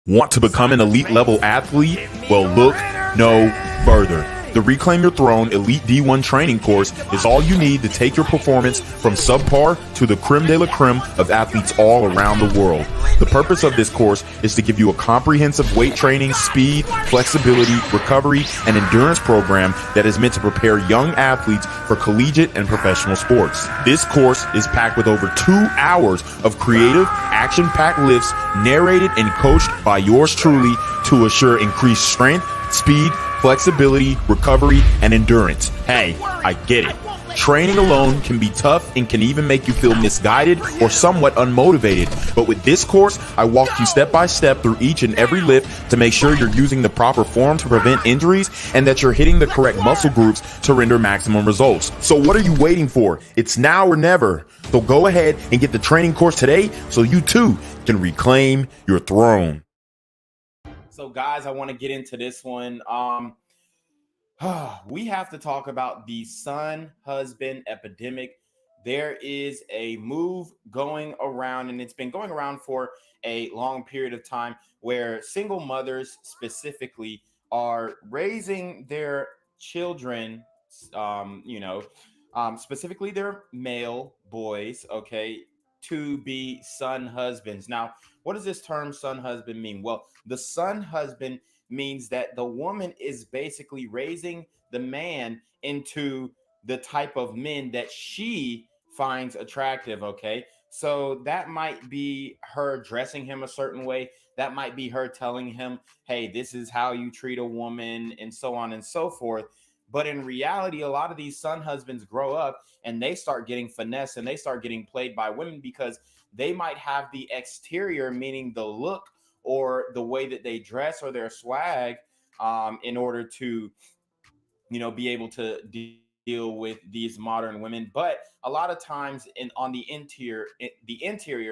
Want to become an elite level athlete? Well, look no further. The Reclaim Your Throne Elite D1 training course is all you need to take your performance from subpar to the creme de la creme of athletes all around the world. The purpose of this course is to give you a comprehensive weight training, speed, flexibility, recovery, and endurance program that is meant to prepare young athletes for collegiate and professional sports. This course is packed with over 2 hours of creative, action-packed lifts narrated and coached by yours truly to assure increased strength, speed, flexibility, recovery, and endurance. Hey, I get it. Training alone can be tough and can even make you feel misguided or somewhat unmotivated. But with this course, I walk you step by step through each and every lift to make sure you're using the proper form to prevent injuries and that you're hitting the correct muscle groups to render maximum results. So what are you waiting for? It's now or never. So go ahead and get the training course today so you too can reclaim your throne. So guys, I want to get into this one. We have to talk about the son-husband epidemic. There is a move going around, and it's been going around for a long period of time, where single mothers specifically are raising their children, specifically their male boys, okay, to be son husbands. Now, what does this term son husband mean? Well, the son husband means that the woman is basically raising the man into the type of men that she finds attractive, okay? So that might be her dressing him a certain way. That might be her telling him, hey, this is how you treat a woman, and so on and so forth. But in reality, a lot of these son husbands grow up and they start getting finessed and they start getting played by women because they might have the exterior, meaning the look or the way that they dress or their swag, in order to, be able to deal with these modern women. But a lot of times on the interior,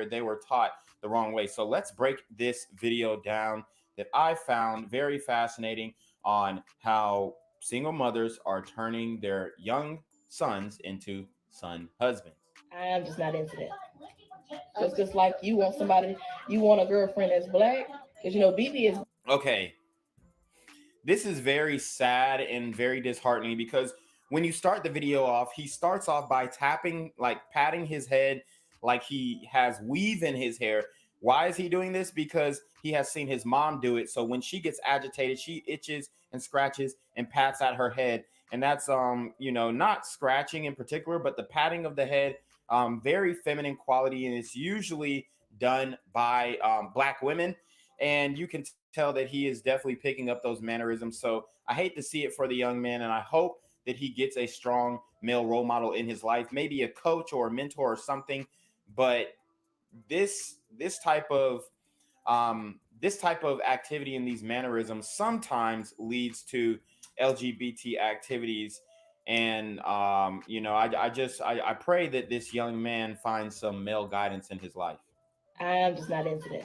they were taught the wrong way. So let's break this video down that I found very fascinating on how single mothers are turning their young sons into son husbands. I'm just not into that. Just like you want somebody, you want a girlfriend that's black, because BB is okay. This is very sad and very disheartening because when you start the video off, he starts off by patting his head like he has weave in his hair. Why is he doing this? Because he has seen his mom do it. So when she gets agitated, she itches and scratches and pats at her head. And that's, not scratching in particular, but the patting of the head, very feminine quality. And it's usually done by Black women. And you can tell that he is definitely picking up those mannerisms. So I hate to see it for the young man. And I hope that he gets a strong male role model in his life, maybe a coach or a mentor or something. But this type of activity and these mannerisms sometimes leads to LGBT activities. And I pray that this young man finds some male guidance in his life. I'm just not into that.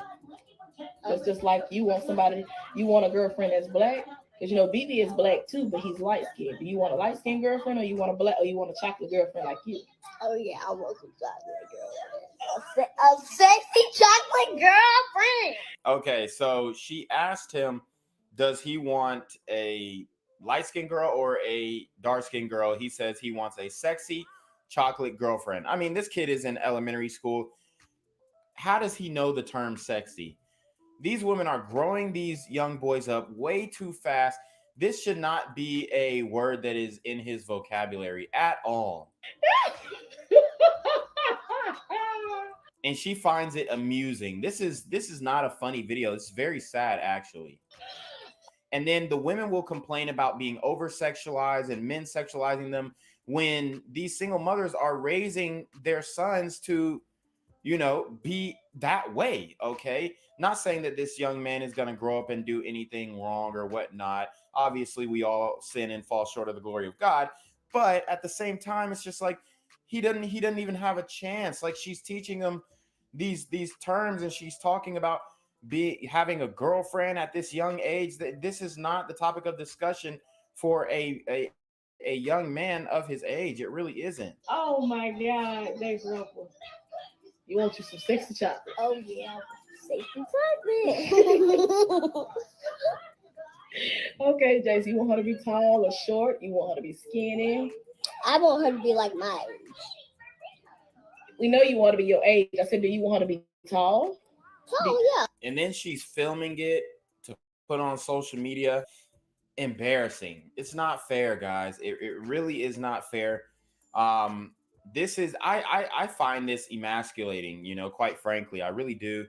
It's just like you want somebody, you want a girlfriend that's black, because BB is black too, but he's light skinned. Do you want a light skinned girlfriend, or you want you want a chocolate girlfriend like you? Oh yeah, I want some chocolate girlfriend. A sexy chocolate girlfriend. Okay, so she asked him, does he want a light skinned girl or a dark skinned girl? He says he wants a sexy chocolate girlfriend. I mean, this kid is in elementary school. How does he know the term sexy? These women are growing these young boys up way too fast. This should not be a word that is in his vocabulary at all. And she finds it amusing. This is not a funny video. It's very sad, actually. And then the women will complain about being over-sexualized and men sexualizing them when these single mothers are raising their sons to, be that way, okay? Not saying that this young man is going to grow up and do anything wrong or whatnot. Obviously, we all sin and fall short of the glory of God. But at the same time, it's just like he doesn't even have a chance. Like, she's teaching him these terms, and she's talking about having a girlfriend at this young age. That this is not the topic of discussion for a young man of his age. It really isn't. Oh my God, thanks, Ruffle. You want you some sexy chocolate? Oh yeah, safety chocolate. Okay, Jace, you want her to be tall or short? You want her to be skinny? I want her to be like my age. We know you want to be your age. I said, do you want her to be tall? Oh yeah. And then she's filming it to put on social media. Embarrassing. It's not fair, guys. It really is not fair. This is I find this emasculating, quite frankly. I really do.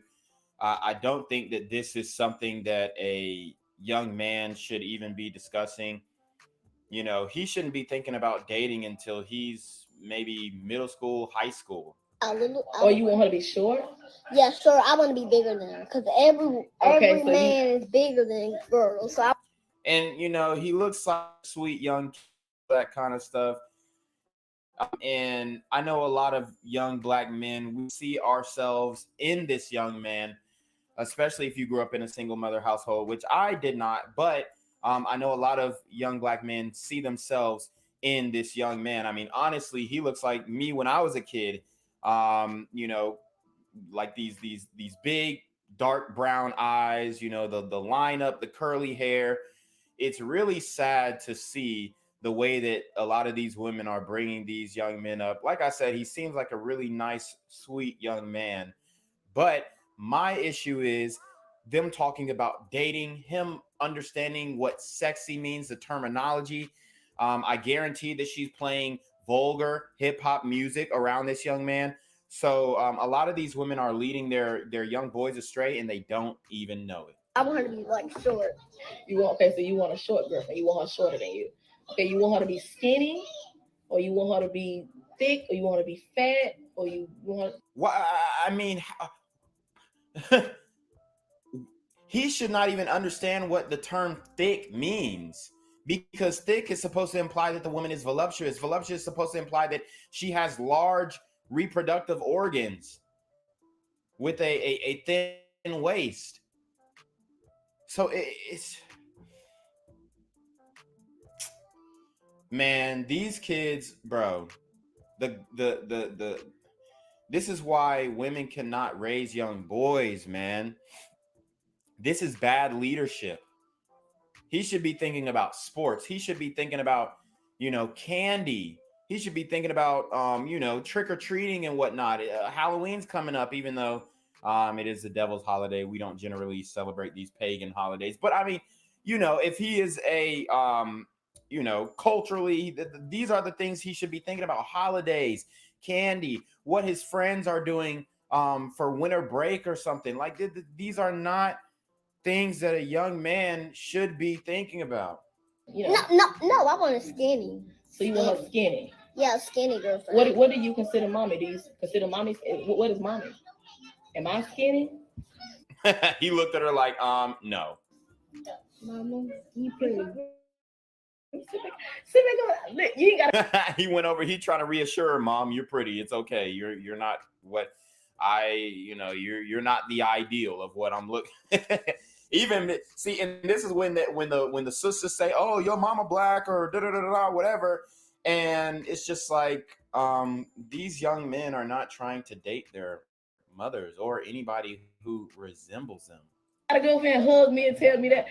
I don't think that this is something that a young man should even be discussing. He shouldn't be thinking about dating until he's maybe middle school, high school. Or you want her to be short? Yeah, sure. I want to be bigger than her because every man is bigger than girls. So And he looks like a sweet young kid, that kind of stuff. And I know a lot of young black men, we see ourselves in this young man, especially if you grew up in a single mother household, which I did not. But I know a lot of young black men see themselves in this young man. I mean, honestly, he looks like me when I was a kid. Like these big dark brown eyes, the lineup, the curly hair. It's really sad to see the way that a lot of these women are bringing these young men up. Like I said, he seems like a really nice, sweet young man. But my issue is them talking about dating, him understanding what sexy means, the terminology. I guarantee that she's playing vulgar hip hop music around this young man. So a lot of these women are leading their young boys astray, and they don't even know it. I want her to be like short. So you want a short girlfriend. You want her shorter than you. Okay, you want her to be skinny, or you want her to be thick, or you want her to be fat, or you want her... Well, I mean, he should not even understand what the term thick means, because thick is supposed to imply that the woman is voluptuous. Voluptuous is supposed to imply that she has large reproductive organs with a thin waist. So it's, man, these kids, bro, the this is why women cannot raise young boys, man. This is bad leadership. He should be thinking about sports. He should be thinking about, candy. He should be thinking about, trick or treating and whatnot. Halloween's coming up, even though it is the devil's holiday. We don't generally celebrate these pagan holidays. But I mean, if he is a, culturally, these are the things he should be thinking about: holidays, candy, what his friends are doing for winter break or something. Like these are not things that a young man should be thinking about. No. I want a skinny. So you want her skinny? Yeah, skinny girlfriend. What do you consider mommy? Do you consider mommy? What is mommy? Am I skinny? He looked at her like, no. Mama, you pretty. You ain't got. He went over. He trying to reassure her, Mom, you're pretty. It's okay. You're not what you're not the ideal of what I'm looking. Even see, and this is when the sisters say, "Oh, your mama black," or da da da da whatever, and it's just like these young men are not trying to date their mothers or anybody who resembles them. Gotta go over and hug me and tell me that,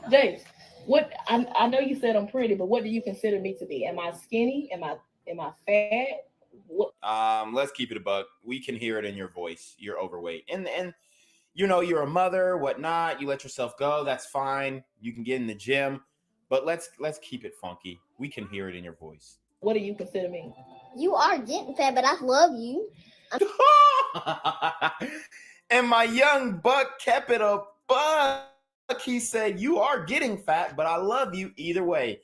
Jace. What I know you said I'm pretty, but what do you consider me to be? Am I skinny? Am I fat? What? Let's keep it a buck. We can hear it in your voice. You're overweight, and you're a mother, whatnot. You let yourself go. That's fine. You can get in the gym, but let's keep it funky. We can hear it in your voice. What do you consider me? You are getting fat, but I love you. And my young buck kept it a buck. He said, "You are getting fat, but I love you either way."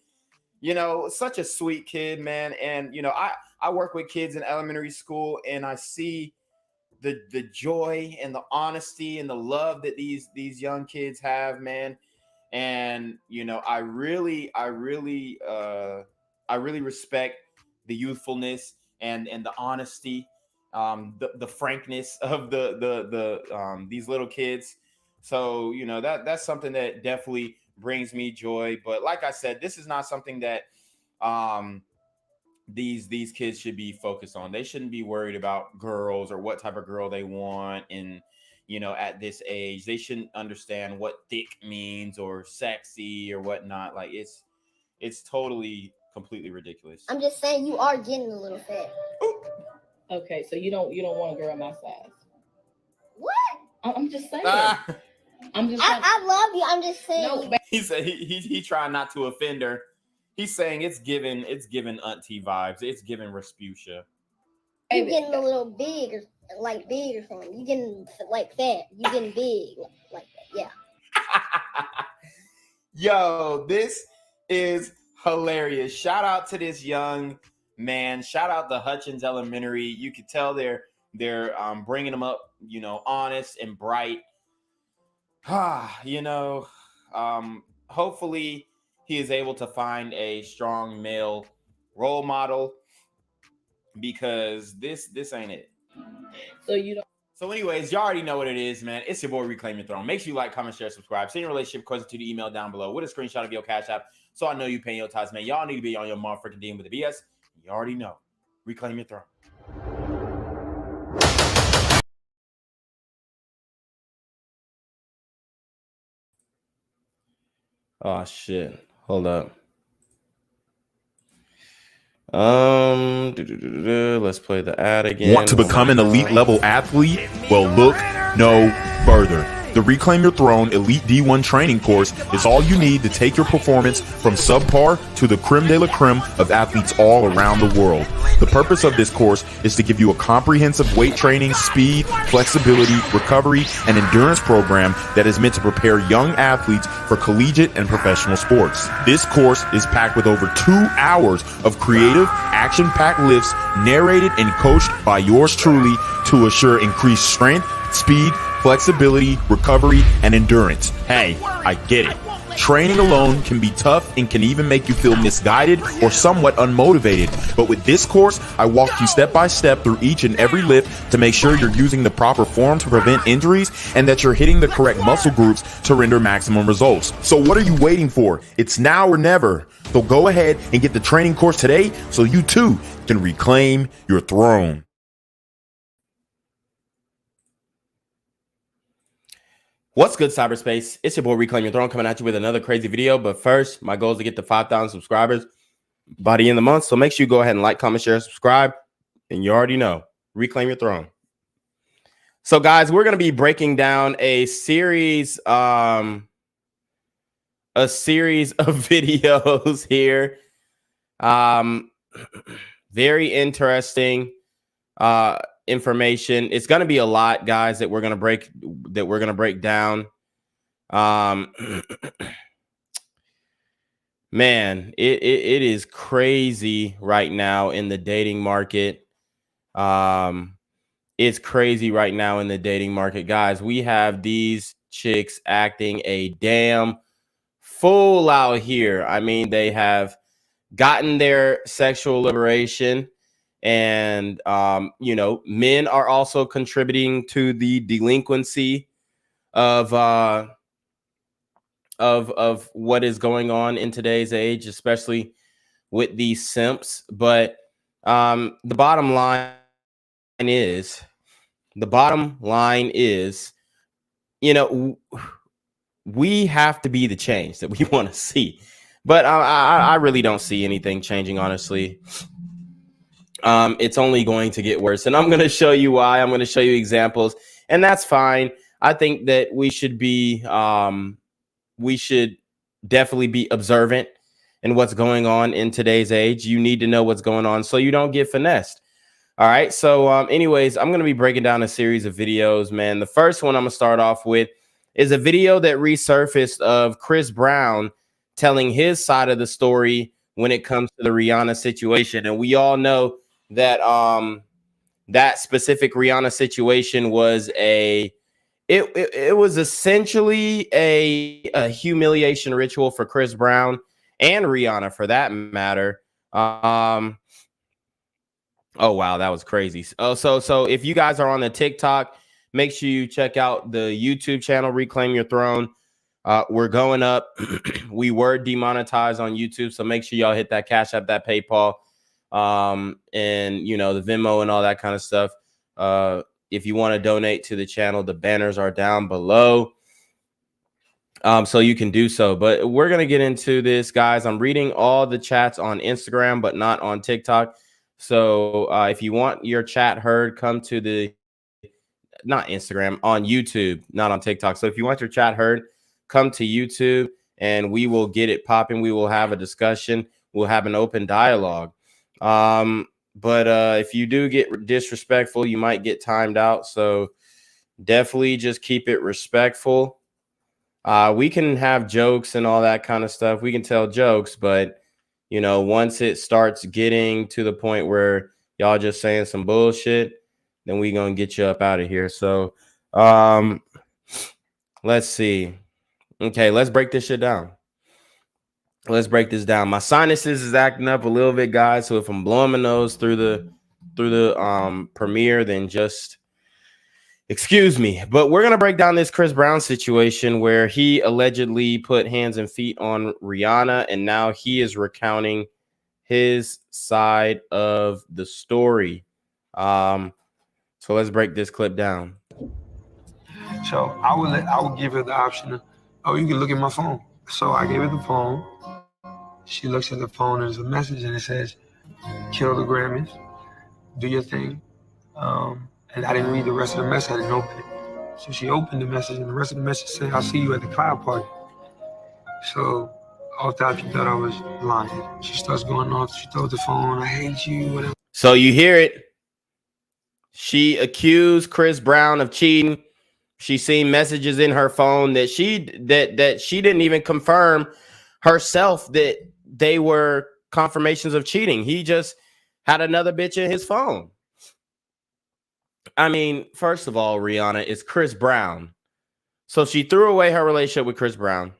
Such a sweet kid, man. And I work with kids in elementary school, and I see the joy and the honesty and the love that these young kids have, man. And I really respect the youthfulness and the honesty, the frankness of the these little kids. So that's something that definitely brings me joy. But like I said, this is not something that these kids should be focused on. They shouldn't be worried about girls or what type of girl they want, and you know, at this age. They shouldn't understand what thick means or sexy or whatnot. Like it's totally completely ridiculous. I'm just saying you are getting a little fat. Okay, so you don't want a girl my size. What? I'm just saying. Ah, I'm just. I love you. I'm just saying. No, he said he trying not to offend her. He's saying it's given auntie vibes. It's given Rasputia. You getting a little big or something. You getting like fat. You getting big like that. Yeah. Yo, this is hilarious. Shout out to this young man. Shout out to Hutchins Elementary. You could tell they're bringing him up, you know, honest and bright. You know, hopefully he is able to find a strong male role model, because this ain't it. So you don't. So anyways, you already know what it is, man. It's your boy Reclaim Your Throne. Make sure you like, comment, share, subscribe. Send your relationship question to the email down below with a screenshot of your Cash App, so I know you paying your tithes, man. Y'all need to be on your motherfucking DM with the BS. You already know. Reclaim your throne. Oh shit. Hold up. Let's play the ad again. Want to become an elite level athlete? Well, look no further. The Reclaim Your Throne Elite D1 training course is all you need to take your performance from subpar to the creme de la creme of athletes all around the world. The purpose of this course is to give you a comprehensive weight training, speed, flexibility, recovery, and endurance program that is meant to prepare young athletes for collegiate and professional sports. This course is packed with over 2 hours of creative, action-packed lifts narrated and coached by yours truly to assure increased strength, speed, flexibility, recovery, and endurance. Hey, I get it. Training alone can be tough and can even make you feel misguided or somewhat unmotivated. But with this course, I walk you step by step through each and every lift to make sure you're using the proper form to prevent injuries and that you're hitting the correct muscle groups to render maximum results. So what are you waiting for? It's now or never. So go ahead and get the training course today so you too can reclaim your throne. What's good, cyberspace? It's your boy Reclaim Your Throne coming at you with another crazy video. But first, my goal is to get to 5,000 subscribers by the end of the month. So make sure you go ahead and like, comment, share, subscribe. And you already know, Reclaim Your Throne. So guys, we're going to be breaking down a series of videos here. Very interesting information. It's going to be a lot, guys, that we're going to break down. Man, it is crazy right now in the dating market. It's crazy right now in the dating market, guys. We have these chicks acting a damn fool out here. I mean, they have gotten their sexual liberation. And, you know, men are also contributing to the delinquency of what is going on in today's age, especially with these simps. But the bottom line is, you know, we have to be the change that we want to see. But I really don't see anything changing, honestly. It's only going to get worse. And I'm going to show you why. I'm going to show you examples. And that's fine. I think that we should definitely be observant in what's going on in today's age. You need to know what's going on so you don't get finessed. All right. So anyways, I'm going to be breaking down a series of videos, man. The first one I'm going to start off with is a video that resurfaced of Chris Brown telling his side of the story when it comes to the Rihanna situation. And we all know that that specific Rihanna situation was it was essentially a humiliation ritual for Chris Brown and Rihanna for that matter. Oh wow, that was crazy. Oh, so if you guys are on the TikTok, make sure you check out the YouTube channel Reclaim Your Throne. We're going up. We were demonetized on YouTube, so make sure y'all hit that Cash App, that PayPal, and you know, the Venmo and all that kind of stuff. if you want to donate to the channel, the banners are down below. So you can do so. But we're going to get into this, guys. I'm reading all the chats on Instagram, but not on TikTok. So if you want your chat heard, come to the, not Instagram, on YouTube, not on TikTok. So if you want your chat heard, come to YouTube and we will get it popping. We will have a discussion. We'll have an open dialogue. But if you do get disrespectful, you might get timed out. So definitely just keep it respectful. We can have jokes and all that kind of stuff. We can tell jokes, but you know, once it starts getting to the point where y'all just saying some bullshit, then we gonna get you up out of here. So let's see. Okay, let's break this shit down. Let's break this down. My sinuses is acting up a little bit, guys. So if I'm blowing my nose through the premiere, then just excuse me. But we're gonna break down this Chris Brown situation where he allegedly put hands and feet on Rihanna, and now he is recounting his side of the story. So let's break this clip down. So I would give her the option of, oh, you can look at my phone. So I gave her the phone. She looks at the phone and there's a message and it says, kill the Grammys, do your thing. And I didn't read the rest of the message, I didn't open it. So she opened the message and the rest of the message said, I'll see you at the cloud party. So all the time she thought I was lying. She starts going off, she throws the phone, I hate you, whatever. So you hear it. She accused Chris Brown of cheating. She seen messages in her phone that she didn't even confirm herself that they were confirmations of cheating. He just had another bitch in his phone. I mean, first of all, Rihanna, is Chris Brown. So she threw away her relationship with Chris Brown.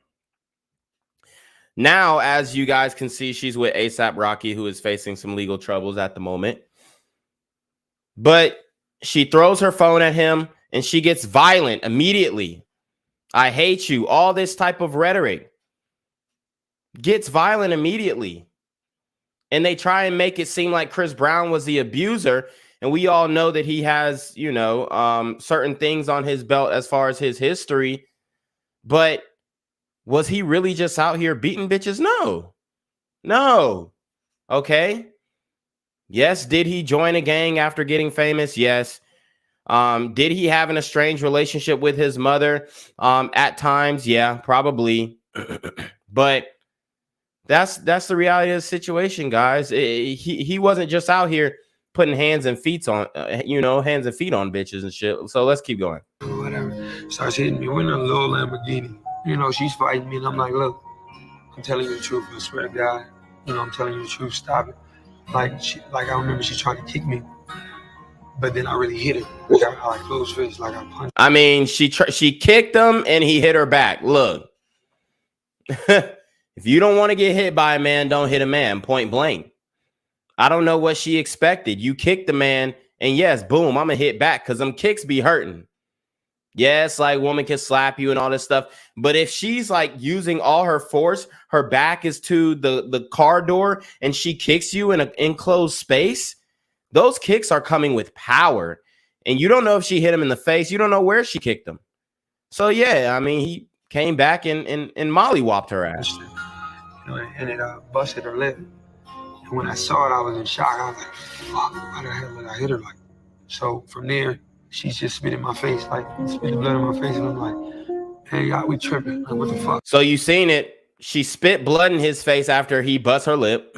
Now, as you guys can see, she's with ASAP Rocky, who is facing some legal troubles at the moment. But she throws her phone at him and she gets violent immediately. I hate you. All this type of rhetoric. Gets violent immediately. And they try and make it seem like Chris Brown was the abuser. And we all know that he has, you know, certain things on his belt as far as his history. But was he really just out here beating bitches? No. No. Okay. Yes. Did he join a gang after getting famous? Yes. Did he have an estranged relationship with his mother? At times, yeah, probably. But that's the reality of the situation, guys. He wasn't just out here putting hands and feet on, hands and feet on bitches and shit. So let's keep going. Whatever. Starts hitting me. We're in a little Lamborghini. You know, she's fighting me, and I'm like, look, I'm telling you the truth. I swear to God, I'm telling you the truth. Stop it. Like I remember she tried to kick me, but then I really hit her. I closed fist, like I punched. I mean, she kicked him and he hit her back. Look, if you don't want to get hit by a man, don't hit a man. Point blank. I don't know what she expected. You kicked the man, and yes, boom, I'm gonna hit back because them kicks be hurting. Yes, like woman can slap you and all this stuff, but if she's like using all her force, her back is to the car door, and she kicks you in an enclosed space. Those kicks are coming with power, and you don't know if she hit him in the face. You don't know where she kicked him. So yeah, I mean, he came back and mollywopped her ass. And it busted her lip. And when I saw it, I was in shock. I was like, "Fuck! How the hell did I hit her like?" So from there, she's just spit in my face, like spit blood in my face, and I'm like, "Hey, y'all, we tripping? Like, what the fuck?" So you seen it? She spit blood in his face after he bust her lip.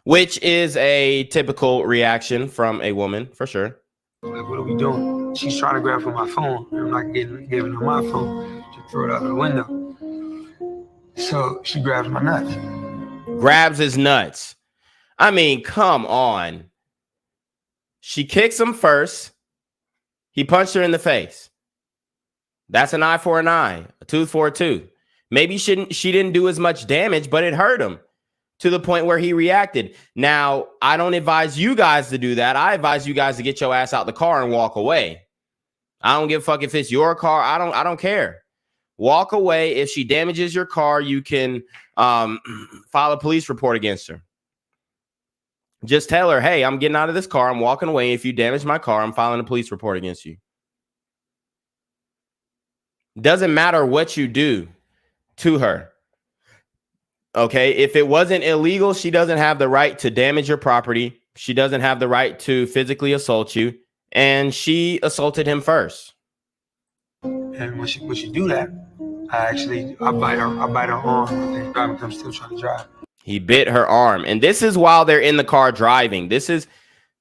Which is a typical reaction from a woman, for sure. Like, what are we doing? She's trying to grab for my phone. I'm not giving her my phone. She threw it out the window. So she grabs my nuts. Grabs his nuts. I mean, come on. She kicks him first. He punched her in the face. That's an eye for an eye, a tooth for a tooth. Maybe she didn't do as much damage, but it hurt him to the point where he reacted. Now, I don't advise you guys to do that. I advise you guys to get your ass out the car and walk away. I don't give a fuck if it's your car. I don't care. Walk away. If she damages your car, you can file a police report against her. Just tell her, hey, I'm getting out of this car. I'm walking away. If you damage my car, I'm filing a police report against you. Doesn't matter what you do to her. Okay, if it wasn't illegal, she doesn't have the right to damage your property. She doesn't have the right to physically assault you. And she assaulted him first. And when she do that, I bite her arm. I driving, I'm still trying to drive. He bit her arm. And this is while they're in the car driving. This is,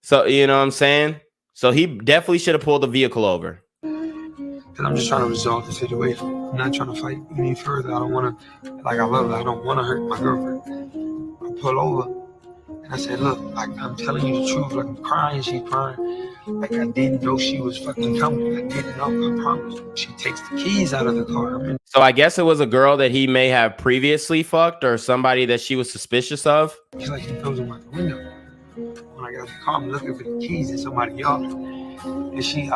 so, you know what I'm saying? So he definitely should have pulled the vehicle over. And I'm just trying to resolve the situation. I'm not trying to fight any further. I don't want to, like, I love her. I don't want to hurt my girlfriend. I pull over and I said, look, like, I'm telling you the truth. Like, I'm crying, she's crying. Like, I didn't know she was fucking coming. I didn't know, I promise. She takes the keys out of the car. So I guess it was a girl that he may have previously fucked or somebody that she was suspicious of. It's like she throws them out the window. When I got out the car, I'm looking for the keys in somebody's yard. And she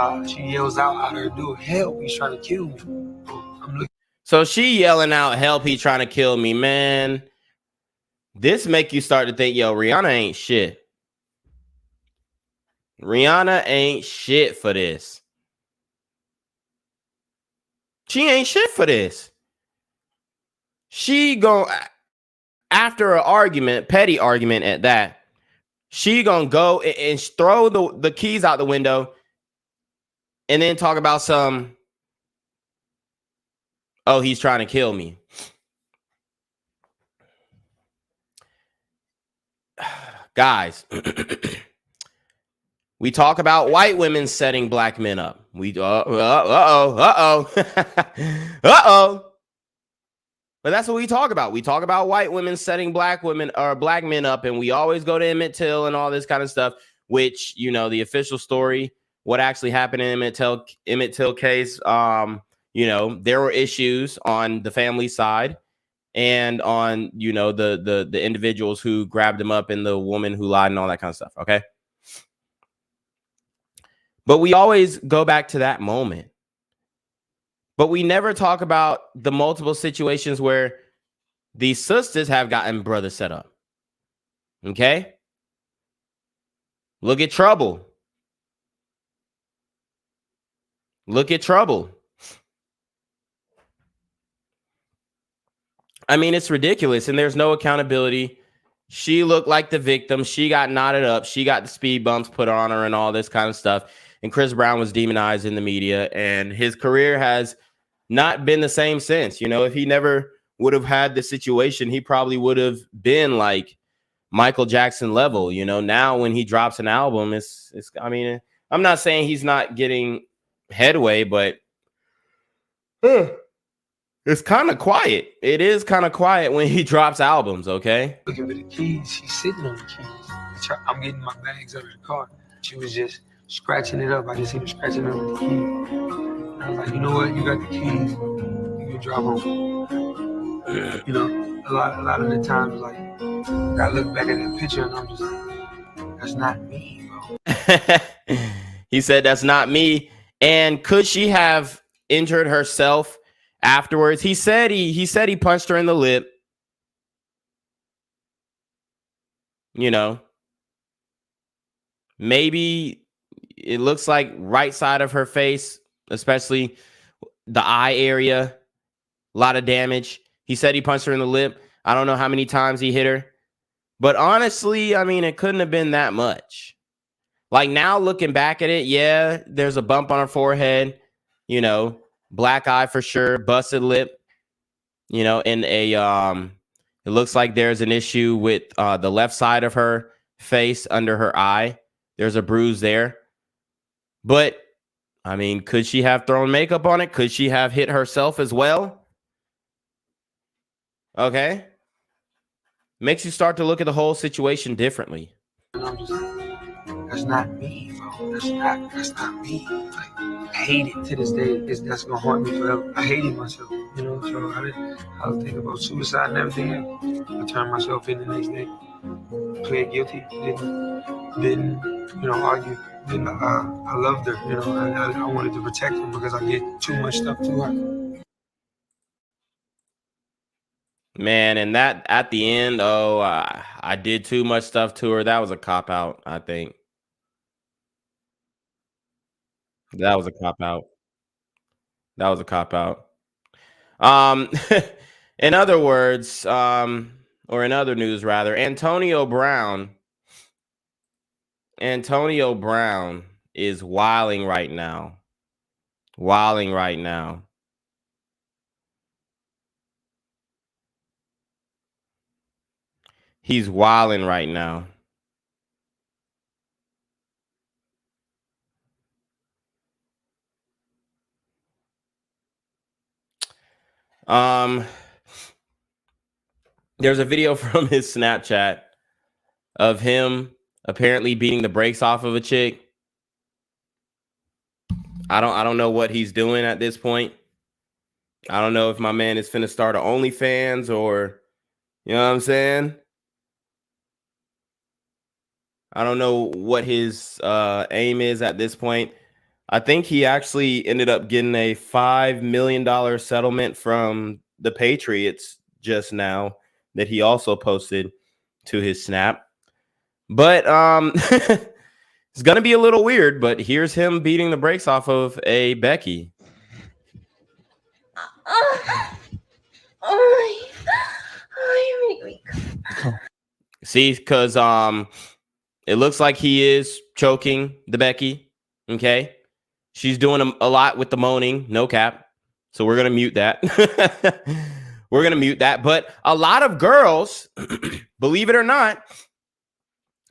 yells out of her door, help, he's trying to kill me. I'm looking. So she yelling out, help, he's trying to kill me, man. This make you start to think, yo, Rihanna ain't shit. Rihanna ain't shit for this. She ain't shit for this. She gon' after an argument, petty argument at that, she gonna go and throw the keys out the window and then talk about some, oh, he's trying to kill me. Guys, we talk about white women setting black men up. But that's what we talk about. We talk about white women setting black women or black men up, and we always go to Emmett Till and all this kind of stuff, which, you know, the official story, what actually happened in Emmett Till case, you know, there were issues on the family side and on, you know, the individuals who grabbed him up and the woman who lied and all that kind of stuff. Okay. But we always go back to that moment. But we never talk about the multiple situations where these sisters have gotten brothers set up. Okay? Look at Trouble. Look at Trouble. I mean, it's ridiculous, and there's no accountability. She looked like the victim. She got knotted up. She got the speed bumps put on her and all this kind of stuff. And Chris Brown was demonized in the media, and his career has not been the same since. You know, if he never would have had the situation, he probably would have been like Michael Jackson level. You know, now when he drops an album, it's I mean, I'm not saying he's not getting headway, but it's kind of quiet. It is kind of quiet when he drops albums, okay? Looking for the keys. She's sitting on the keys. I'm getting my bags out of the car. She was just scratching it up. I just seen her scratching up with the keys. I was like, you know what? You got the keys. You can drive home. You know, a lot of the times, like, I look back at that picture and I'm just like, that's not me, bro. He said, that's not me. And could she have injured herself afterwards? He said he punched her in the lip. You know, maybe it looks like right side of her face, especially the eye area, a lot of damage. He said he punched her in the lip. I don't know how many times he hit her, but honestly, I mean, it couldn't have been that much. Like now looking back at it, yeah, there's a bump on her forehead, you know, black eye for sure, busted lip, you know, and it looks like there's an issue with the left side of her face under her eye. There's a bruise there. But I mean, could she have thrown makeup on it? Could she have hit herself as well? Okay. Makes you start to look at the whole situation differently. And I'm just like, that's not me, bro. That's not me. Like, I hate it to this day. That's gonna haunt me forever. I hated myself, you know. So I was thinking about suicide and everything else. I turned myself in the next day, pleaded guilty, didn't you know, argue. I loved her, you know. I wanted to protect her because I did too much stuff to her. Man, and that at the end, I did too much stuff to her. That was a cop out, I think. That was a cop out. That was a cop out. In other words, or in other news, rather, Antonio Brown is wilding right now. Wilding right now. He's wilding right now. There's a video from his Snapchat of him apparently beating the brakes off of a chick. I don't know what he's doing at this point. I don't know if my man is finna start an OnlyFans or, you know what I'm saying? I don't know what his aim is at this point. I think he actually ended up getting a $5 million settlement from the Patriots just now that he also posted to his Snap. But it's going to be a little weird, but here's him beating the brakes off of a Becky. See, because it looks like he is choking the Becky. Okay. She's doing a lot with the moaning, no cap. So we're going to mute that. We're going to mute that. But a lot of girls, believe it or not,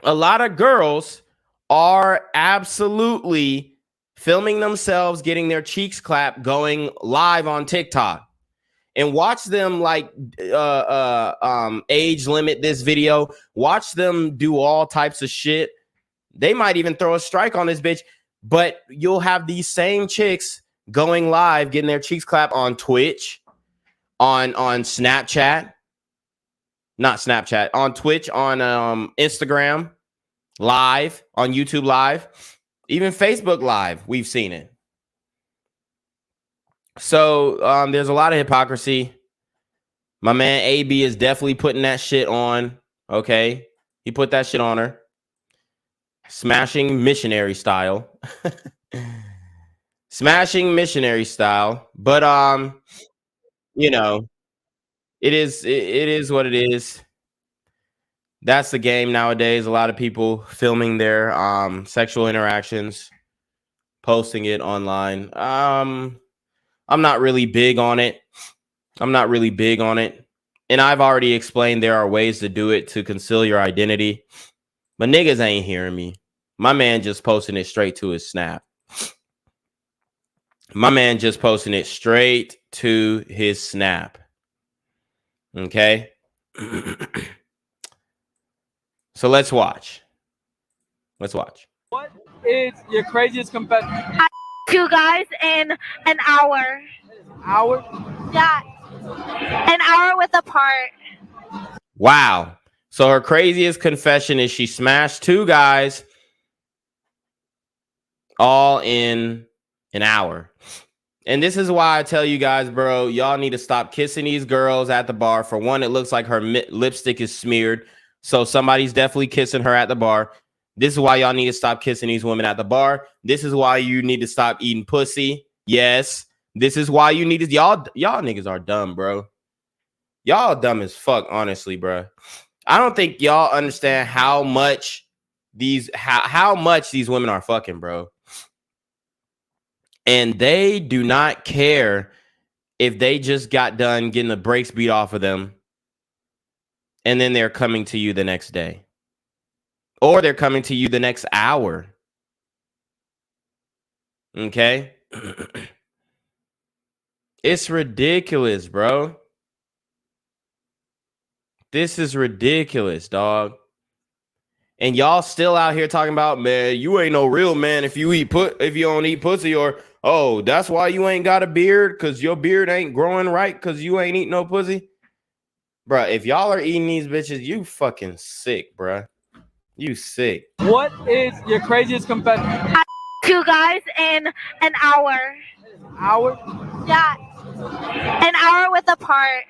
a lot of girls are absolutely filming themselves getting their cheeks clapped going live on TikTok. And watch them like age limit this video. Watch them do all types of shit. They might even throw a strike on this bitch. But you'll have these same chicks going live, getting their cheeks clapped on Twitch, on Snapchat, not Snapchat, on Twitch, on Instagram Live, on YouTube Live, even Facebook Live. We've seen it. So there's a lot of hypocrisy. My man AB is definitely putting that shit on. Okay, he put that shit on her. Smashing missionary style. Smashing missionary style. But you know, it is what it is. That's the game nowadays. A lot of people filming their sexual interactions, posting it online. I'm not really big on it. And I've already explained there are ways to do it to conceal your identity. But niggas ain't hearing me. My man just posting it straight to his Snap. Okay. So let's watch. What is your craziest confession? Two guys in an hour. Hour? Yeah. An hour with a part. Wow. So her craziest confession is she smashed two guys all in an hour. And this is why I tell you guys, bro, y'all need to stop kissing these girls at the bar. For one, it looks like her lipstick is smeared. So somebody's definitely kissing her at the bar. This is why y'all need to stop kissing these women at the bar. This is why you need to stop eating pussy. Yes. This is why you need to, y'all niggas are dumb, bro. Y'all dumb as fuck, honestly, bro. I don't think y'all understand how much these women are fucking, bro. And they do not care if they just got done getting the brakes beat off of them and then they're coming to you the next day. Or they're coming to you the next hour. Okay? It's ridiculous, bro. This is ridiculous, dog. And y'all still out here talking about, man, you ain't no real man if you don't eat pussy, or oh, that's why you ain't got a beard, because your beard ain't growing right because you ain't eating no pussy. Bro, if y'all are eating these bitches, you fucking sick, bro. You sick. What is your craziest confession? Two guys in an hour. Hour? Yeah. An hour with a part.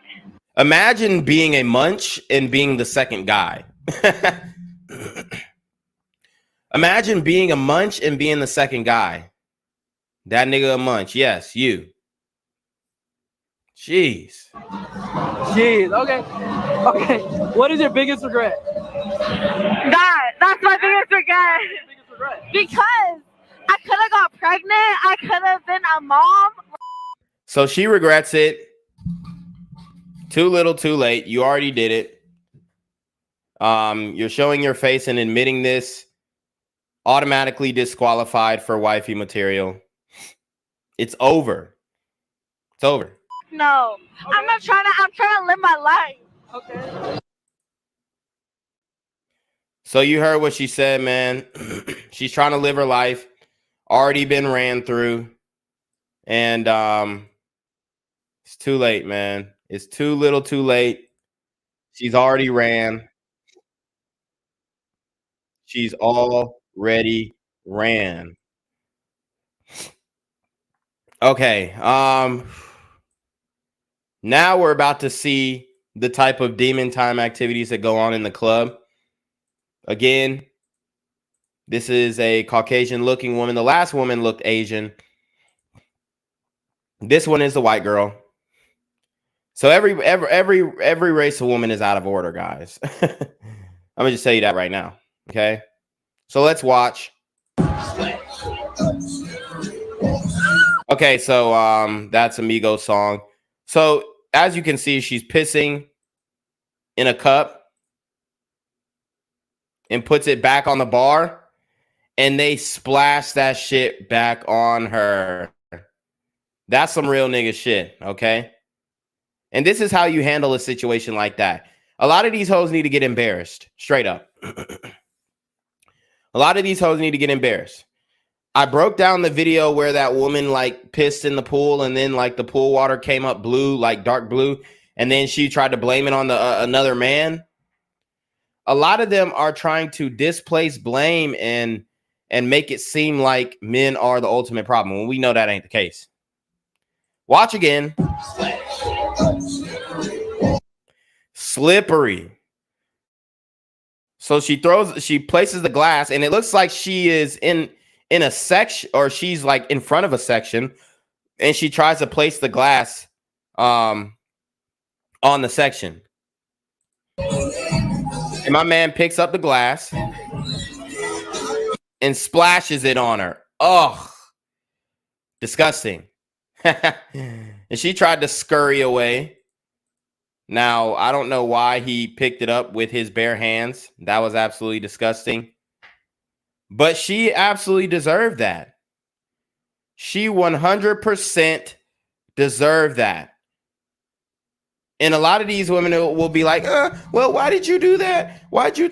Imagine being a munch and being the second guy. Imagine being a munch and being the second guy. That nigga a munch. Yes, you. Jeez. Jeez. Okay. Okay. What is your biggest regret? That's my biggest regret. Biggest regret. Because I could have got pregnant. I could have been a mom. So she regrets it. Too little, too late. You already did it. You're showing your face and admitting this. Automatically disqualified for wifey material. It's over. It's over. No, Okay. I'm trying to live my life. Okay. So you heard what she said, man. She's trying to live her life. Already been ran through. And it's too late, man. It's too little, too late. She's already ran. She's already ran. Okay. Now we're about to see the type of demon time activities that go on in the club. Again, this is a Caucasian looking woman. The last woman looked Asian. This one is the white girl. So every race of woman is out of order, guys. I'm gonna just tell you that right now. Okay. So let's watch. Okay, so that's Amigo's song. So as you can see, she's pissing in a cup and puts it back on the bar, and they splash that shit back on her. That's some real nigga shit, okay? And this is how you handle a situation like that. A lot of these hoes need to get embarrassed, straight up. A lot of these hoes need to get embarrassed. I broke down the video where that woman like pissed in the pool, and then like the pool water came up blue, like dark blue, and then she tried to blame it on the another man. A lot of them are trying to displace blame and make it seem like men are the ultimate problem when we know that ain't the case. Watch again. Slippery. So she places the glass, and it looks like she is in a section, or she's like in front of a section, and she tries to place the glass on the section. And my man picks up the glass and splashes it on her. Ugh. Disgusting. And she tried to scurry away. Now, I don't know why he picked it up with his bare hands. That was absolutely disgusting. But she absolutely deserved that. She 100% deserved that. And a lot of these women will be like, well, why did you do that? Why'd you?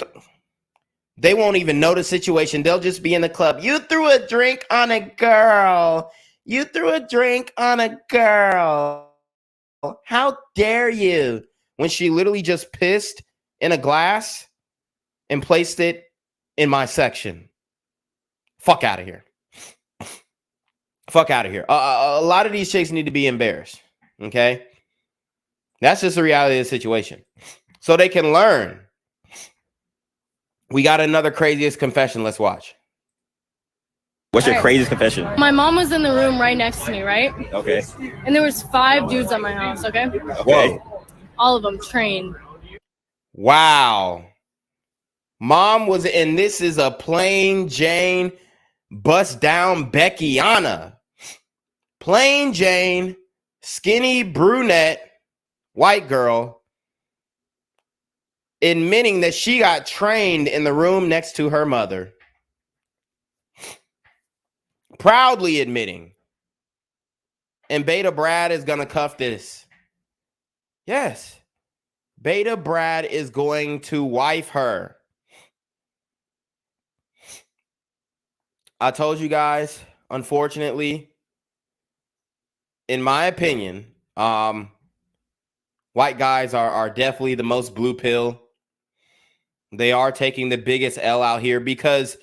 They won't even know the situation. They'll just be in the club. You threw a drink on a girl. You threw a drink on a girl. How dare you? When she literally just pissed in a glass and placed it in my section. Fuck out of here. Fuck out of here. A lot of these chicks need to be embarrassed. Okay? That's just the reality of the situation. So they can learn. We got another craziest confession. Let's watch. What's your craziest confession? My mom was in the room right next to me, right? Okay. And there was 5 dudes at my house, okay? Okay. All of them trained. Wow. Mom was in, this is a plain Jane bust down Beckiana. Plain Jane, skinny brunette, white girl, admitting that she got trained in the room next to her mother. Proudly admitting. And Beta Brad is going to cuff this. Yes. Beta Brad is going to wife her. I told you guys, unfortunately, in my opinion, white guys are definitely the most blue pill. They are taking the biggest L out here because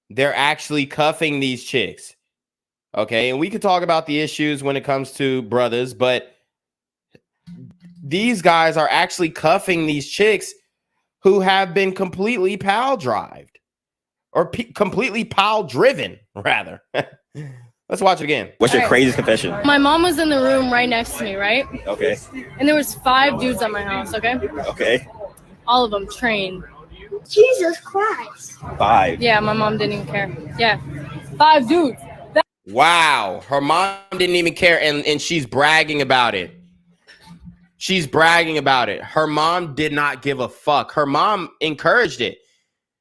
they're actually cuffing these chicks. Okay, and we could talk about the issues when it comes to brothers, but these guys are actually cuffing these chicks who have been completely pal drived or completely pal driven, rather. Let's watch it again. What's your craziest confession? My mom was in the room right next to me, right? Okay. And there was 5 dudes at my house, okay? Okay. All of them trained. Jesus Christ. 5. Yeah, my mom didn't even care. Yeah. 5 dudes. Wow. Her mom didn't even care, and she's bragging about it. She's bragging about it. Her mom did not give a fuck. Her mom encouraged it.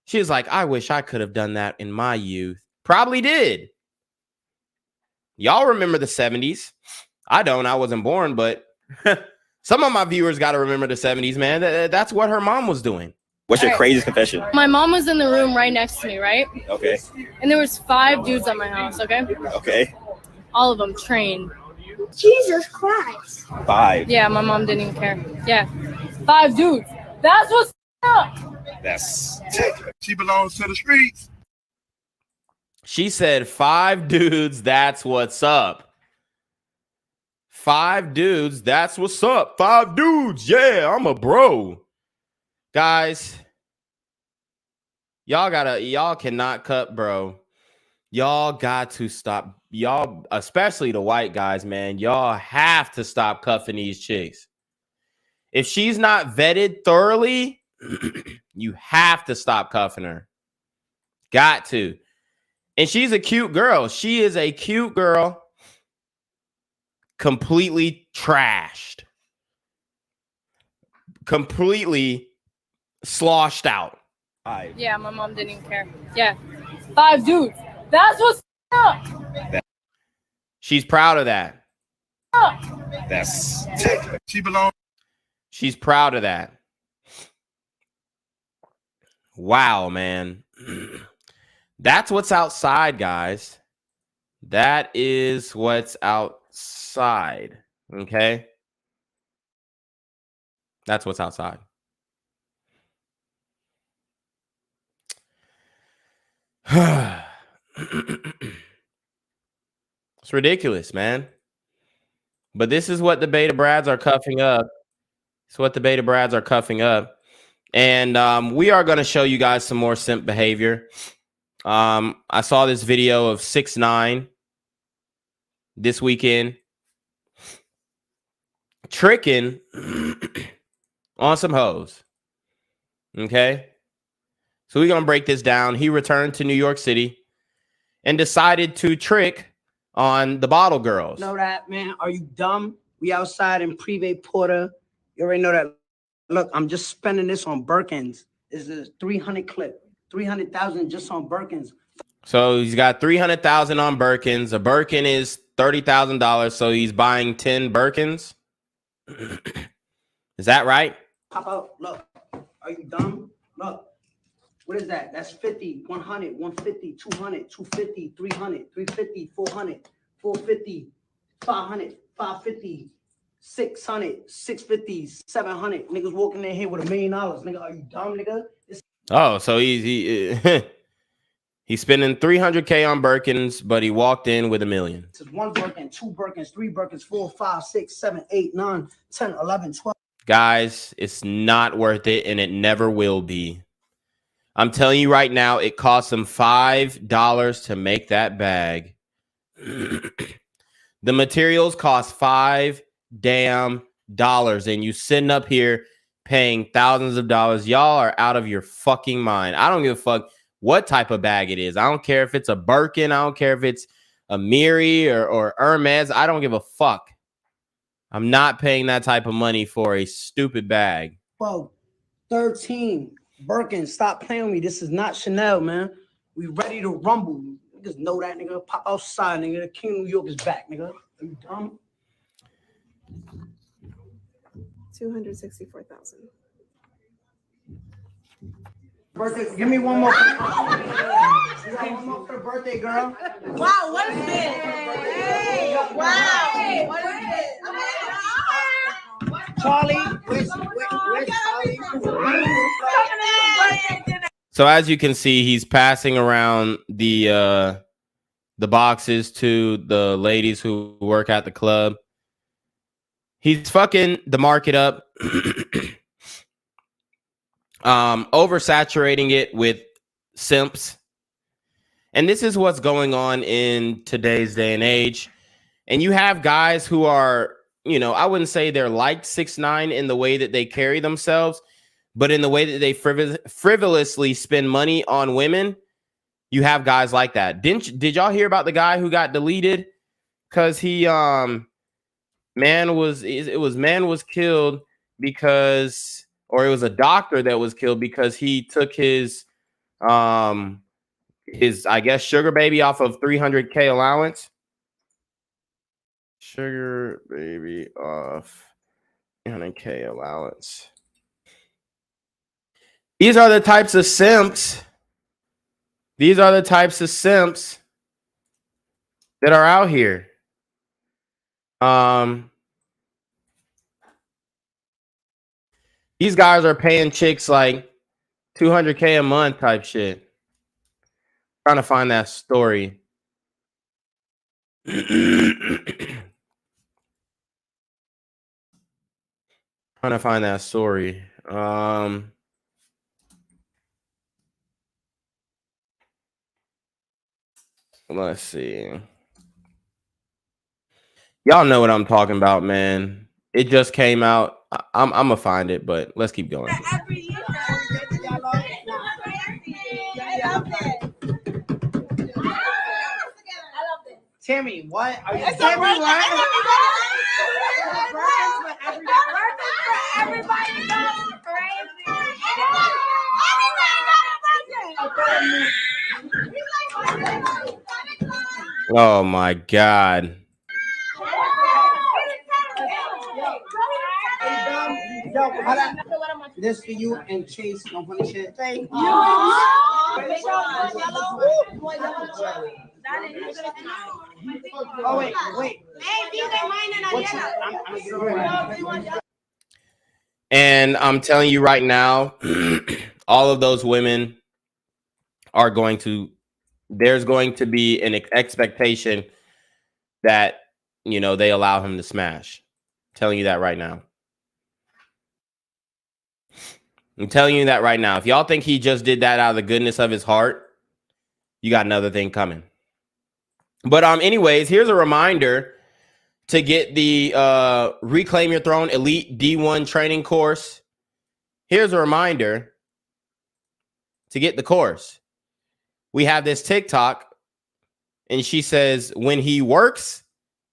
She was like, I wish I could have done that in my youth. Probably did. Y'all remember the 70s. I don't. I wasn't born, but some of my viewers got to remember the 70s, man. That's what her mom was doing. What's your craziest confession? My mom was in the room right next to me, right? Okay. And there was 5 dudes at my house, okay? Okay. All of them trained. Jesus Christ. 5. Yeah, my mom didn't even care. Yeah. 5 dudes. That's what's up. That's She belongs to the streets. She said 5 dudes, that's what's up. 5 dudes, that's what's up. 5 dudes, yeah, I'm a bro. Guys, y'all cannot cut bro. Y'all got to stop. Y'all, especially the white guys, man, y'all have to stop cuffing these chicks. If she's not vetted thoroughly, you have to stop cuffing her. Got to. And she's a cute girl. She is a cute girl. Completely trashed. Completely sloshed out. 5. Yeah, my mom didn't even care. Yeah. 5 dudes. That's what's up. She's proud of that. That's She belongs. She's proud of that. Wow, man. That's what's outside, guys. That is what's outside. Okay? That's what's outside. It's ridiculous, man. But this is what the beta brads are cuffing up. It's what the beta brads are cuffing up. And we are going to show you guys some more simp behavior. I saw this video of 6ix9ine this weekend tricking on some hoes. Okay? So we're going to break this down. He returned to New York City and decided to trick on the bottle girls. Know that, man? Are you dumb? We outside in Privé Porter. You already know that. Look, I'm just spending this on Birkins. This is a 300 clip. 300,000 just on Birkins. So he's got 300,000 on Birkins. A Birkin is $30,000. So he's buying 10 Birkins. Is that right? Pop out. Look, are you dumb? Look, what is that? That's 50, 100, 150, 200, 250, 300, 350, 400, 450, 500, 550, 600, 650, 700. Niggas walking in here with $1 million. Nigga, are you dumb, nigga? Oh, so he's spending 300K on Birkins, but he walked in with $1 million. This is 1 Birkin, 2 Birkins, 3 Birkins, 4, 5, 6, 7, 8, 9, 10, 11, 12. Guys, it's not worth it, and it never will be. I'm telling you right now, it cost him $5 to make that bag. The materials cost $5 damn dollars, and you sitting up here paying thousands of dollars. Y'all are out of your fucking mind. I don't give a fuck what type of bag it is. I don't care if it's a Birkin. I don't care if it's a Miri or Hermes. I don't give a fuck. I'm not paying that type of money for a stupid bag. 12, 13, Birkin, stop playing with me. This is not Chanel, man. We ready to rumble. Niggas know that, nigga. Pop outside, nigga. The King of New York is back, nigga. Are you dumb? 264,000. Birthday, give me one more. You got one more for the birthday, girl. Wow, what is this? Hey, wow. What is this? Charlie, where's Charlie? So as you can see, he's passing around the boxes to the ladies who work at the club. He's fucking the market up, oversaturating it with simps. And this is what's going on in today's day and age. And you have guys who are, you know, I wouldn't say they're like 6ix9ine in the way that they carry themselves, but in the way that they frivolously spend money on women. You have guys like that. Did y'all hear about the guy who got deleted because he man was killed because, or it was a doctor that was killed because he took his I guess sugar baby off of 300K allowance. Sugar baby off 300K allowance. These are the types of simps. These are the types of simps that are out here. These guys are paying chicks like 200K a month type shit. Trying to find that story. Trying to find that story. Let's see. Y'all know what I'm talking about, man. It just came out. I'm gonna find it, but let's keep going. Tammy, what? Are you Tammy, what? Oh my God. This for you and Chase. No funny shit. Thank you. Oh wait. And I'm telling you right now, all of those women are going to, there's going to be an expectation that, you know, they allow him to smash. I'm telling you that right now. I'm telling you that right now. If y'all think he just did that out of the goodness of his heart, you got another thing coming. But anyways, here's a reminder to get the Reclaim Your Throne Elite D1 training course. Here's a reminder to get the course. We have this TikTok, and she says, when he works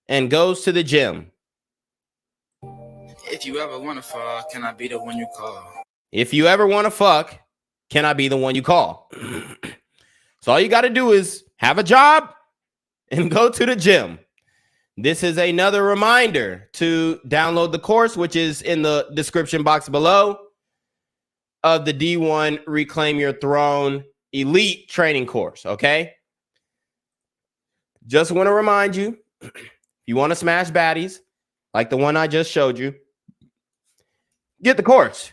and goes to the gym. If you ever want to fuck, can I be the one you call? If you ever want to fuck, can I be the one you call? So all you got to do is have a job and go to the gym. This is another reminder to download the course, which is in the description box below, of the D1 Reclaim Your Throne Elite training course, okay? Just want to remind you, if you want to smash baddies, like the one I just showed you, get the course.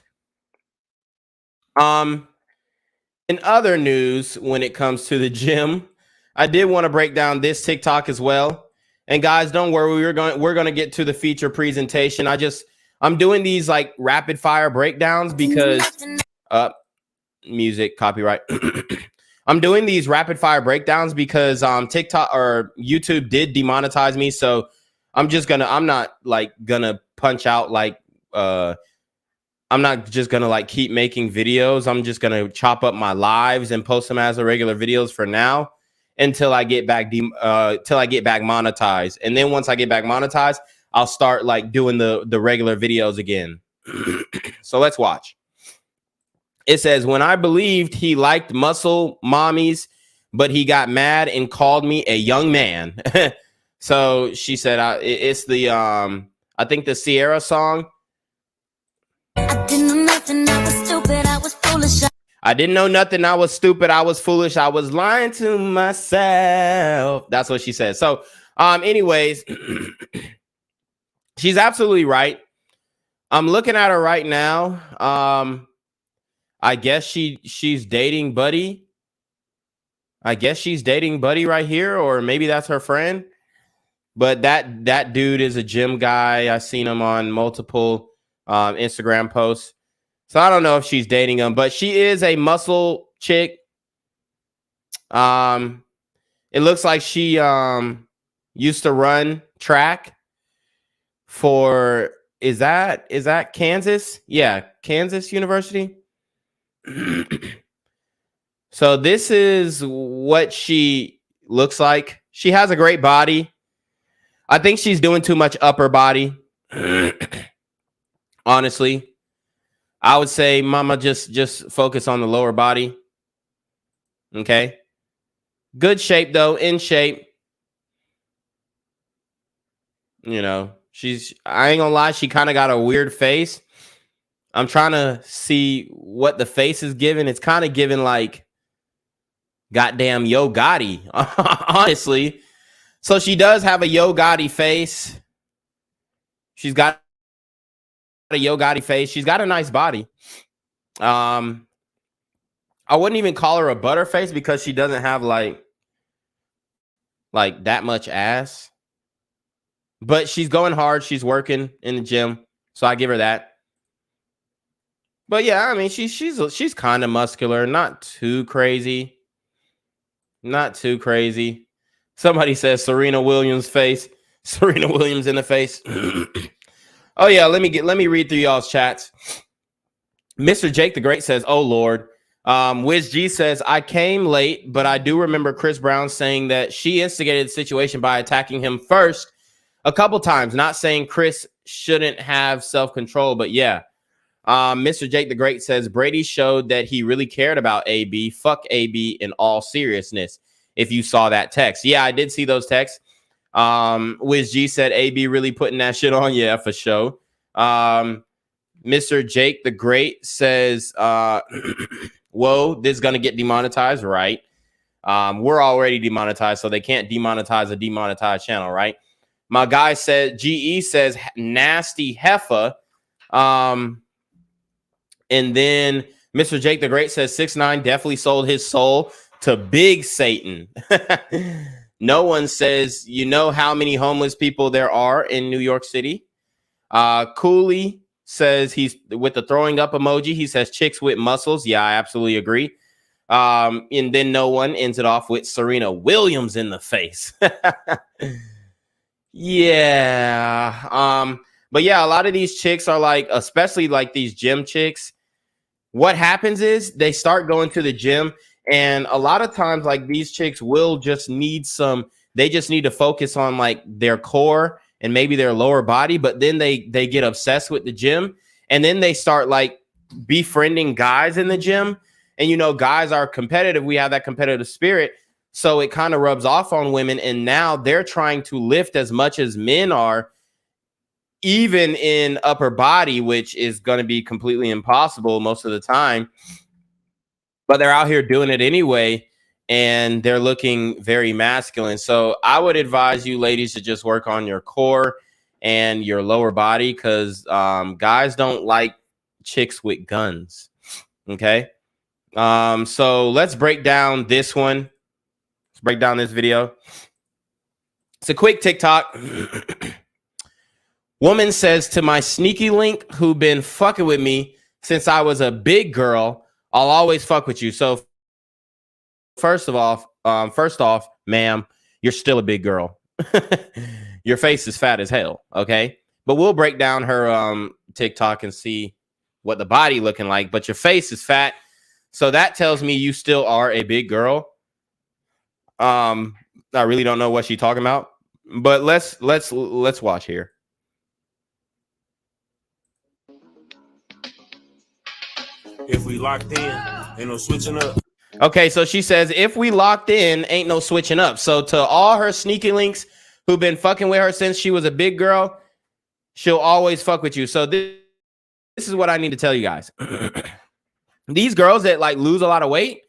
In other news, when it comes to the gym, I did want to break down this TikTok as well. And guys, don't worry, we're going to get to the feature presentation. I'm doing these like rapid fire breakdowns because music copyright. I'm doing these rapid fire breakdowns because TikTok or YouTube did demonetize me. So I'm not like gonna punch out like I'm not just gonna like keep making videos. I'm just gonna chop up my lives and post them as regular videos for now until I get back monetized. And then once I get back monetized, I'll start like doing the regular videos again. So let's watch. It says, when I believed he liked muscle mommies, but he got mad and called me a young man. So she said, it's the I think the Sierra song. I didn't know nothing, I was stupid, I was foolish. I didn't know nothing, I was stupid, I was foolish, I was lying to myself. That's what she said. So, anyways, she's absolutely right. I'm looking at her right now. I guess she's dating Buddy. I guess she's dating Buddy right here, or maybe that's her friend. But that dude is a gym guy. I've seen him on multiple Instagram posts. So I don't know if she's dating him, but she is a muscle chick. It looks like she used to run track for is that Kansas? Yeah, Kansas University. So this is what she looks like. She has a great body. I think she's doing too much upper body. Honestly, I would say, mama, just focus on the lower body. Okay. Good shape though, in shape. You know, I ain't gonna lie, she kind of got a weird face. I'm trying to see what the face is giving. It's kind of giving like goddamn Yo Gotti, honestly. So she does have a Yo Gotti face. She's got a Yo Gotti face. She's got a nice body. I wouldn't even call her a butter face because she doesn't have like that much ass. But she's going hard. She's working in the gym. So I give her that. But yeah, I mean, she's kind of muscular, not too crazy. Not too crazy. Somebody says Serena Williams face. Serena Williams in the face. Oh yeah, let me read through y'all's chats. Mr. Jake the Great says, "Oh Lord." Wiz G says, "I came late, but I do remember Chris Brown saying that she instigated the situation by attacking him first a couple times. Not saying Chris shouldn't have self-control, but yeah." Mr. Jake the Great says, "Brady showed that he really cared about AB. Fuck AB in all seriousness. If you saw that text." Yeah, I did see those texts. Wiz G said, "AB really putting that shit on." Yeah, for sure. Mr. Jake the Great says, "Whoa, this is going to get demonetized." Right. We're already demonetized, so they can't demonetize a demonetized channel, right? My guy said, GE says, "Nasty heifer." And then Mr. Jake the Great says 6ix9ine definitely sold his soul to Big Satan. No one says, "You know how many homeless people there are in New York City?" Cooley says, he's with the throwing up emoji. He says chicks with muscles. Yeah, I absolutely agree. And then no one ends it off with Serena Williams in the face. Yeah. But yeah, a lot of these chicks are like, especially like these gym chicks. What happens is they start going to the gym, and a lot of times like these chicks will just need they just need to focus on like their core and maybe their lower body, but then they get obsessed with the gym, and then they start like befriending guys in the gym. And you know, guys are competitive. We have that competitive spirit. So it kind of rubs off on women, and now they're trying to lift as much as men are, even in upper body, which is going to be completely impossible most of the time. But they're out here doing it anyway, and they're looking very masculine. So I would advise you ladies to just work on your core and your lower body, because guys don't like chicks with guns. Okay. So let's break down this one. Let's break down this video. It's a quick TikTok. Woman says, "To my sneaky link who been fucking with me since I was a big girl, I'll always fuck with you." So first off, ma'am, you're still a big girl. Your face is fat as hell. Okay. But we'll break down her TikTok and see what the body looking like. But your face is fat. So that tells me you still are a big girl. I really don't know what she's talking about, but let's watch here. If we locked in, ain't no switching up. Okay, so she says, if we locked in, ain't no switching up. So to all her sneaky links who've been fucking with her since she was a big girl, she'll always fuck with you. So this is what I need to tell you guys. These girls that like lose a lot of weight,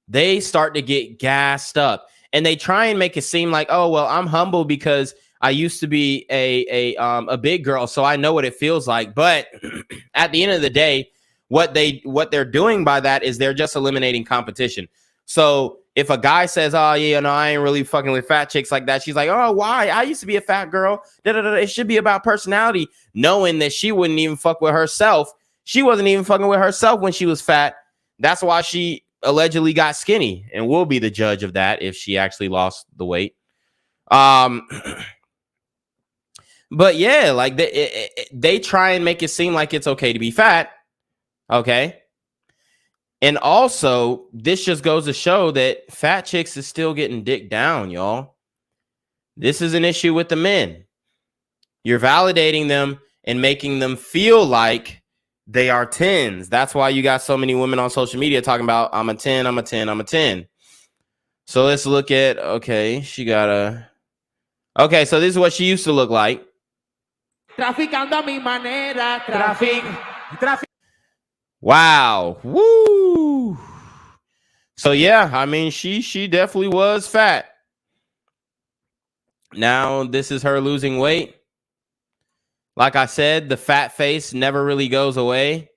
they start to get gassed up, and they try and make it seem like, oh, well, I'm humble because I used to be a big girl, so I know what it feels like. But at the end of the day, what they're doing by that is they're just eliminating competition. So if a guy says, oh, yeah, no, I ain't really fucking with fat chicks like that, she's like, oh, why? I used to be a fat girl. Da-da-da-da. It should be about personality, knowing that she wouldn't even fuck with herself. She wasn't even fucking with herself when she was fat. That's why she allegedly got skinny, and we'll be the judge of that if she actually lost the weight. But yeah, like they try and make it seem like it's okay to be fat. Okay. And also, this just goes to show that fat chicks is still getting dick down, y'all. This is an issue with the men. You're validating them and making them feel like they are 10s. That's why you got so many women on social media talking about, I'm a 10, I'm a 10, I'm a 10. So let's look at, okay, she got a... Okay, so this is what she used to look like. Traficando a mi manera, trafic. Wow. Woo. So yeah, I mean, she definitely was fat. Now this is her losing weight. Like I said, the fat face never really goes away.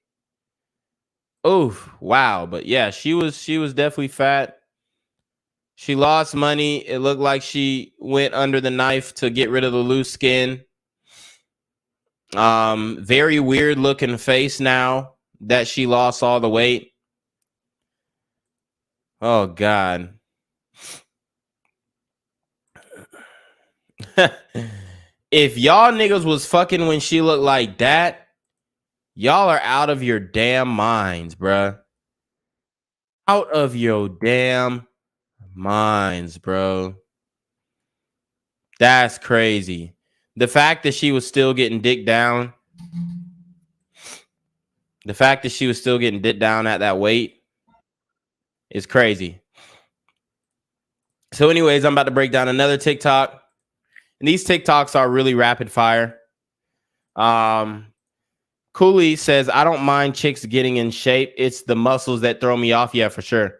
Oof, wow. But yeah, she was definitely fat. She lost money. It looked like she went under the knife to get rid of the loose skin. Very weird looking face now that she lost all the weight. Oh God. If y'all niggas was fucking when she looked like that, y'all are out of your damn minds, bruh. Out of your damn minds, bro. That's crazy. The fact that she was still getting dick down. The fact that she was still getting dick down at that weight is crazy. So anyways, I'm about to break down another TikTok. And these TikToks are really rapid fire. Cooley says, I don't mind chicks getting in shape. It's the muscles that throw me off. Yeah, for sure.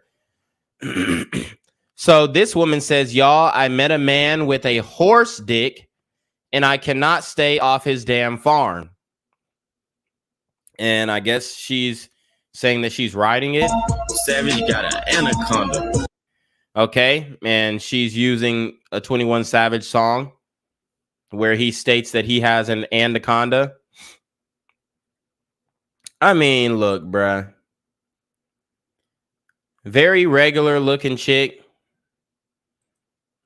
So this woman says, y'all, I met a man with a horse dick and I cannot stay off his damn farm. And I guess she's saying that she's riding it. Savage got an anaconda. Okay. And she's using a 21 Savage song where he states that he has an anaconda. I mean, look, bruh. Very regular looking chick.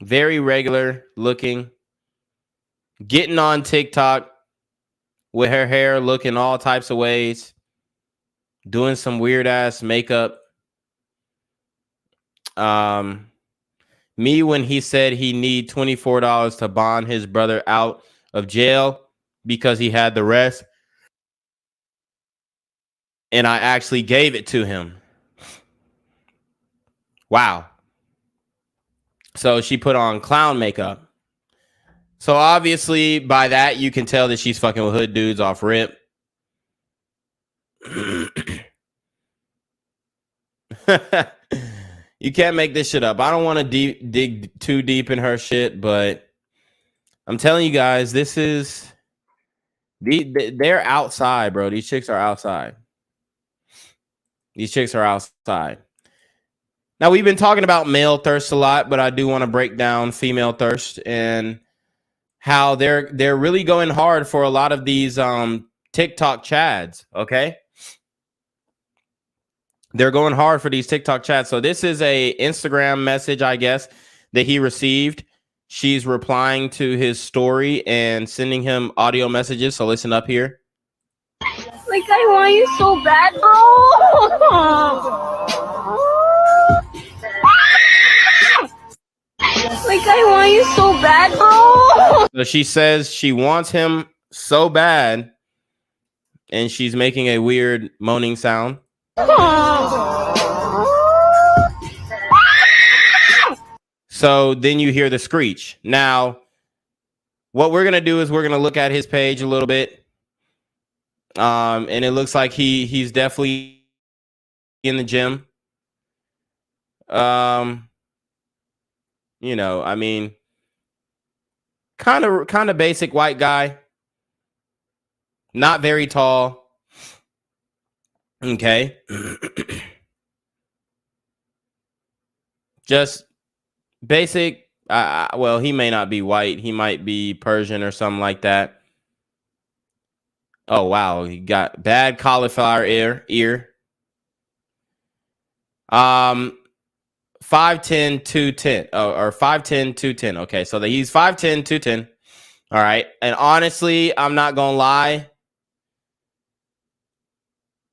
Very regular looking. Getting on TikTok with her hair looking all types of ways. Doing some weird ass makeup. Me when he said he need $24 to bond his brother out of jail because he had the rest. And I actually gave it to him. Wow. So she put on clown makeup. So obviously by that, you can tell that she's fucking with hood dudes off rip. You can't make this shit up. I don't want to dig too deep in her shit, but I'm telling you guys, this is... They're outside, bro. These chicks are outside. These chicks are outside. Now, we've been talking about male thirst a lot, but I do want to break down female thirst and how they're really going hard for a lot of these TikTok chads, okay? They're going hard for these TikTok chats. So this is a Instagram message, I guess, that he received. She's replying to his story and sending him audio messages. So listen up here. Like, I want you so bad, bro. Like, I want you so bad, bro. So she says she wants him so bad, and she's making a weird moaning sound. So then you hear the screech. Now, what we're gonna do is we're gonna look at his page a little bit, and it looks like he's definitely in the gym. You know, I mean, kind of basic white guy, not very tall. Okay. Just basic. Well, he may not be white. He might be Persian or something like that. Oh, wow. He got bad cauliflower ear. 5'10", 210. Oh, or 5'10", 210. Okay, so he's 5'10", 210. All right. And honestly, I'm not going to lie.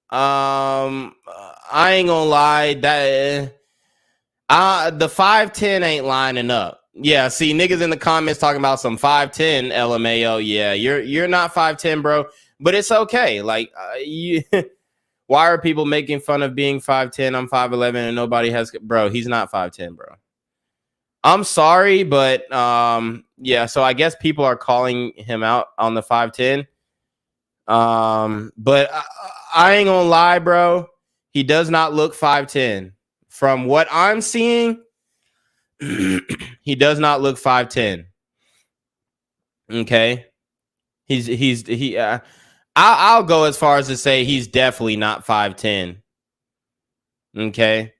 I ain't gonna lie, that the 5'10" ain't lining up. Yeah, see niggas in the comments talking about some 5'10" LMAO. Yeah, you're not 5'10", bro, but it's okay. Like why are people making fun of being 5'10"? I'm 5'11" and nobody has, bro, he's not 5'10", bro. I'm sorry, but yeah, so I guess people are calling him out on the 5'10". But I ain't gonna lie, bro. He does not look 5'10". From what I'm seeing, he does not look 5'10". Okay. I'll go as far as to say he's definitely not 5'10". Okay.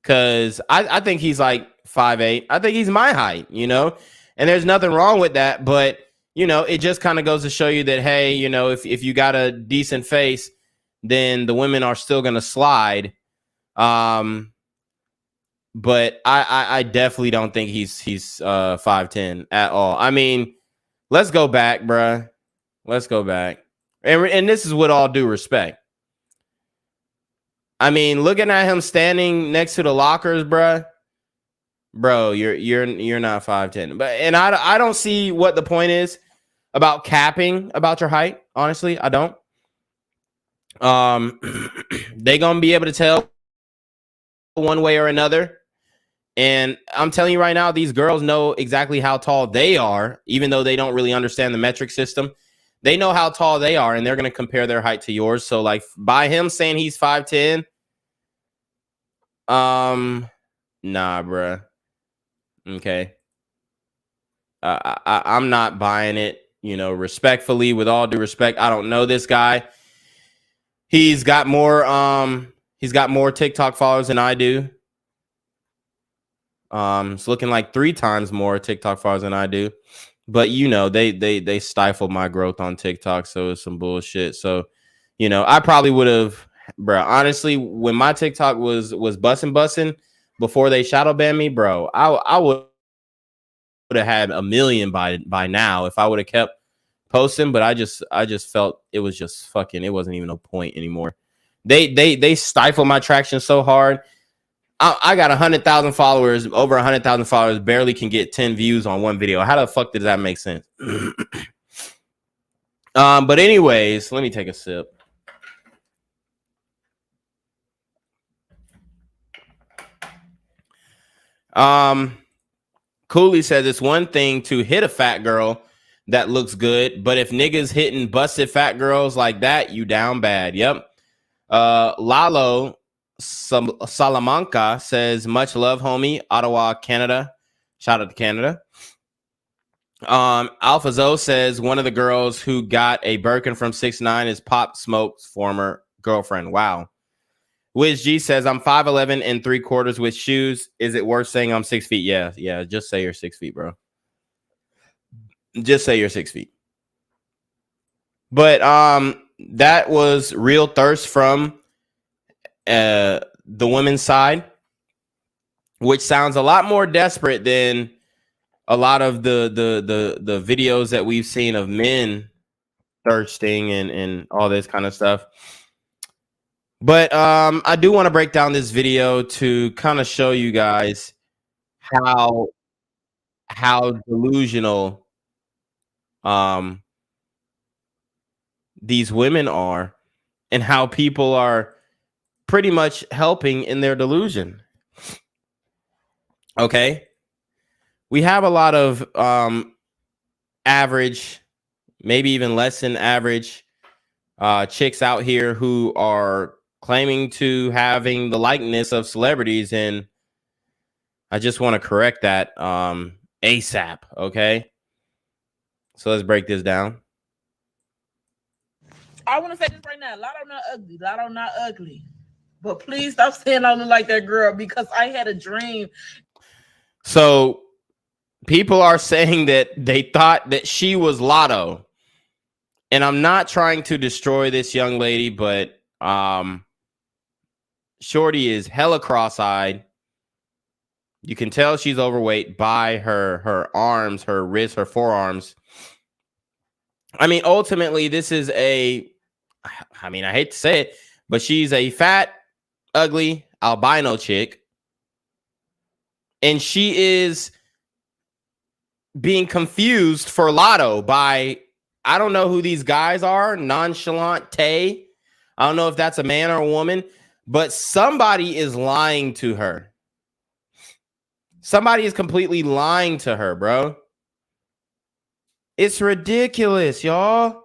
Cause I think he's like 5'8". I think he's my height, you know, and there's nothing wrong with that, but you know, it just kind of goes to show you that, hey, you know, if you got a decent face, then the women are still gonna slide. But I definitely don't think he's 5'10" at all. I mean, let's go back, bruh. Let's go back. And this is with all due respect. I mean, looking at him standing next to the lockers, bruh. Bro, you're not 5'10". But and I don't see what the point is about capping about your height. Honestly, I don't. They gonna be able to tell one way or another. And I'm telling you right now, these girls know exactly how tall they are, even though they don't really understand the metric system. They know how tall they are, and they're going to compare their height to yours. So, like, by him saying he's 5'10", nah, bruh. Okay. I'm not buying it, you know, respectfully, with all due respect. I don't know this guy. He's got more TikTok followers than I do. It's looking like 3 times more TikTok followers than I do, but you know, they stifled my growth on TikTok. So it's some bullshit. So, you know, I probably would have, bro, honestly, when my TikTok was busting before they shadow banned me, bro, I would have had 1 million by now if I would have kept posting, but I just felt it was just fucking, it wasn't even a point anymore. They stifled my traction so hard. I got 100,000 followers, over 100,000 followers, barely can get 10 views on one video. How the fuck does that make sense? But anyways, let me take a sip. Cooley says it's one thing to hit a fat girl that looks good, but if niggas hitting busted fat girls like that, you down bad. Yep. Lalo Salamanca says, much love, homie. Ottawa, Canada. Shout out to Canada. Alpha Zoe says one of the girls who got a Birkin from 6ix9ine is Pop Smoke's former girlfriend. Wow. Wiz G says, I'm 5'11" and 3/4 with shoes. Is it worth saying I'm 6 feet? Yeah. Just say you're 6 feet, bro. Just say you're 6 feet. But that was real thirst from the women's side, which sounds a lot more desperate than a lot of the videos that we've seen of men thirsting and all this kind of stuff. But I do want to break down this video to kind of show you guys how delusional these women are and how people are pretty much helping in their delusion. Okay. We have a lot of average, maybe even less than average chicks out here who are claiming to having the likeness of celebrities, and I just want to correct that ASAP. Okay, so let's break this down. I want to say this right now. Lotto not ugly. Lotto not ugly. But please stop saying I look like that girl because I had a dream. So people are saying that they thought that she was Lotto. And I'm not trying to destroy this young lady, but Shorty is hella cross-eyed. You can tell she's overweight by her arms, her wrists, her forearms. I mean, ultimately, this is I hate to say it, but she's a fat, ugly, albino chick. And she is being confused for Lotto by, I don't know who these guys are, Nonchalant Tay. I don't know if that's a man or a woman, but somebody is lying to her. Somebody is completely lying to her, bro. It's ridiculous, y'all.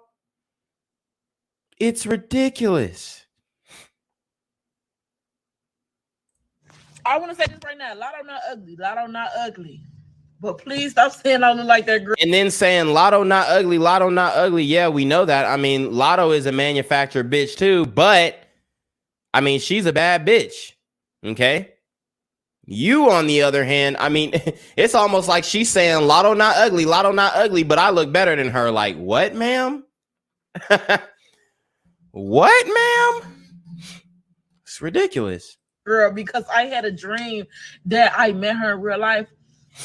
It's ridiculous. I want to say this right now. Lotto not ugly. Lotto not ugly. But please stop saying I look like that girl. And then saying Lotto not ugly, Lotto not ugly. Yeah, we know that. I mean, Lotto is a manufactured bitch too, but I mean, she's a bad bitch. Okay. You, on the other hand, I mean, it's almost like she's saying Lotto not ugly, but I look better than her. Like, what, ma'am? What, ma'am? It's ridiculous. Girl, because I had a dream that I met her in real life.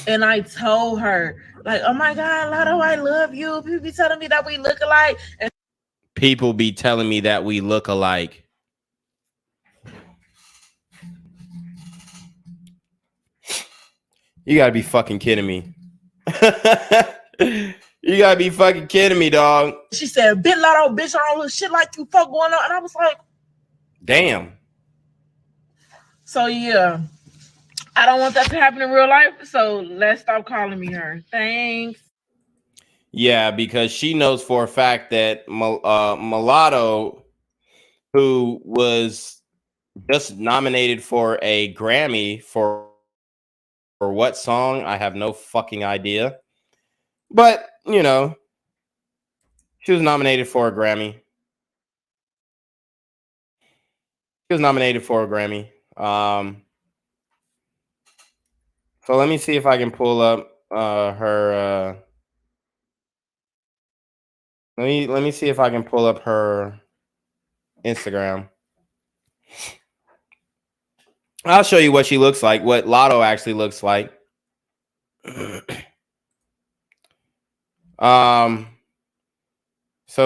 And I told her, like, oh my God, Lotto, I love you. People be telling me that we look alike. And people be telling me that we look alike. You gotta be fucking kidding me. You gotta be fucking kidding me, dog. She said, "Bit Lotto, bitch, I don't look shit like you fuck going on." And I was like, damn. So yeah. I don't want that to happen in real life, so let's stop calling me her. Thanks. Yeah, because she knows for a fact that Mulatto, who was just nominated for a Grammy for what song? I have no fucking idea. But, you know, she was nominated for a Grammy. She was nominated for a Grammy. So let me see if I can pull up her. Let me see if I can pull up her Instagram. I'll show you what she looks like, what Lotto actually looks like. So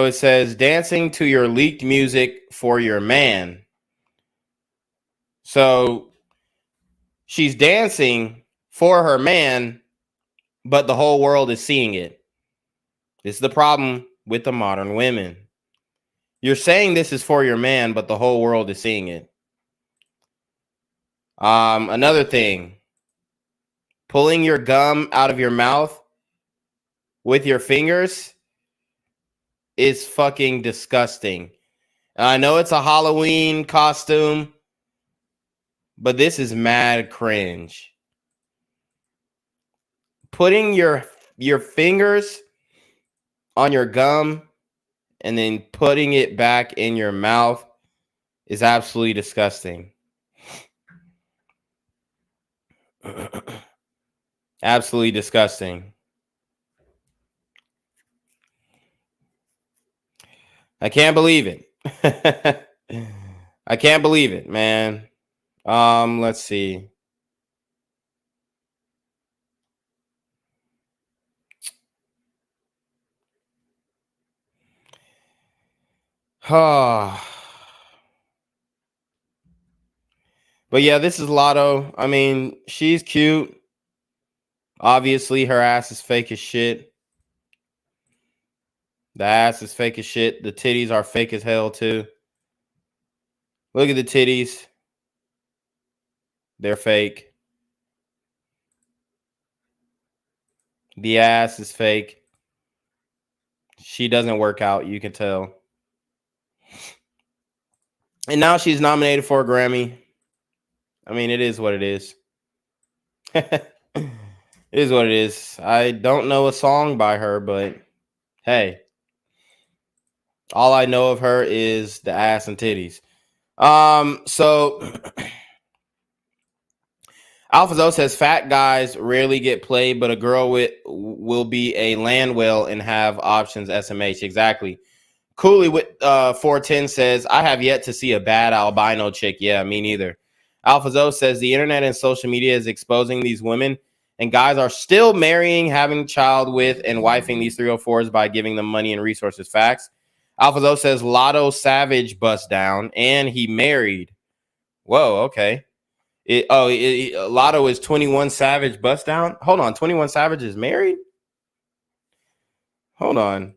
it says dancing to your leaked music for your man. So she's dancing for her man, but the whole world is seeing it. This is the problem with the modern women. You're saying this is for your man, but the whole world is seeing it. Another thing, pulling your gum out of your mouth with your fingers is fucking disgusting. I know it's a Halloween costume, but this is mad cringe. Putting your fingers on your gum and then putting it back in your mouth is absolutely disgusting. Absolutely disgusting. I can't believe it. I can't believe it, man. Let's see. But yeah, this is Lotto. I mean, she's cute. Obviously, her ass is fake as shit. The ass is fake as shit. The titties are fake as hell, too. Look at the titties. They're fake. The ass is fake. She doesn't work out, you can tell. And now she's nominated for a Grammy. I mean, it is what it is. It is what it is. I don't know a song by her, but hey. All I know of her is the ass and titties. So Alphazo says fat guys rarely get played, but a girl will be a land whale and have options. SMH, exactly. Cooley with 410 says, I have yet to see a bad albino chick. Yeah, me neither. Alphazo says the internet and social media is exposing these women, and guys are still marrying, having child with, and wifing these 304s by giving them money and resources. Facts. Alphazo says Lotto Savage bust down, and he married. Whoa, okay. Lotto is 21 Savage bust down. Hold on, 21 Savage is married? Hold on.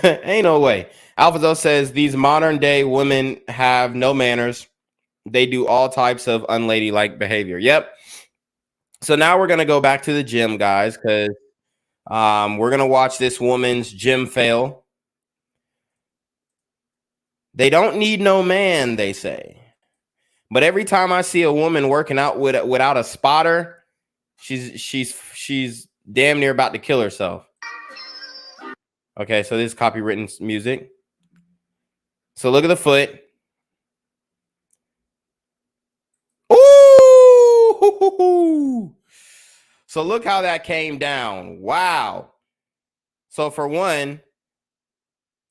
Ain't no way. Alphazo says these modern day women have no manners. They do all types of unladylike behavior. Yep. So now we're gonna go back to the gym, guys, because we're gonna watch this woman's gym fail. They don't need no man, they say. But every time I see a woman working out without a spotter, she's damn near about to kill herself. Okay, so this is copywritten music. So look at the foot. Ooh! So look how that came down. Wow. So for one,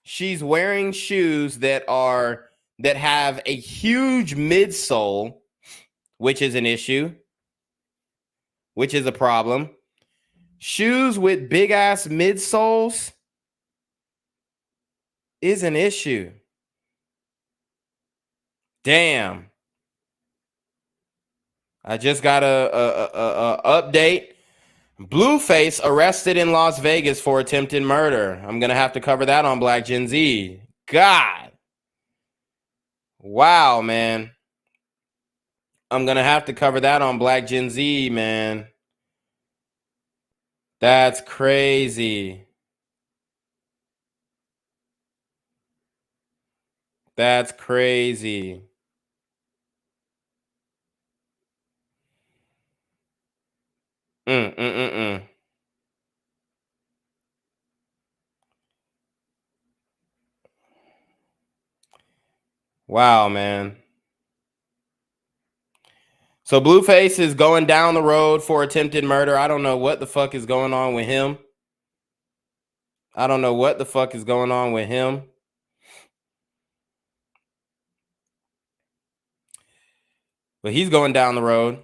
she's wearing shoes that have a huge midsole, which is an issue, which is a problem. Shoes with big ass midsoles is an issue. Damn. I just got a update. Blueface arrested in Las Vegas for attempted murder. I'm going to have to cover that on Black Gen Z. God. Wow, man. I'm going to have to cover that on Black Gen Z, man. That's crazy. That's crazy. Wow, man. So Blueface is going down the road for attempted murder. I don't know what the fuck is going on with him. But he's going down the road.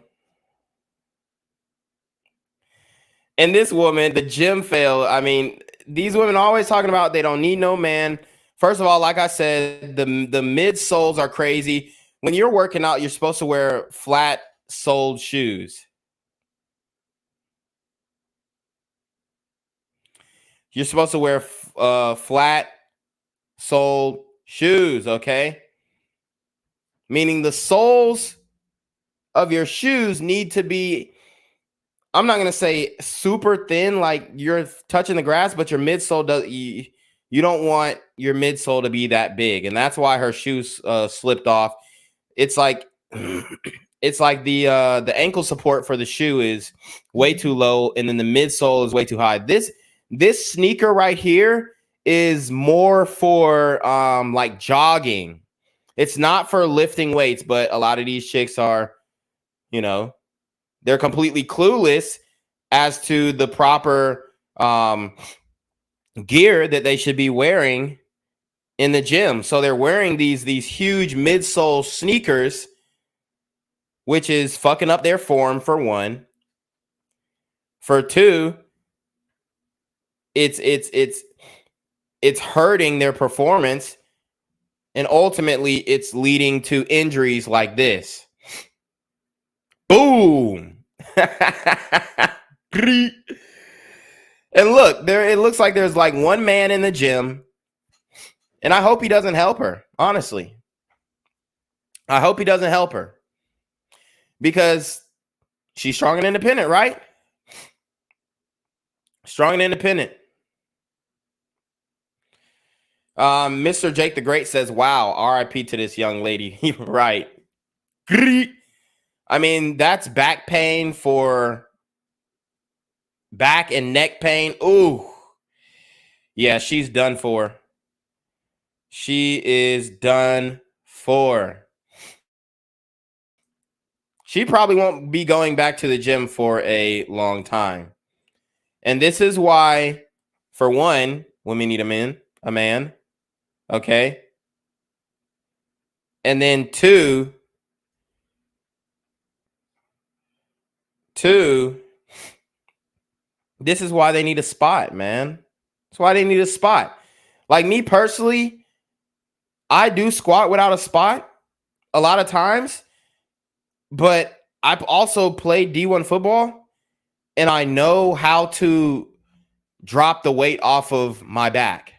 And this woman, the gym fail. I mean, these women are always talking about they don't need no man. First of all, like I said, the midsoles are crazy. When you're working out, you're supposed to wear flat-soled shoes. You're supposed to wear flat-soled shoes, okay? Meaning the soles of your shoes need to be, I'm not going to say super thin like you're touching the grass, but your midsole does, you don't want your midsole to be that big. And that's why her shoes slipped off. It's like the ankle support for the shoe is way too low, and then the midsole is way too high. This sneaker right here is more for like jogging. It's not for lifting weights, but a lot of these chicks are, you know, they're completely clueless as to the proper gear that they should be wearing in the gym. So they're wearing these huge midsole sneakers, which is fucking up their form, for one. For two, it's hurting their performance, and ultimately it's leading to injuries like this. Boom. And look, it looks like there's like one man in the gym, and I hope he doesn't help her. Honestly, I hope he doesn't help her, because she's strong and independent, right? Strong and independent. Mr. Jake the Great says, wow, RIP to this young lady. Right. I mean, that's back pain for back and neck pain. Ooh. Yeah, she's done for. She is done for. She probably won't be going back to the gym for a long time. And this is why, for one, women need a man. Okay. And then two, this is why they need a spot, man. That's why they need a spot. Like me personally, I do squat without a spot a lot of times, but I've also played D1 football and I know how to drop the weight off of my back.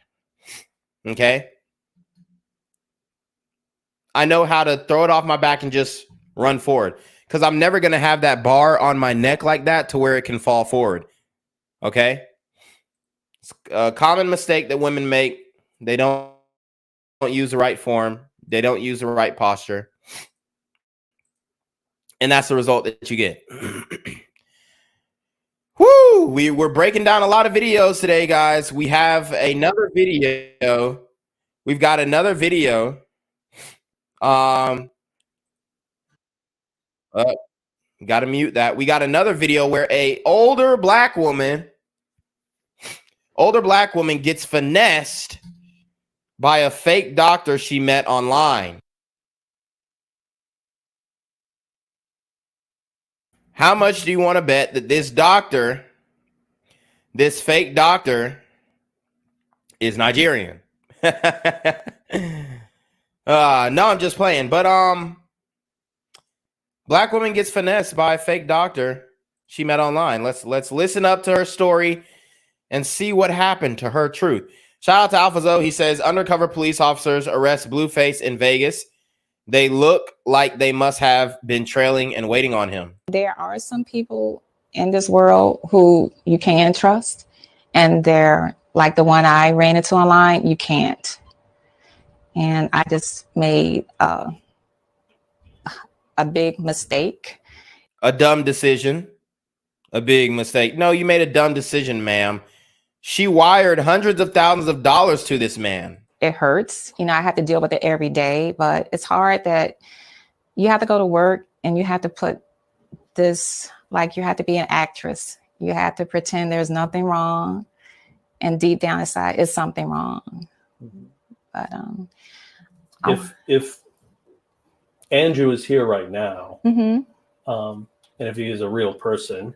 Okay. I know how to throw it off my back and just run forward because I'm never going to have that bar on my neck like that to where it can fall forward. Okay. It's a common mistake that women make. They don't use the right form. They don't use the right posture. And that's the result that you get. Woo! We're breaking down a lot of videos today, guys. We have another video. We've got another video. Got to mute that. We got another video where a older black woman gets finessed by a fake doctor she met online. How much do you want to bet that this fake doctor, is Nigerian? No, I'm just playing. But black woman gets finessed by a fake doctor she met online. Let's listen up to her story and see what happened to her truth. Shout out to Alpha Zoe. He says undercover police officers arrest Blueface in Vegas. They look like they must have been trailing and waiting on him. There are some people in this world who you can trust, and they're like the one I ran into online, you can't. And I just made a big mistake. A dumb decision. A big mistake. No, you made a dumb decision, ma'am. She wired hundreds of thousands of dollars to this man. It hurts. You know, I have to deal with it every day, but it's hard that you have to go to work and you have to put this, like you have to be an actress. You have to pretend there's nothing wrong. And deep down inside is something wrong. But if Andrew is here right now, mm-hmm. And if he is a real person,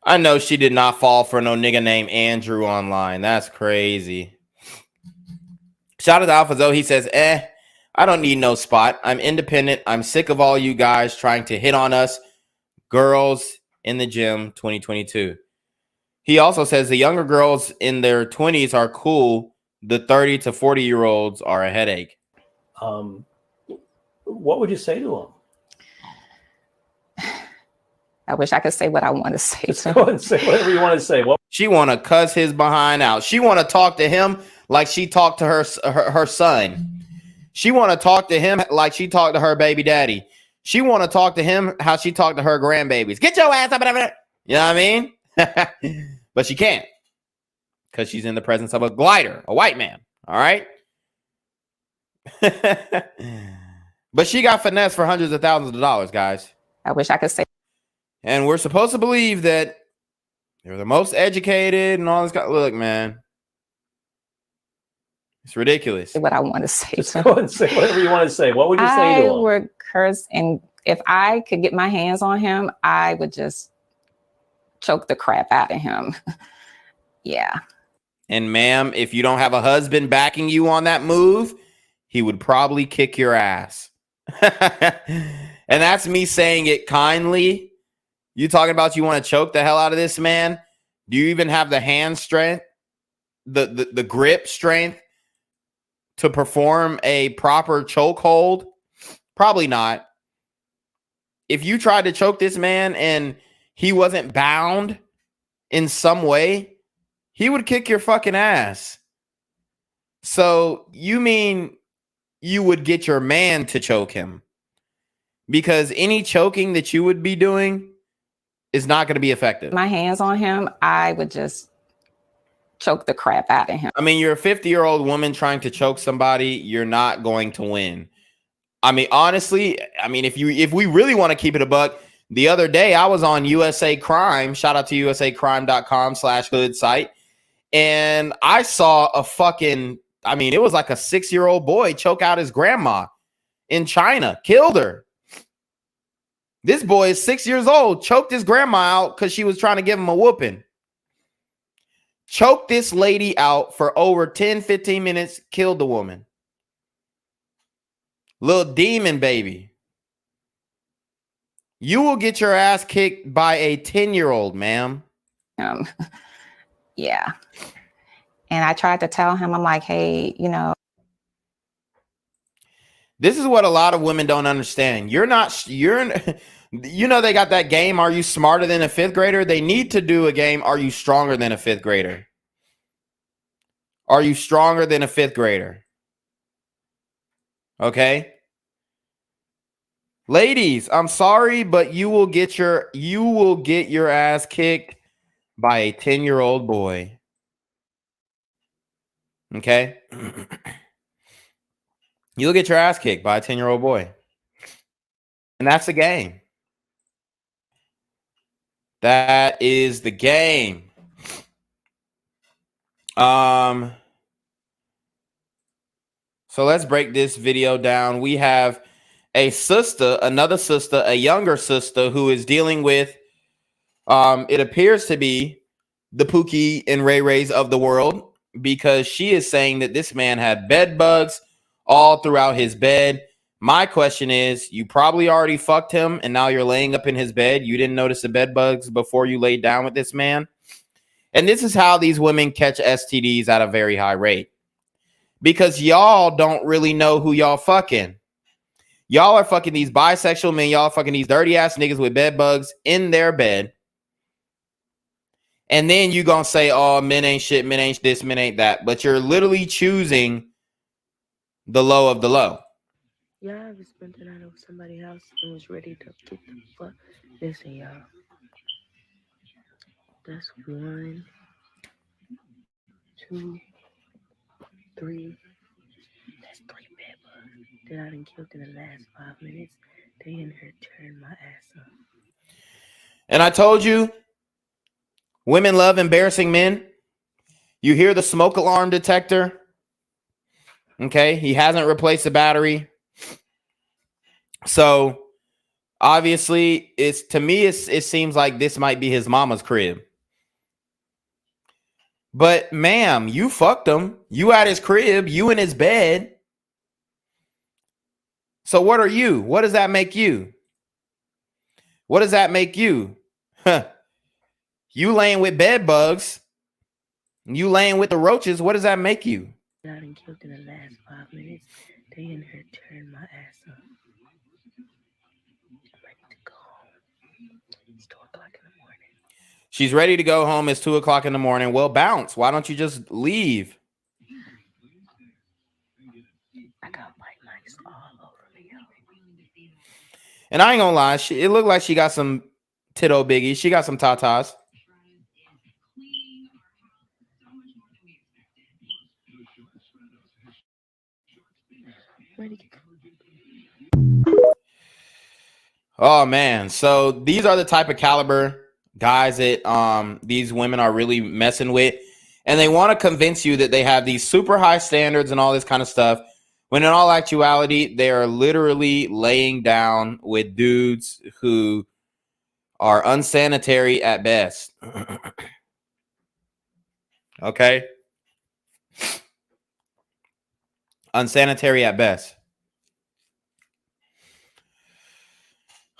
I know she did not fall for no nigga named Andrew online. That's crazy. Shout out to Alpha Zoe. He says, I don't need no spot. I'm independent. I'm sick of all you guys trying to hit on us. Girls in the gym 2022. He also says the younger girls in their 20s are cool. The 30 to 40-year-olds are a headache. What would you say to him? I wish I could say what I want to say. Just go and say whatever you want to say. She want to cuss his behind out. She want to talk to him like she talked to her son. She want to talk to him like she talked to her baby daddy. She want to talk to him how she talked to her grandbabies. Get your ass up. You know what I mean? But she can't because she's in the presence of a glider, a white man. All right. But she got finessed for hundreds of thousands of dollars, guys. I wish I could say. And we're supposed to believe that they're the most educated and all this. Look, man, it's ridiculous. What I want to say. Just go and say whatever you want to say. What would you say to him? I would curse, and if I could get my hands on him, I would just choke the crap out of him. Yeah. And ma'am, if you don't have a husband backing you on that move, he would probably kick your ass. And that's me saying it kindly. You talking about you want to choke the hell out of this man? Do you even have the hand strength, the grip strength to perform a proper chokehold? Probably not. If you tried to choke this man and he wasn't bound in some way, he would kick your fucking ass. So you mean you would get your man to choke him? Because any choking that you would be doing is not going to be effective. My hands on him, I would just choke the crap out of him. I mean, you're a 50-year-old woman trying to choke somebody. You're not going to win. I mean, honestly, I mean, if we really want to keep it a buck, the other day I was on USA Crime. Shout out to usacrime.com/hood site. And I saw a fucking, I mean, it was like a 6-year-old boy choke out his grandma in China, killed her. This boy is 6 years old, choked his grandma out because she was trying to give him a whooping. Choked this lady out for over 10, 15 minutes, killed the woman. Little demon baby. You will get your ass kicked by a 10-year-old, ma'am. Yeah. And I tried to tell him, I'm like, hey, you know. This is what a lot of women don't understand. You know, they got that game, Are You Smarter Than a Fifth Grader? They need to do a game, Are You Stronger Than a Fifth Grader? Are you stronger than a fifth grader? Okay. Ladies, I'm sorry, but you will get your ass kicked by a 10-year-old boy. Okay? You'll get your ass kicked by a 10-year-old boy. And that's the game. That is the game. So let's break this video down. We have another sister, a younger sister who is dealing with, it appears to be the Pookie and Ray Rays of the world, because she is saying that this man had bed bugs all throughout his bed. My question is, you probably already fucked him and now you're laying up in his bed. You didn't notice the bed bugs before you laid down with this man. And this is how these women catch STDs at a very high rate. Because y'all don't really know who y'all fucking. Y'all are fucking these bisexual men. Y'all are fucking these dirty ass niggas with bed bugs in their bed. And then you gonna say, oh, men ain't shit, men ain't this, men ain't that. But you're literally choosing the low of the low. Y'all ever spent the night over somebody's house and was ready to get the fuck? Listen, y'all. That's 1, 2, 3. That's 3 bed bugs that I done killed in the last 5 minutes. They in here tearing my ass up. And I told you, women love embarrassing men. You hear the smoke alarm detector. Okay, he hasn't replaced the battery. So obviously, to me, it seems like this might be his mama's crib. But ma'am, you fucked him. You at his crib. You in his bed. So what are you? What does that make you? What does that make you? Huh. You laying with bed bugs. You laying with the roaches. What does that make you? I done killed in the last 5 minutes. They in here tearing my ass up. I'm ready to go home. It's 2 o'clock in the morning. She's ready to go home. It's 2 o'clock in the morning. Well, bounce. Why don't you just leave? I got white mice all over me. And I ain't gonna lie. It looked like she got some titto biggies. She got some tatas. Oh man, so these are the type of caliber guys that these women are really messing with, and they want to convince you that they have these super high standards and all this kind of stuff, when in all actuality they are literally laying down with dudes who are unsanitary at best. Okay, unsanitary at best.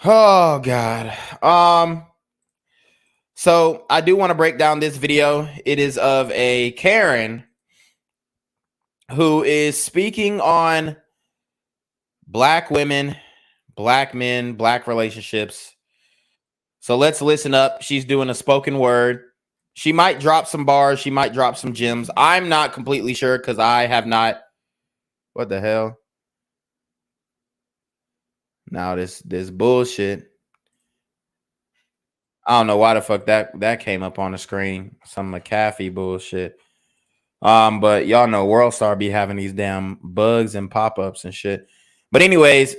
Oh God. So I do want to break down this video. It is of a Karen who is speaking on black women, black men, black relationships. So let's listen up. She's doing a spoken word. She might drop some bars. She might drop some gems. I'm not completely sure because I have not. What the hell? Now this bullshit. I don't know why the fuck that came up on the screen. Some McAfee bullshit. But y'all know WorldStar be having these damn bugs and pop-ups and shit. But anyways,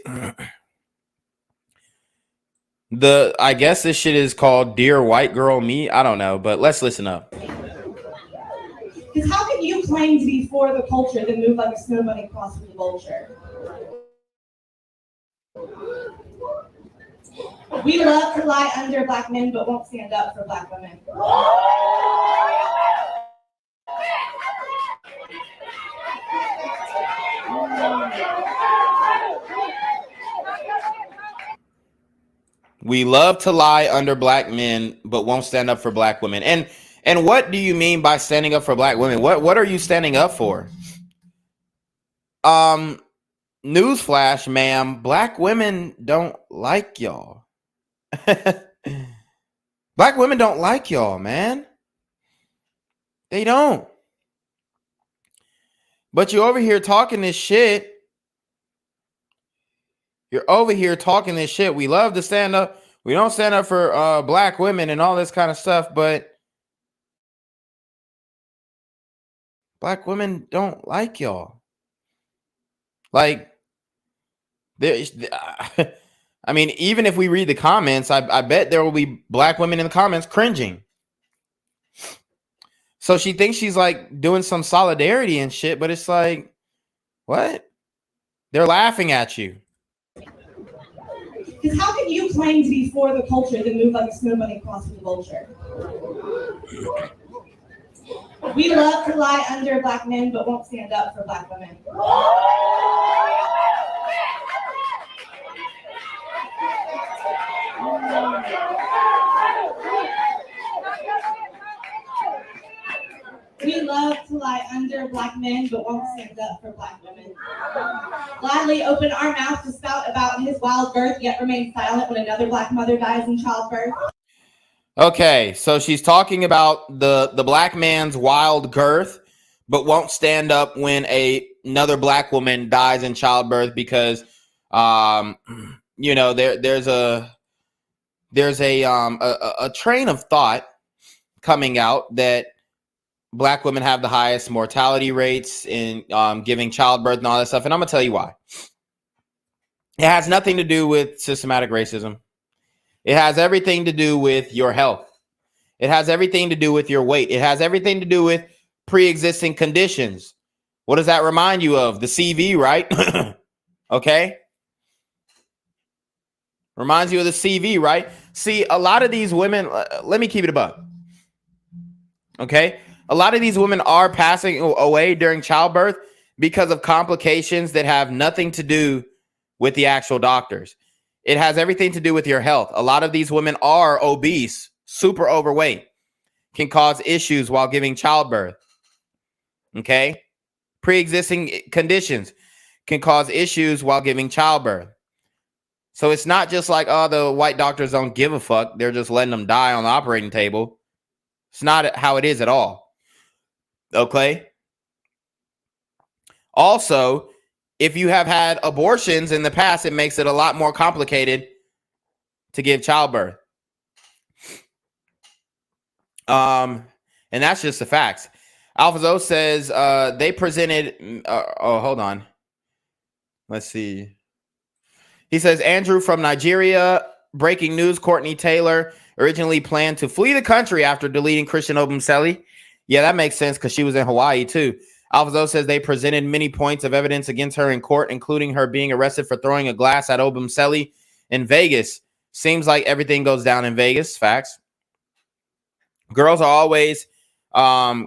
I guess this shit is called Dear White Girl Me. I don't know, but let's listen up. Because how can you claim to be for the culture then move like a snowbunny across from the vulture? We love to lie under black men, but won't stand up for black women. We love to lie under black men, but won't stand up for black women. And what do you mean by standing up for black women? What are you standing up for? Newsflash, ma'am, black women don't like y'all. Black women don't like y'all, man. They don't. But you're over here talking this shit. You're over here talking this shit. We love to stand up. We don't stand up for black women and all this kind of stuff, but black women don't like y'all. Like, I mean, even if we read the comments, I bet there will be black women in the comments cringing. So she thinks she's like doing some solidarity and shit, but it's like, what? They're laughing at you. Because how can you claim to be for the culture then move like a snowbunny across from the vulture? We love to lie under black men, but won't stand up for black women. We love to lie under black men, but won't stand up for black women. Gladly open our mouth to spout about his wild birth, yet remain silent when another black mother dies in childbirth. Okay, so she's talking about the black man's wild girth, but won't stand up when another black woman dies in childbirth because, you know, there's a train of thought coming out that black women have the highest mortality rates in giving childbirth and all that stuff. And I'm going to tell you why. It has nothing to do with systematic racism. It has everything to do with your health. It has everything to do with your weight. It has everything to do with pre-existing conditions. What does that remind you of? The CV, right? Okay. Reminds you of the CV, right? See, a lot of these women, let me keep it above. Okay. A lot of these women are passing away during childbirth because of complications that have nothing to do with the actual doctors. It has everything to do with your health. A lot of these women are obese, super overweight, can cause issues while giving childbirth. Okay. Pre-existing conditions can cause issues while giving childbirth. So it's not just like, oh, the white doctors don't give a fuck. They're just letting them die on the operating table. It's not how it is at all. Okay. Also, if you have had abortions in the past, it makes it a lot more complicated to give childbirth. And that's just the facts. Alphazo says they presented. Hold on. Let's see. He says Andrew from Nigeria. Breaking news: Courtney Taylor originally planned to flee the country after deleting Christian Obumseli. Yeah, that makes sense because she was in Hawaii too. Alphazo says they presented many points of evidence against her in court, including her being arrested for throwing a glass at Obumseli in Vegas. Seems like everything goes down in Vegas. Facts. Girls are always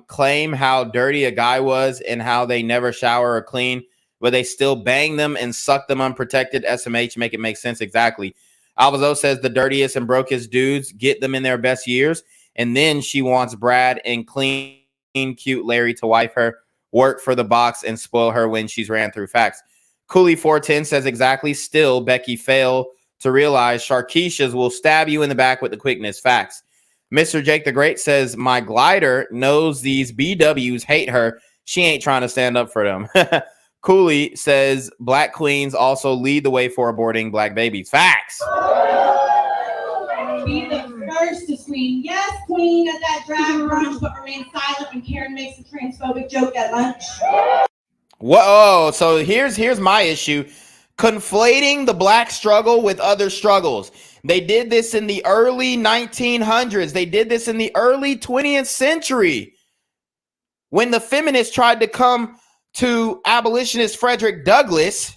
claim how dirty a guy was and how they never shower or clean, but they still bang them and suck them unprotected. SMH, make it make sense. Exactly. Alvazo says the dirtiest and brokest dudes get them in their best years, and then she wants Brad and clean, cute Larry to wife her, work for the box, and spoil her when she's ran through. Facts. Cooley 410 says exactly. Still, Becky failed to realize Sharkeisha's will stab you in the back with the quickness. Facts. Mr. Jake the Great says my glider knows these BWs hate her. She ain't trying to stand up for them. Cooley says black queens also lead the way for aborting black babies. Facts. Be the first to scream, yes, queen, at that drag brunch, but remain silent when Karen makes a transphobic joke at lunch. Whoa! So here's my issue. conflating the black struggle with other struggles. They did this in the early 1900s. They did this in the early 20th century when the feminists tried to come to abolitionist Frederick Douglass.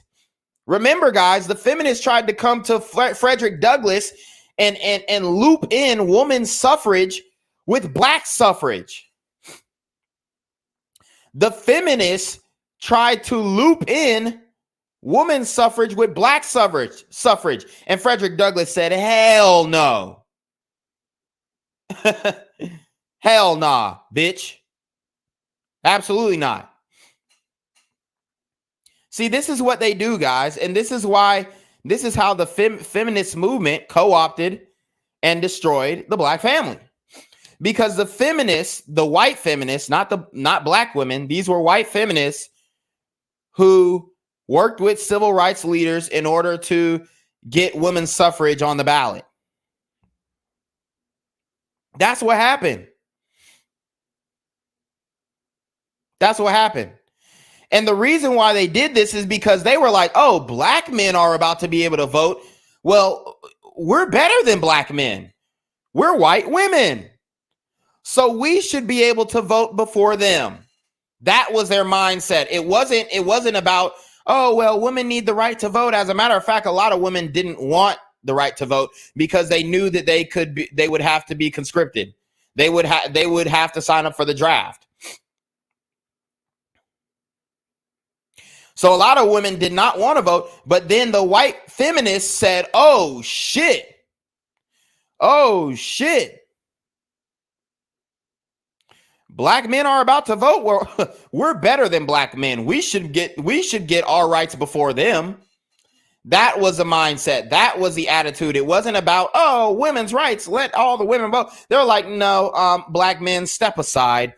Remember, guys, the feminists tried to come to Frederick Douglass and loop in women's suffrage with black suffrage. The feminists tried to loop in women's suffrage with black suffrage. And Frederick Douglass said, hell no. Hell nah, bitch. Absolutely not. See, this is what they do, guys. And this is how the feminist movement co-opted and destroyed the black family. Because the feminists, the white feminists, not black women, these were white feminists who worked with civil rights leaders in order to get women's suffrage on the ballot. That's what happened. That's what happened. And the reason why they did this is because they were like, oh, black men are about to be able to vote. Well, we're better than black men. We're white women. So we should be able to vote before them. That was their mindset. It wasn't about, oh, well, women need the right to vote. As a matter of fact, a lot of women didn't want the right to vote because they knew that they would have to be conscripted. They would have to sign up for the draft. So a lot of women did not want to vote, but then the white feminists said, oh, shit. Oh, shit. Black men are about to vote. We're better than black men. We should get our rights before them. That was the mindset. That was the attitude. It wasn't about, oh, women's rights. Let all the women vote. They're like, no, black men, step aside.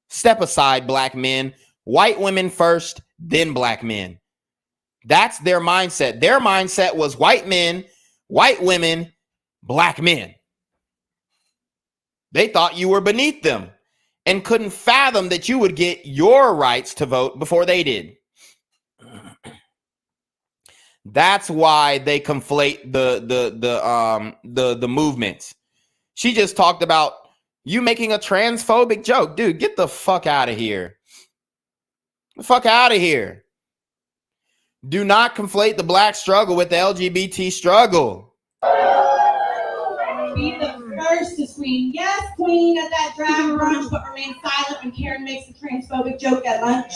Step aside, black men. White women first, then black men. That's their mindset. Their mindset was white men, white women, black men. They thought you were beneath them and couldn't fathom that you would get your rights to vote before they did. That's why they conflate the movements. She just talked about you making a transphobic joke. Dude, get the fuck out of here. The fuck out of here. Do not conflate the black struggle with the LGBT struggle. Be the first to scream, yes, queen, at that drag brunch, but remain silent when Karen makes a transphobic joke at lunch.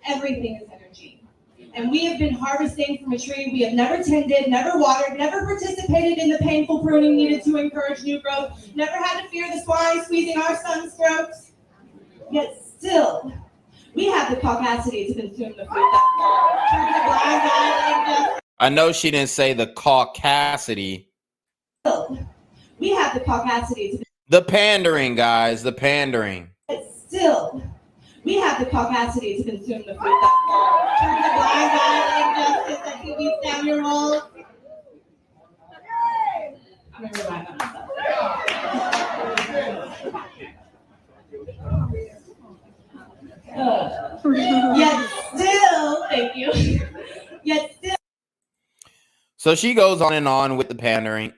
Everything is energy. And we have been harvesting from a tree we have never tended, never watered, never participated in the painful pruning needed to encourage new growth, never had to fear the swine squeezing our son's throats. Yet still, we have the caucasity to consume the food that I know she didn't say the caucasity. we have the caucasity to The pandering, guys, the pandering. Yet still, we have the caucasity to consume the food that turns a blind eye to injustice that can beat down your walls. I'm gonna remind myself. Yet still, thank you. Yet still. So she goes on and on with the pandering.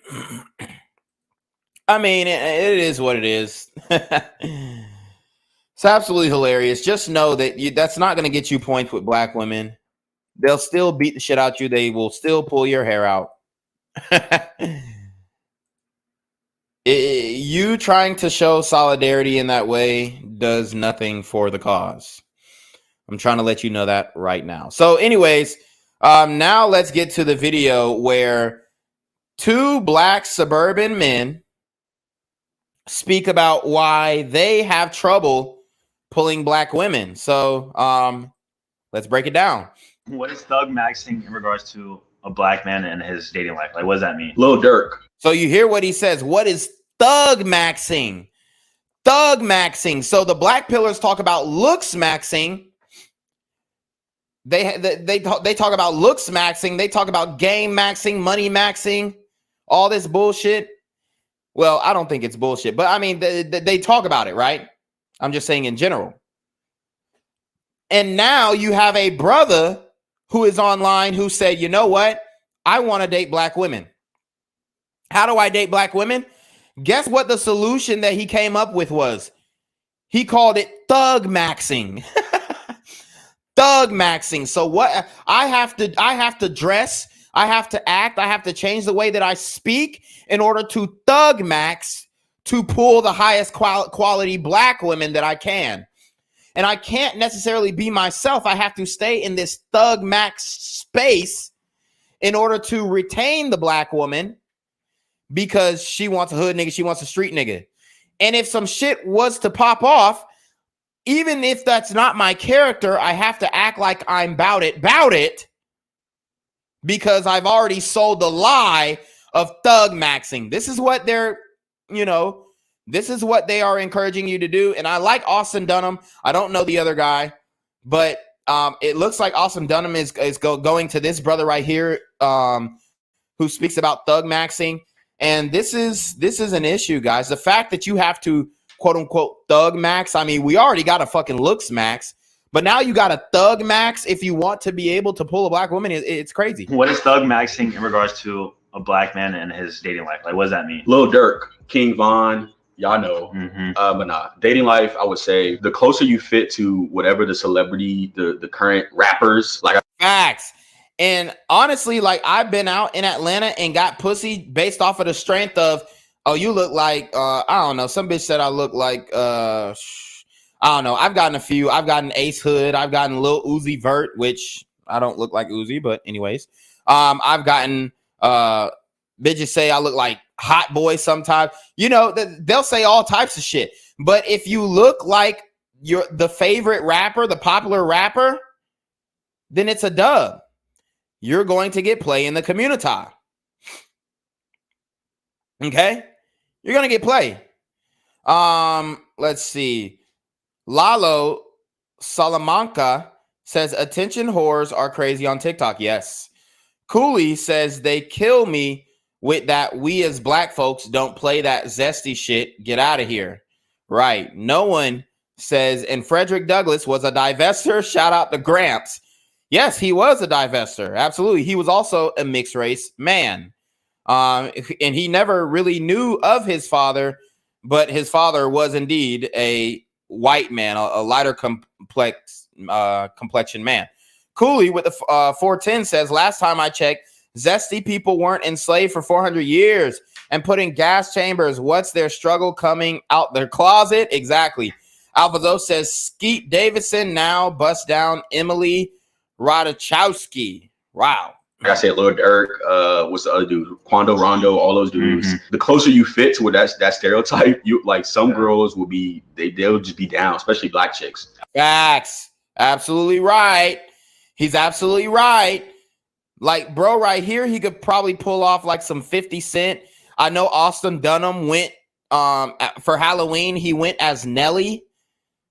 I mean, it is what it is. It's absolutely hilarious. Just know that that's not going to get you points with black women. They'll still beat the shit out you. They will still pull your hair out. You trying to show solidarity in that way does nothing for the cause. I'm trying to let you know that right now. So anyways, now let's get to the video where two black suburban men speak about why they have trouble pulling black women. So let's break it down. What is thug maxing in regards to a black man and his dating life? Like, what does that mean? Lil Durk. So you hear what he says. What is thug maxing? Thug maxing. So the black pillars talk about looks maxing. They talk about looks maxing. They talk about game maxing, money maxing, all this bullshit. Well, I don't think it's bullshit, but I mean, they talk about it, right? I'm just saying in general. And now you have a brother who is online who said, you know what? I want to date black women. How do I date black women? Guess what the solution that he came up with was? He called it thug maxing. Thug maxing. So what I have to dress, I have to act, I have to change the way that I speak in order to thug max to pull the highest quality black women that I can. And I can't necessarily be myself. I have to stay in this thug max space in order to retain the black woman because she wants a hood nigga, she wants a street nigga. And if some shit was to pop off, even if that's not my character, I have to act like I'm bout it because I've already sold the lie of thug maxing. This is what they're, this is what they are encouraging you to do. And I like Austin Dunham. I don't know the other guy, but it looks like Austin Dunham is going to this brother right here who speaks about thug maxing. And this is an issue, guys. The fact that you have to quote unquote thug max. I mean, we already got a fucking looks max, but now you got a thug max if you want to be able to pull a black woman. It's crazy. What is thug maxing in regards to a black man and his dating life? Like, what does that mean? Lil Durk, King Von, y'all know. But nah, dating life, I would say the closer you fit to whatever the celebrity, the current rappers, like facts. And honestly, like I've been out in Atlanta and got pussy based off of the strength of, oh, you look like, I don't know. Some bitch said I look like, I don't know. I've gotten a few. I've gotten Ace Hood. I've gotten Lil Uzi Vert, which I don't look like Uzi, but anyways. I've gotten, bitches say I look like Hot Boy sometimes. They'll say all types of shit. But if you look like you're the favorite rapper, the popular rapper, then it's a dub. You're going to get play in the community. Okay? You're going to get play. Let's see. Lalo Salamanca says attention whores are crazy on TikTok. Yes. Cooley says they kill me with that we as black folks don't play that zesty shit. Get out of here. Right. No one says, and Frederick Douglass was a divester. Shout out to Gramps. Yes, he was a divester. Absolutely. He was also a mixed race man. And he never really knew of his father, but his father was indeed a white man, a lighter complexion man. Cooley with the 410 says, last time I checked, zesty people weren't enslaved for 400 years and put in gas chambers. What's their struggle coming out their closet? Exactly. Alvazo says, Skeet Davidson now bust down Emily Ratajkowski. Wow. Like I said, Lil Durk, what's the other dude? Quando Rondo, all those dudes. The closer you fit to what that stereotype, you like some girls will be, they'll just be down, especially black chicks. Facts. Absolutely right. He's absolutely right. Like, bro, right here, he could probably pull off like some 50 Cent. I know Austin Dunham went for Halloween, he went as Nelly.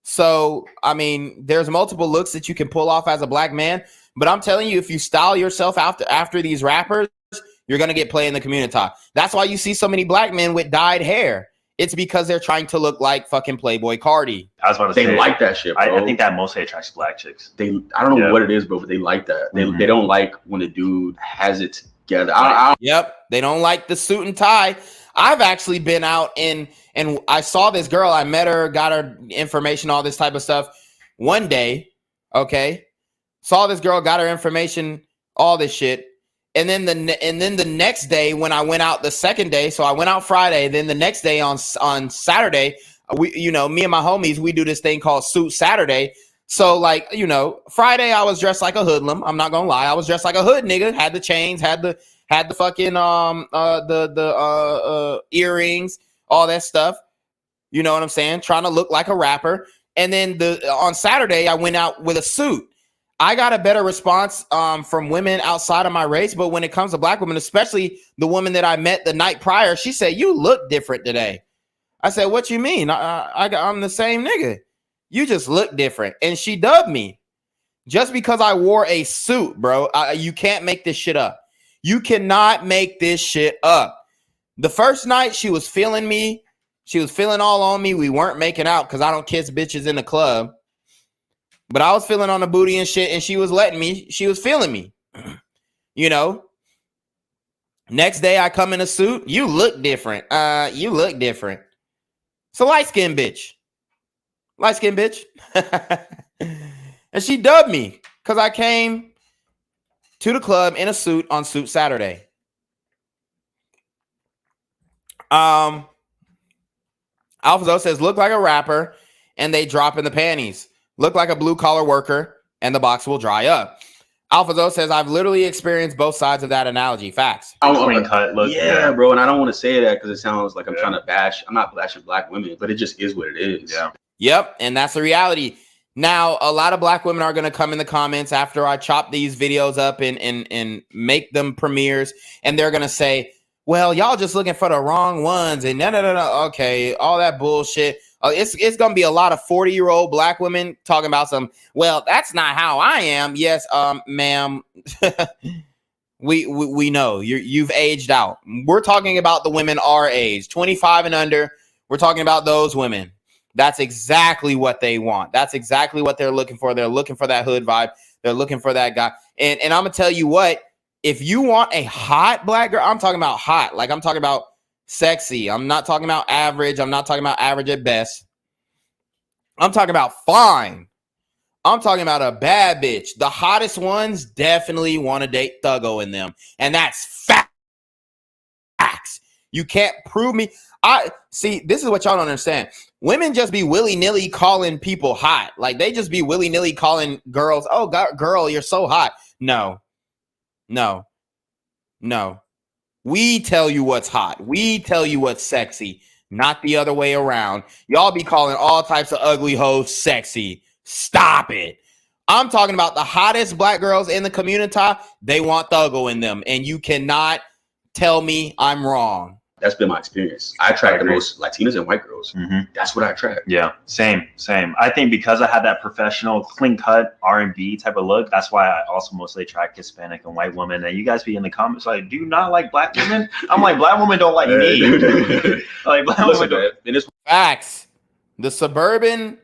So, I mean, there's multiple looks that you can pull off as a black man. But I'm telling you, if you style yourself after these rappers, you're going to get play in the community. That's why you see so many black men with dyed hair. It's because they're trying to look like fucking Playboy Cardi. I was about to say, they like that shit, bro. I think that mostly attracts black chicks. I don't know what it is, bro, but they like that. They don't like when a dude has it together. Yep. They don't like the suit and tie. I've actually been out and I saw this girl. I met her, got her information, all this type of stuff. One day, okay, saw this girl, got her information, all this shit. And then the next day when I went out the second day, so I went out Friday, then the next day on Saturday, me and my homies, we do this thing called Suit Saturday. So like, Friday I was dressed like a hoodlum. I'm not gonna lie. I was dressed like a hood nigga, had the chains, had the fucking the earrings, all that stuff. You know what I'm saying? Trying to look like a rapper. And then on Saturday I went out with a suit. I got a better response from women outside of my race, but when it comes to black women, especially the woman that I met the night prior, she said, "You look different today." I said, "What you mean? I'm the same nigga. You just look different." And she dubbed me just because I wore a suit, bro. You can't make this shit up. You cannot make this shit up. The first night she was feeling me. She was feeling all on me. We weren't making out because I don't kiss bitches in the club. But I was feeling on the booty and shit, and she was letting me. She was feeling me. You know. Next day, I come in a suit. You look different. You look different. It's a light-skinned bitch. Light-skinned bitch. And she dubbed me because I came to the club in a suit on Suit Saturday. Alphazo says, look like a rapper, and they drop in the panties. Look like a blue-collar worker, and the box will dry up. Alphazo says, I've literally experienced both sides of that analogy. Facts. Clean cut look. Yeah, bro. And I don't want to say that because it sounds like I'm trying to bash. I'm not bashing black women, but it just is what it is. Yeah. Yep. And that's the reality. Now, a lot of black women are going to come in the comments after I chop these videos up and make them premieres. And they're going to say, well, y'all just looking for the wrong ones. And no. Okay. All that bullshit. It's going to be a lot of 40-year-old black women talking about some, well, that's not how I am. Yes, ma'am. we know you've aged out. We're talking about the women our age, 25 and under. We're talking about those women. That's exactly what they want. That's exactly what they're looking for. They're looking for that hood vibe. They're looking for that guy. And I'm going to tell you what, if you want a hot black girl, I'm talking about hot. Like I'm talking about sexy. I'm not talking about average. I'm not talking about average at best. I'm talking about fine. I'm talking about a bad bitch. The hottest ones definitely want to date Thuggo in them. And that's facts. You can't prove me. See, this is what y'all don't understand. Women just be willy-nilly calling people hot. Like they just be willy-nilly calling girls, oh, girl, you're so hot. No. We tell you what's hot. We tell you what's sexy, not the other way around. Y'all be calling all types of ugly hoes sexy. Stop it. I'm talking about the hottest black girls in the community. They want Thuggo in them, and you cannot tell me I'm wrong. That's been my experience. I attract the most Latinas and white girls. Mm-hmm. That's what I attract. Yeah, same. I think because I had that professional, clean cut R&B type of look, that's why I also mostly attract Hispanic and white women. And you guys be in the comments like, do you not like black women? I'm like, black women don't like me. Like black women don't. Facts. The suburban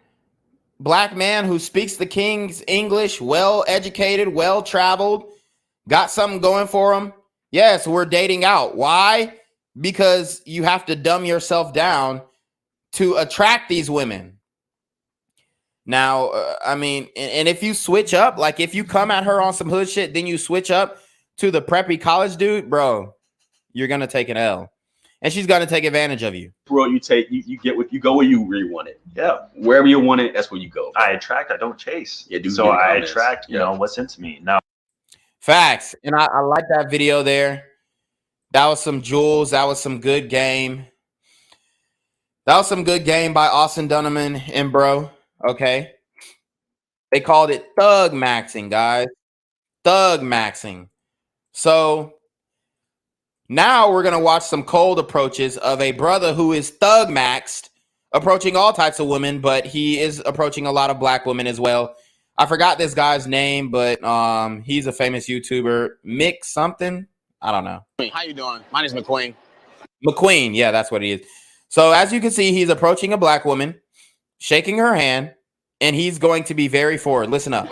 black man who speaks the king's English, well educated, well traveled, got something going for him. Yes, we're dating out. Why? Because you have to dumb yourself down to attract these women. Now, I mean, and if you switch up, like if you come at her on some hood shit, then you switch up to the preppy college dude, bro, you're going to take an L. And she's going to take advantage of you. Bro, you get what you go where you really want it. Yeah. Wherever you want it, that's where you go. I attract, I don't chase. Yeah, so I attract, you know, what's into me. Now. Facts. And I like that video there. That was some jewels. That was some good game. That was some good game by Austin Dunham and bro. Okay. They called it thug maxing, guys. Thug maxing. So now we're going to watch some cold approaches of a brother who is thug maxed, approaching all types of women, but he is approaching a lot of black women as well. I forgot this guy's name, but he's a famous YouTuber. Mick something. I don't know. How you doing? My name's McQueen. McQueen. Yeah, that's what he is. So as you can see, he's approaching a black woman, shaking her hand, and he's going to be very forward. Listen up.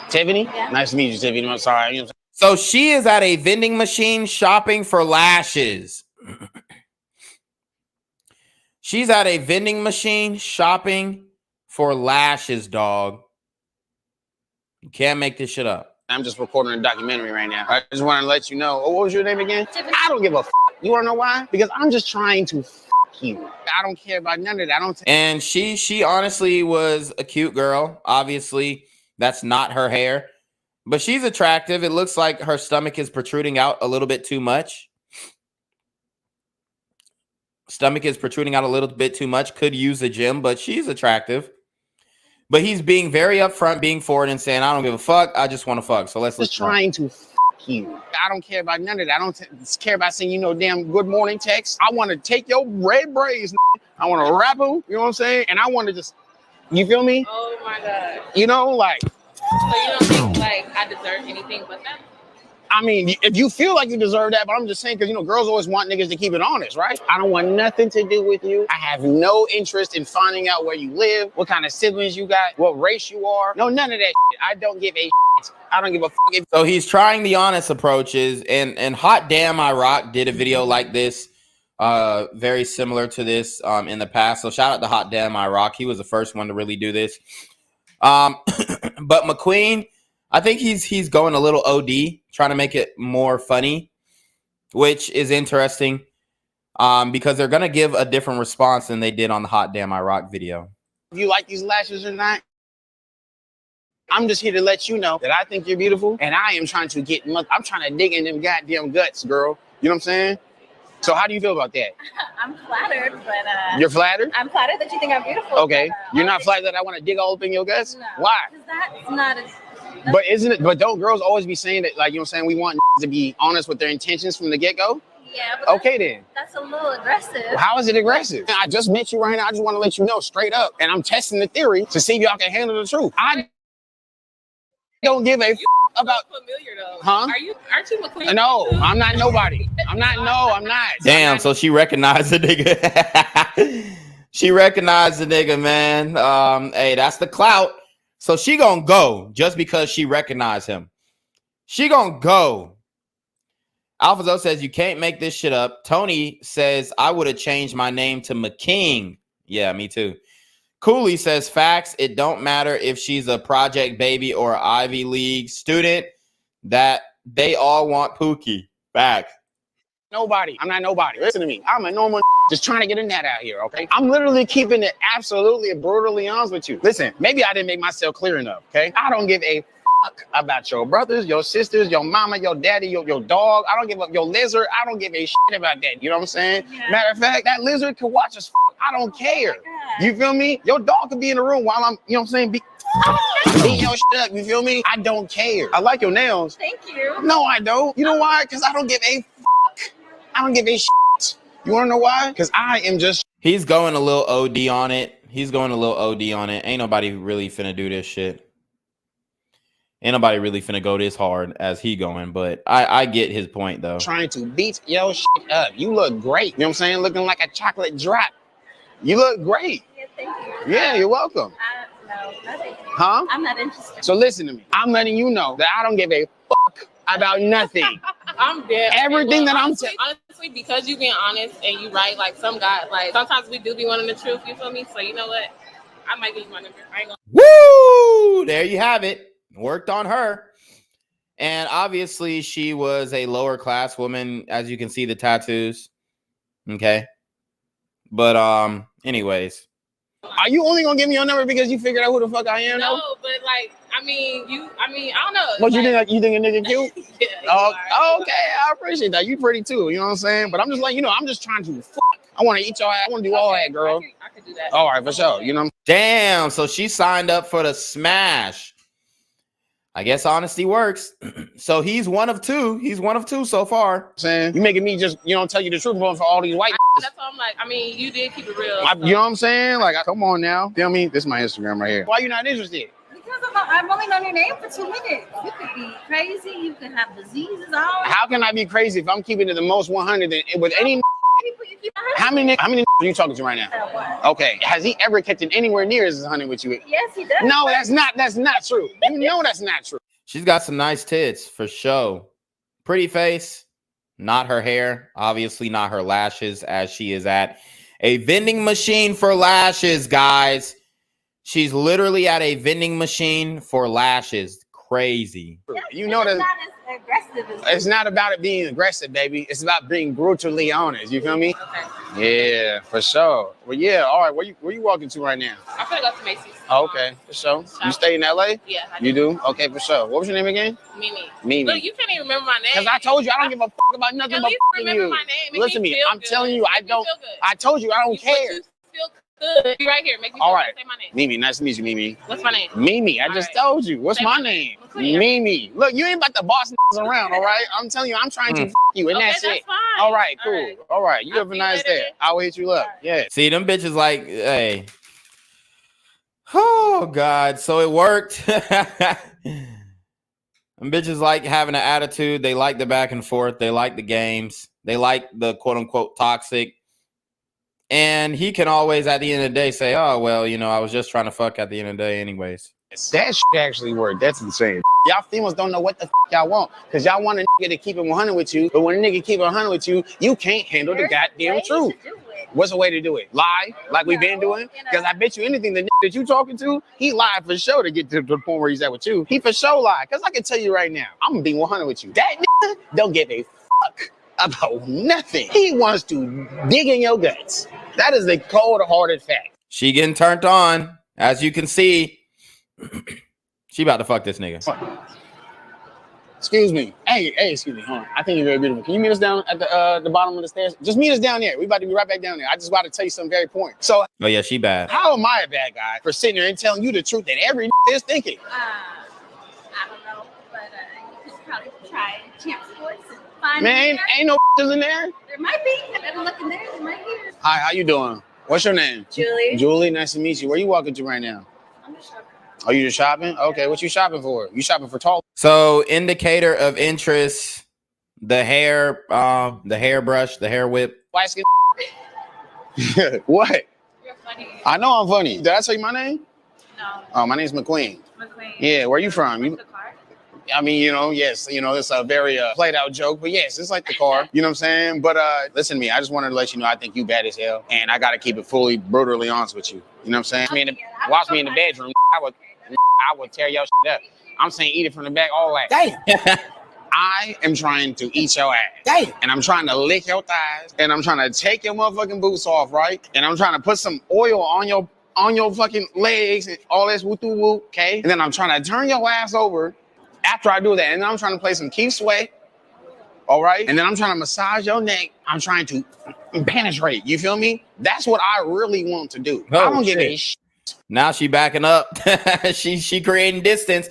Tiffany? Yeah. Nice to meet you, Tiffany. I'm sorry. You know so she is at a vending machine shopping for lashes. She's at a vending machine shopping for lashes, dog. You can't make this shit up. I'm just recording a documentary right now. I just want to let you know. Oh, what was your name again? Tiffany. I don't give a f. You want to know why? Because I'm just trying to f you. I don't care about none of that. And she honestly was a cute girl. Obviously, that's not her hair. But she's attractive. It looks like her stomach is protruding out a little bit too much. Stomach is protruding out a little bit too much. Could use a gym, but she's attractive. But he's being very upfront, being forward and saying, I don't give a fuck. I just want to fuck. So let's just trying to f you. I don't care about none of that. I don't care about saying, you know, damn good morning text. I want to take your red braids. I want to wrap them. You know what I'm saying? And I want to just, you feel me? Oh my God. You know, like. So you don't think like I deserve anything but that? I mean, if you feel like you deserve that, but I'm just saying, because, you know, girls always want niggas to keep it honest, right? I don't want nothing to do with you. I have no interest in finding out where you live, what kind of siblings you got, what race you are. No, none of that shit. I don't give a shit. I don't give a fuck. So he's trying the honest approaches, and Hot Damn I Rock did a video like this, very similar to this in the past. So shout out to Hot Damn I Rock. He was the first one to really do this. But McQueen, I think he's going a little OD, trying to make it more funny, which is interesting, because they're gonna give a different response than they did on the Hot Damn I Rock video. If you like these lashes or not, I'm just here to let you know that I think you're beautiful, and I am trying to I'm trying to dig in them goddamn guts, girl. You know what I'm saying? So how do you feel about that? I'm flattered, but You're flattered? I'm flattered that you think I'm beautiful. Okay. You're not flattered that I want to dig all up in your guts? No. Why? Because that's not as... But isn't it? But don't girls always be saying that, like, you know what I'm saying? We want to be honest with their intentions from the get-go? Yeah, but okay then. That's a little aggressive. How is it aggressive? I just met you right now. I just want to let you know straight up. And I'm testing the theory to see if y'all can handle the truth. I don't give a about familiar though. Huh? Aren't you McQueen? No, I'm not nobody. I'm not. Damn, so she recognized the nigga. She recognized the nigga, man. Hey, that's the clout. So she gonna go just because she recognized him. She gonna go. Alphazo says you can't make this shit up. Tony says I would have changed my name to McKing. Yeah, me too. Cooley says facts. It don't matter if she's a project baby or Ivy League student. That they all want Pookie. Facts. Nobody. I'm not nobody. Listen to me. I'm a normal just trying to get a net out here, okay? I'm literally keeping it absolutely brutally honest with you. Listen, maybe I didn't make myself clear enough, okay? I don't give a fuck about your brothers, your sisters, your mama, your daddy, your dog. I don't give up your lizard. I don't give a shit about that. You know what I'm saying? Yeah. Matter of fact, that lizard can watch us. I don't care. You feel me? Your dog could be in the room while I'm, you know what I'm saying? Beating your shit up. You feel me? I don't care. I like your nails. Thank you. No, I don't. You know why? Because I don't give a fuck. I don't give a shit. You want to know why? Because I am just... He's going a little OD on it. Ain't nobody really finna do this shit. Ain't nobody really finna go this hard as he going, but I get his point though. Trying to beat your shit up. You look great. You know what I'm saying? Looking like a chocolate drop. You look great. Yeah, thank you. Yeah, you're welcome. No, nothing. Huh? I'm not interested. So listen to me. I'm letting you know that I don't give a fuck about nothing. I'm dead. Everything that I'm saying. Honestly, because you being honest and you right, like some guys, like sometimes we do be wanting the truth, you feel me? So you know what? I might give you my number. I ain't gonna... Woo! There you have it. Worked on her. And obviously she was a lower class woman, as you can see the tattoos. Okay. But anyways. Are you only gonna give me your number because you figured out who the fuck I am? No, but like, I mean, I don't know. What, like, you think a nigga cute? Yeah, okay, I appreciate that. You pretty too, you know what I'm saying? But I'm just like, you know, I'm just trying to fuck. I want to eat your ass. I want to do all that, girl. I could do that. All right, for sure. You know. Damn, so she signed up for the smash. I guess honesty works. So he's one of two. He's one of two so far. Saying you making me just, you know, tell you the truth for all these white. That's why I'm like, I mean, you did keep it real. You know what I'm saying? Like, come on now. Feel me? This is my Instagram right here. Why you not interested? Because I've only known your name for 2 minutes. You could be crazy. You could have diseases. How can I be crazy if I'm keeping it the most 100 with any? How many are you talking to right now? Okay. Has he ever kept it anywhere near as 100 with you? Yes, he does. No, that's not true. You know that's not true. She's got some nice tits for show. Pretty face, not her hair, obviously not her lashes, as she is at a vending machine for lashes, guys. She's literally at a vending machine for lashes. Crazy. You know that. Not as aggressive as it's not about it being aggressive, baby. It's about being brutally honest. You feel me? Okay. Yeah, for sure. Well, yeah. All right. Where you walking to right now? I'm gonna go to Macy's. Oh, okay, for sure. You stay in LA? Yeah. You do? Okay, for sure. What was your name again? Mimi. Look, you can't even remember my name. Because I told you I don't give a fuck about nothing At but least remember you. my name. Listen to me. I'm telling you, I don't. I told you I don't care. You feel good. You right here. Make me all feel right. Say my name. Mimi, nice to meet you, Mimi. What's my name? Mimi. I just told you. What's my name? Mimi. Look, you ain't about to boss around, all right? I'm telling you, I'm trying to you, and that's it. Fine. All right, cool. All right. You have a nice day. I will hit you up. Yeah. See, them bitches like, hey. Oh, God. So it worked. And bitches like having an attitude. They like the back and forth. They like the games. They like the quote unquote toxic. And he can always, at the end of the day, say, oh, well, you know, I was just trying to fuck at the end of the day anyways. That shit actually worked. That's insane. Y'all females don't know what the y'all want. Because y'all want a nigga to keep it 100 with you. But when a nigga keep it 100 with you, you can't handle the goddamn truth. What's the way to do it? Lie? Like we've been doing? Because I bet you anything, the nigga that you talking to, he lied for sure to get to the point where he's at with you. He for sure lied. Because I can tell you right now, I'm going to be 100 with you. That nigga don't give a fuck about nothing. He wants to dig in your guts. That is the cold-hearted fact. She getting turned on. As you can see, she about to fuck this nigga. Excuse me. Hey, excuse me. Hold on. I think you're very beautiful. Can you meet us down at the bottom of the stairs? Just meet us down there. We about to be right back down there. I just about to tell you something very important. So, oh yeah, she bad. How am I a bad guy for sitting there and telling you the truth that every is thinking? I don't know, but you could probably try Champ Sports and find Man, ain't no in there. There might be. I better look in there. There might be. Hi, how you doing? What's your name? Julie. Julie, nice to meet you. Where you walking to right now? I'm just shopping. Oh, you just shopping? Okay, what you shopping for? You shopping for tall? So indicator of interest, the hairbrush, the hair whip. White skin. What? You're funny. I know I'm funny. Did I tell you my name? No. Oh, my name's McQueen. McQueen. Yeah, where you from? What's the car? I mean, you know, yes, you know, it's a very played out joke, but yes, it's like the car, you know what I'm saying? But listen to me, I just wanted to let you know I think you bad as hell, and I got to keep it fully, brutally honest with you. You know what I'm saying? Watch me in the bedroom, I would tear your shit up. I'm saying eat it from the back, all that. Damn. I am trying to eat your ass. Damn. And I'm trying to lick your thighs, and I'm trying to take your motherfucking boots off, right? And I'm trying to put some oil on your fucking legs and all this woo-woo, okay? And then I'm trying to turn your ass over after I do that, and then I'm trying to play some Keith Sweat, all right? And then I'm trying to massage your neck. I'm trying to penetrate, you feel me? That's what I really want to do. I don't give a shit. Now she backing up. she creating distance.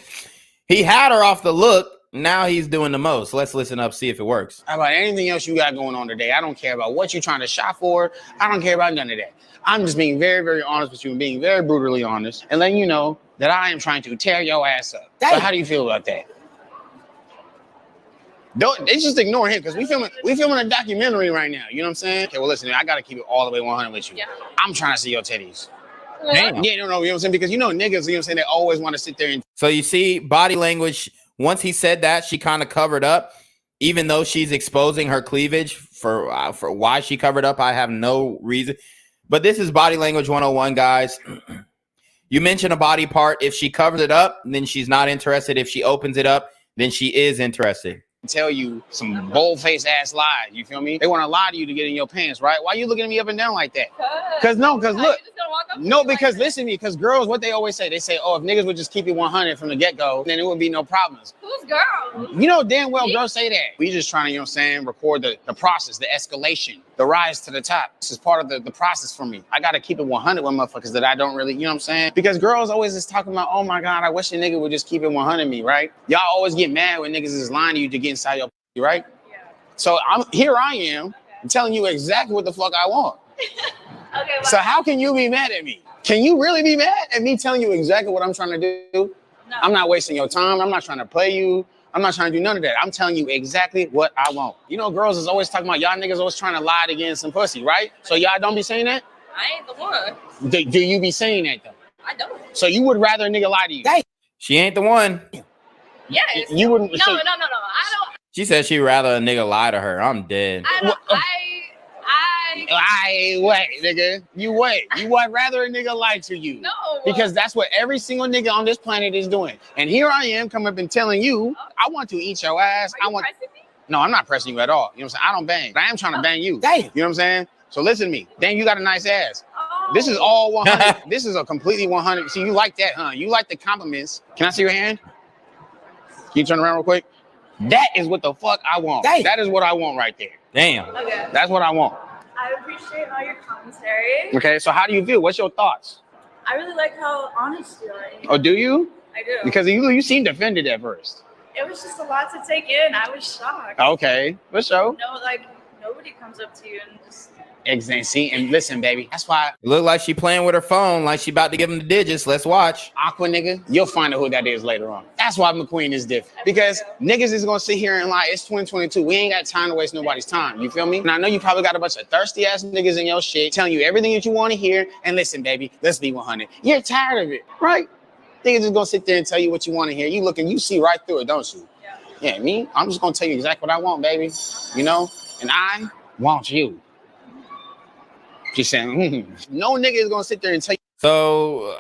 He had her off the look. Now he's doing the most. Let's listen up, see if it works. How about anything else you got going on today? I don't care about what you're trying to shop for. I don't care about none of that. I'm just being very, very honest with you and being very brutally honest and letting you know that I am trying to tear your ass up. So how do you feel about that? It's just ignore him because we filming a documentary right now. You know what I'm saying? Okay, well listen, I gotta keep it all the way 100 with you. Yeah. I'm trying to see your titties. Damn. Yeah, no, you know what I'm saying? Because you know niggas, you know what I'm saying, they always want to sit there and so you see body language. Once he said that, she kind of covered up, even though she's exposing her cleavage for why she covered up. I have no reason, but this is body language 101, guys. You mention a body part. If she covers it up, then she's not interested. If she opens it up, then she is interested. Tell you some bold-faced ass lies. You feel me? They want to lie to you to get in your pants, right? Why you looking at me up and down like that? Because look, because listen to me, because girls, what they always say, they say, oh, if niggas would just keep it 100 from the get-go, then it would be no problems. Who's girl? You know damn well girls say that. We just trying to, you know what I'm saying, record the process, the escalation, the rise to the top. This is part of the process for me. I got to keep it 100 with motherfuckers that I don't really, you know what I'm saying? Because girls always is talking about, oh my God, I wish a nigga would just keep it 100 me, right? Y'all always get mad when niggas is lying to you to get inside your right? Yeah. So I am telling you exactly what the fuck I want. Okay. So how can you be mad at me? Can you really be mad at me telling you exactly what I'm trying to do? No. I'm not wasting your time. I'm not trying to play you. I'm not trying to do none of that. I'm telling you exactly what I want. You know, girls is always talking about y'all niggas always trying to lie to get some pussy, right? So y'all don't be saying that? I ain't the one. Do you be saying that though? I don't. So you would rather a nigga lie to you? She ain't the one. Yes. You wouldn't. No. I don't. She said she'd rather a nigga lie to her. I'm dead. Wait, nigga. You wait. You would rather a nigga lie to you. No. Because that's what every single nigga on this planet is doing. And here I am coming up and telling you, I want to eat your ass. Are you pressing me? No, I'm not pressing you at all. You know what I'm saying? I don't bang. But I am trying to bang you. Damn. You know what I'm saying? So listen to me. Damn, you got a nice ass. Oh. This is all 100. This is a completely 100. See, you like that, huh? You like the compliments. Can I see your hand? Can you turn around real quick? That is what the fuck I want. Damn. That is what I want right there. Damn. Okay. That's what I want. I appreciate all your commentary. Okay, so how do you feel? What's your thoughts? I really like how honest you are. Oh, do you? I do. Because you seemed offended at first. It was just a lot to take in. I was shocked. Okay, for sure. No, like nobody comes up to you and just Exactly. See, and listen, baby, that's why It look like she playing with her phone, like she about to give him the digits. Let's watch. Aqua nigga, you'll find out who that is later on. That's why McQueen is different. Because niggas is gonna sit here and lie, it's 2022. We ain't got time to waste nobody's time. You feel me? And I know you probably got a bunch of thirsty ass niggas in your shit telling you everything that you want to hear. And listen, baby, let's be 100. You're tired of it, right? Niggas is gonna sit there and tell you what you want to hear. You look and you see right through it, don't you? Yeah, me, I'm just gonna tell you exactly what I want, baby. You know? And I want you. She's saying, no nigga is gonna sit there and tell you. So,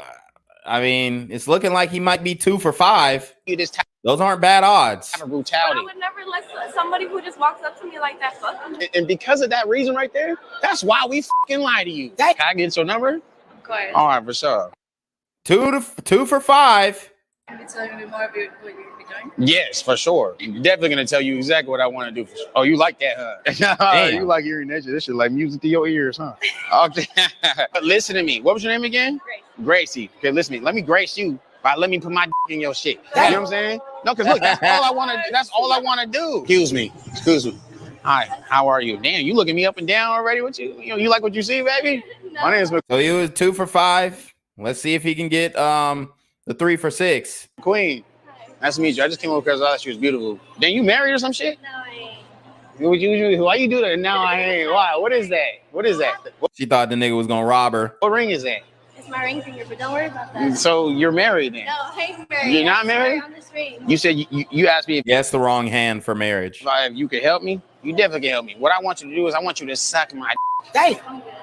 I mean, it's looking like he might be 2 for 5. This type Those aren't bad odds. of brutality. I would never let somebody who just walks up to me like that fuck them. And because of that reason right there, that's why we fucking lie to you. Can I get your number? Of course. All right, for sure. 2 for 5. Can you tell me more about what you're doing? Yes, for sure. I'm definitely gonna tell you exactly what I want to do. For sure. Oh, you like that, huh? You like hearing that shit? This shit like music to your ears, huh? Okay. Listen to me. What was your name again? Gracie. Okay, listen to me. Let me grace you by let me put my dick in your shit. You know what I'm saying? No, because look, that's all I want to. That's all I want to do. Excuse me. Hi. How are you? Damn, you looking me up and down already? What you know? You like what you see, baby? No. My name is. So he was 2 for 5. Let's see if he can get the 3 for 6. Queen. Nice to meet you. I just came over because I thought she was beautiful. Then you married or some shit? No, I ain't. Why you do that? No, I ain't. Why? What is that? What is that? She thought the nigga was gonna rob her. What ring is that? It's my ring finger, but don't worry about that. So you're married then? No, I ain't married. You're not married? On this ring. You said you asked me if Yes, the wrong hand for marriage. you could help me. You definitely can help me. What I want you to do is I want you to suck my dick.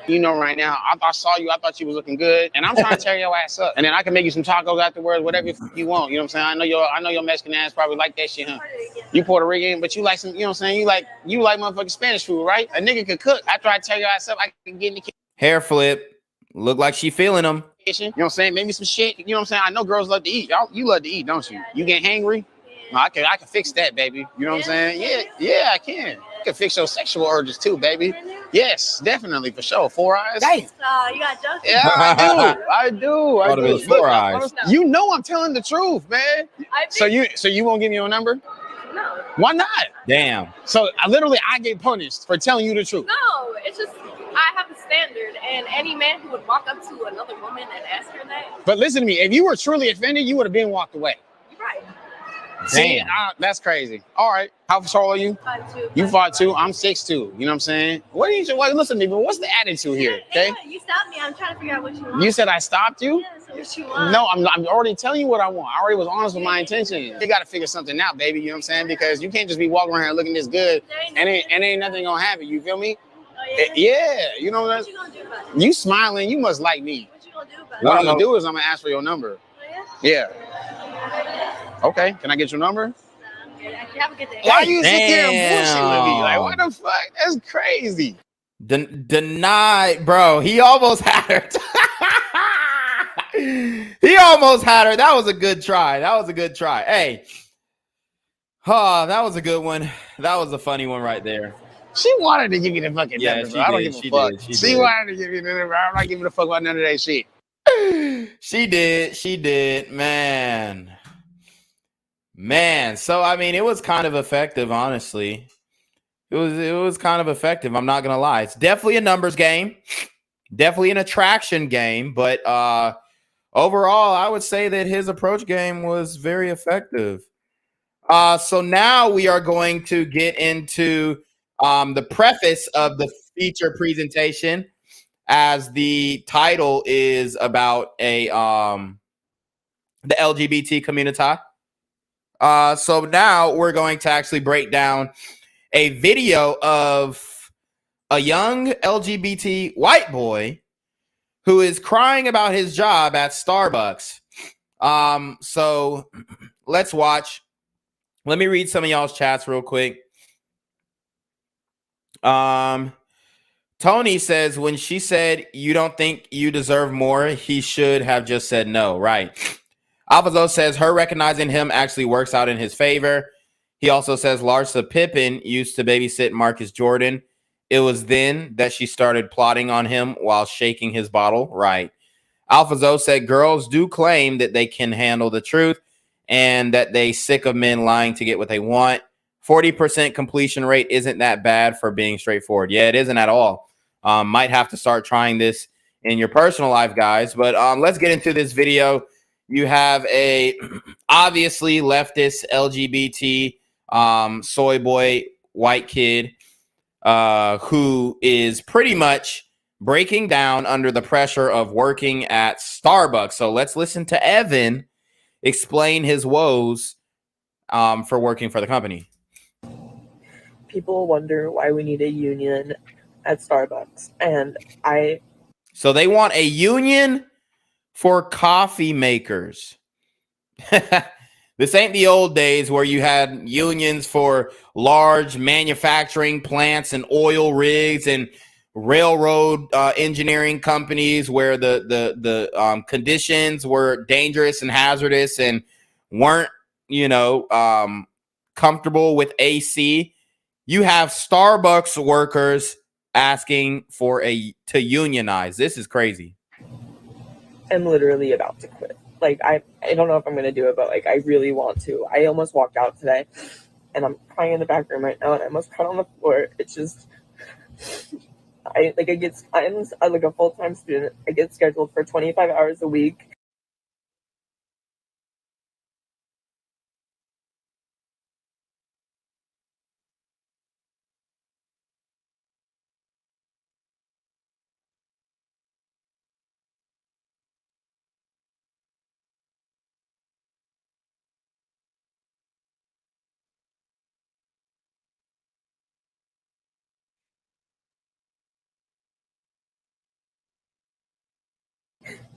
You know, right now, I saw you. I thought you was looking good, and I'm trying to tear your ass up. And then I can make you some tacos afterwards, whatever you want. You know what I'm saying? I know your Mexican ass probably like that shit, huh? You Puerto Rican, but you like some. You know what I'm saying? You like motherfucking Spanish food, right? A nigga could cook. After I tear your ass up, I can get in the kitchen. Hair flip. Look like she feeling him. You know what I'm saying? Maybe some shit. You know what I'm saying? I know girls love to eat. You love to eat, don't you? You get hangry? No, I can fix that, baby. You know what I'm saying? Yeah, I can. I can fix your sexual urges too, baby. Yes, definitely, for sure. 4 eyes. You got jokes? Yeah, I do. Thought it was 4 eyes. You know I'm telling the truth, man. So you won't give me your number? No. Why not? Damn. So I get punished for telling you the truth. No, it's just I have a standard, and any man who would walk up to another woman and ask her that. But listen to me. If you were truly offended, you would have been walked away. You're right. See, that's crazy. All right. How tall are you? 5'2". You 5'2". I'm 6'2". You know what I'm saying? Listen to me, but what's the attitude here? Okay. You stopped me. I'm trying to figure out what you want. You said I stopped you? Yeah, so what you want? No, I'm already telling you what I want. I already was honest with my intentions. You got to figure something out, baby. You know what I'm saying? Because you can't just be walking around looking this good and ain't nothing gonna happen. You feel me? Oh, Yeah. You know what you gonna do about it? You smiling. You must like me. What you gonna do about it? What I'm gonna do is I'm gonna ask for your number. Oh, Yeah. Okay. Can I get your number? Have a good day. Why you sit there and bullshit with me? Like, what the fuck? That's crazy. Denied, bro. He almost had her. He almost had her. That was a good try. Hey. That was a good one. That was a funny one right there. She wanted to give me the fucking number. She I don't did, give a fuck. She wanted to give me the number. I'm not giving a fuck about none of that shit. She did. Man. So I mean, it was kind of effective, honestly. It was kind of effective. I'm not gonna lie. It's definitely a numbers game, definitely an attraction game, but overall, I would say that his approach game was very effective. So now we are going to get into the preface of the feature presentation, as the title is about the LGBT community. So now we're going to actually break down a video of a young LGBT white boy who is crying about his job at Starbucks. So let's watch. Let me read some of y'all's chats real quick. Tony says, when she said, you don't think you deserve more, he should have just said no. Right. Alvazo says her recognizing him actually works out in his favor. He also says Larsa Pippen used to babysit Marcus Jordan. It was then that she started plotting on him while shaking his bottle. Right. Alvazo said girls do claim that they can handle the truth and that they sick of men lying to get what they want. 40% completion rate isn't that bad for being straightforward. Yeah, it isn't at all. Might have to start trying this in your personal life, guys. But let's get into this video. You have a obviously leftist LGBT soy boy white kid who is pretty much breaking down under the pressure of working at Starbucks. So let's listen to Evan explain his woes for working for the company. People wonder why we need a union at Starbucks, and So they want a union for coffee makers. This ain't the old days where you had unions for large manufacturing plants and oil rigs and railroad engineering companies where the conditions were dangerous and hazardous and weren't, comfortable with AC. You have Starbucks workers asking to unionize. This is crazy. am literally about to quit. Like, I don't know if I'm going to do it, but like, I really want to. I almost walked out today, and I'm crying in the back room right now, and I almost cried on the floor. It's just, I'm like a full-time student. I get scheduled for 25 hours a week.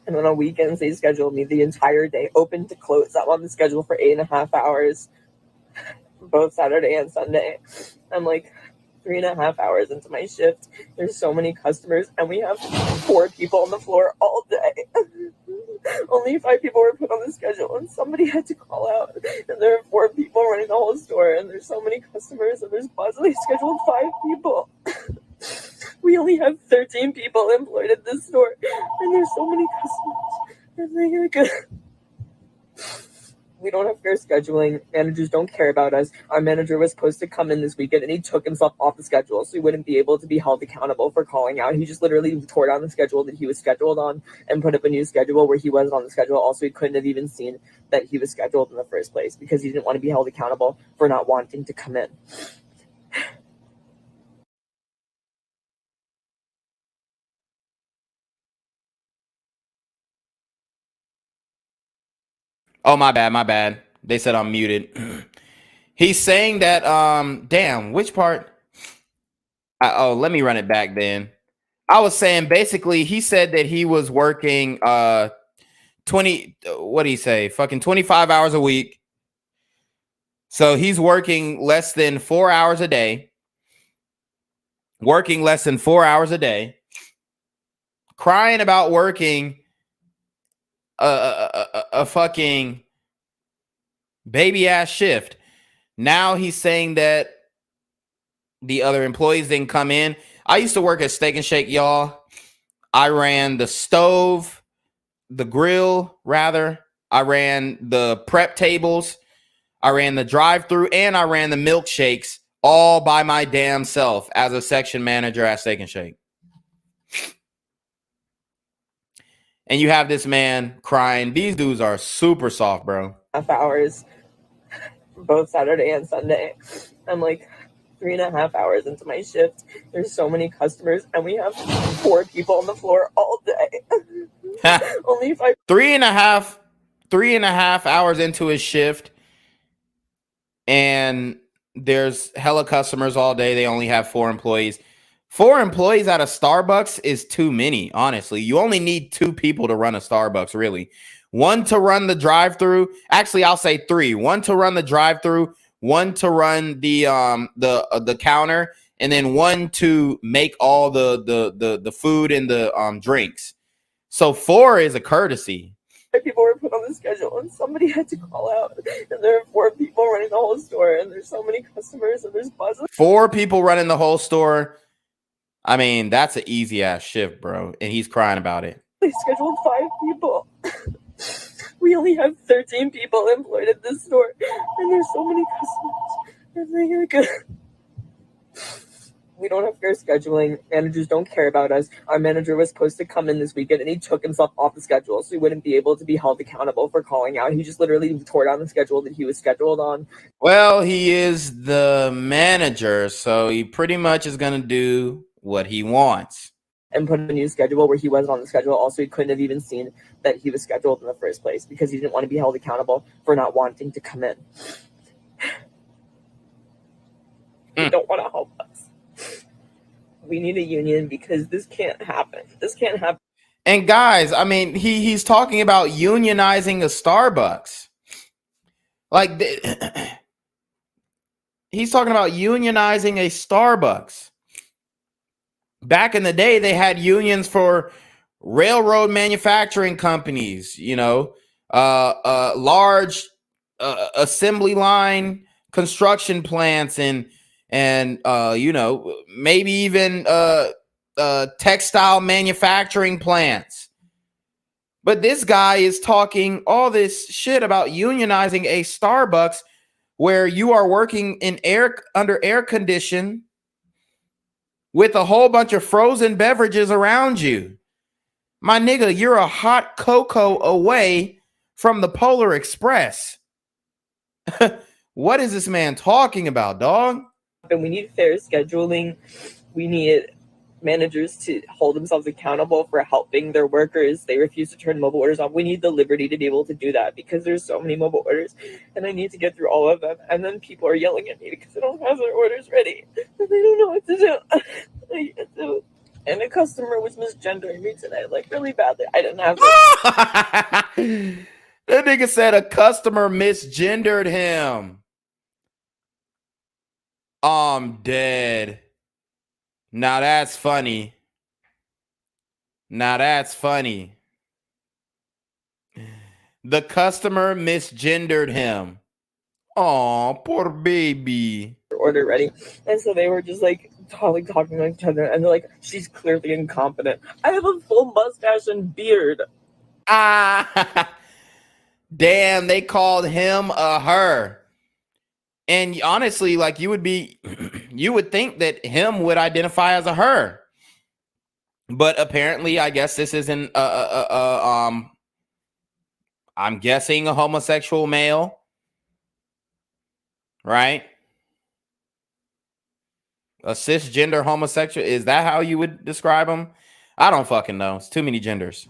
And then on weekends, they schedule me the entire day, open to close. I'm on the schedule for 8.5 hours, both Saturday and Sunday. I'm like 3.5 hours into my shift. There's so many customers, and we have 4 people on the floor all day. Only 5 people were put on the schedule, and somebody had to call out. And there are 4 people running the whole store, and there's so many customers, and there's possibly scheduled 5 people. We only have 13 people employed at this store, and there's so many customers. We don't have fair scheduling. Managers don't care about us. Our manager was supposed to come in this weekend, and he took himself off the schedule, so he wouldn't be able to be held accountable for calling out. He just literally tore down the schedule that he was scheduled on and put up a new schedule where he wasn't on the schedule. Also, he couldn't have even seen that he was scheduled in the first place because he didn't want to be held accountable for not wanting to come in. Oh, my bad. They said I'm muted. He's saying that, damn, which part? Let me run it back then. I was saying basically he said that he was working 20, what did he say? Fucking 25 hours a week. So he's working less than 4 hours a day. Crying about working a fucking baby ass shift. Now he's saying that the other employees didn't come in. I used to work at Steak and Shake, y'all. I ran the stove, the grill, rather. I ran the prep tables. I ran the drive-thru, and I ran the milkshakes all by my damn self as a section manager at Steak and Shake. And you have this man crying. These dudes are super soft, bro. Hours, both Saturday and Sunday. I'm like 3.5 hours into my shift. There's so many customers, and we have 4 people on the floor all day. Only 5. 3.5 hours into his shift, and there's hella customers all day. They only have 4 employees. 4 employees at a Starbucks is too many, honestly. You only need 2 people to run a Starbucks, really. 1 to run the drive-thru. Actually, I'll say 3. 1 to run the drive-thru, 1 to run the counter, and then 1 to make all the food and the drinks. So 4 is a courtesy. People were put on the schedule, and somebody had to call out. And there are 4 people running the whole store, and there's so many customers, and there's buzz. 4 people running the whole store. I mean, that's an easy ass shift, bro. And he's crying about it. They scheduled 5 people. We only have 13 people employed at this store, and there's so many customers. We don't have fair scheduling. Managers don't care about us. Our manager was supposed to come in this weekend and he took himself off the schedule, so he wouldn't be able to be held accountable for calling out. He just literally tore down the schedule that he was scheduled on. Well, he is the manager, so he pretty much is going to do what he wants. And put a new schedule where he wasn't on the schedule. Also, he couldn't have even seen that he was scheduled in the first place because he didn't want to be held accountable for not wanting to come in. They don't want to help us. We need a union because this can't happen. This can't happen. And guys, I mean, he's talking about unionizing a Starbucks. Like, he's talking about unionizing a Starbucks. Back in the day, they had unions for railroad manufacturing companies, you know, large assembly line construction plants and you know, maybe even textile manufacturing plants. But this guy is talking all this shit about unionizing a Starbucks where you are working in under air condition with a whole bunch of frozen beverages around you. My nigga, you're a hot cocoa away from the Polar Express. What is this man talking about, dog? And we need fair scheduling. We need managers to hold themselves accountable for helping their workers. They refuse to turn mobile orders off. We need the liberty to be able to do that because there's so many mobile orders and I need to get through all of them. And then people are yelling at me because I don't have their orders ready and they don't know what to do. And a customer was misgendering me today, like really badly. I didn't have it. That nigga said a customer misgendered him. I'm dead. Now that's funny. Now that's funny. The customer misgendered him. Aw, poor baby. Order ready. And so they were just like talking to each other and they're like, she's clearly incompetent. I have a full mustache and beard. Ah, damn, they called him a her. And honestly, like you would think that him would identify as a her. But apparently, I guess this isn't I'm guessing a homosexual male. Right? A cisgender homosexual. Is that how you would describe him? I don't fucking know. It's too many genders.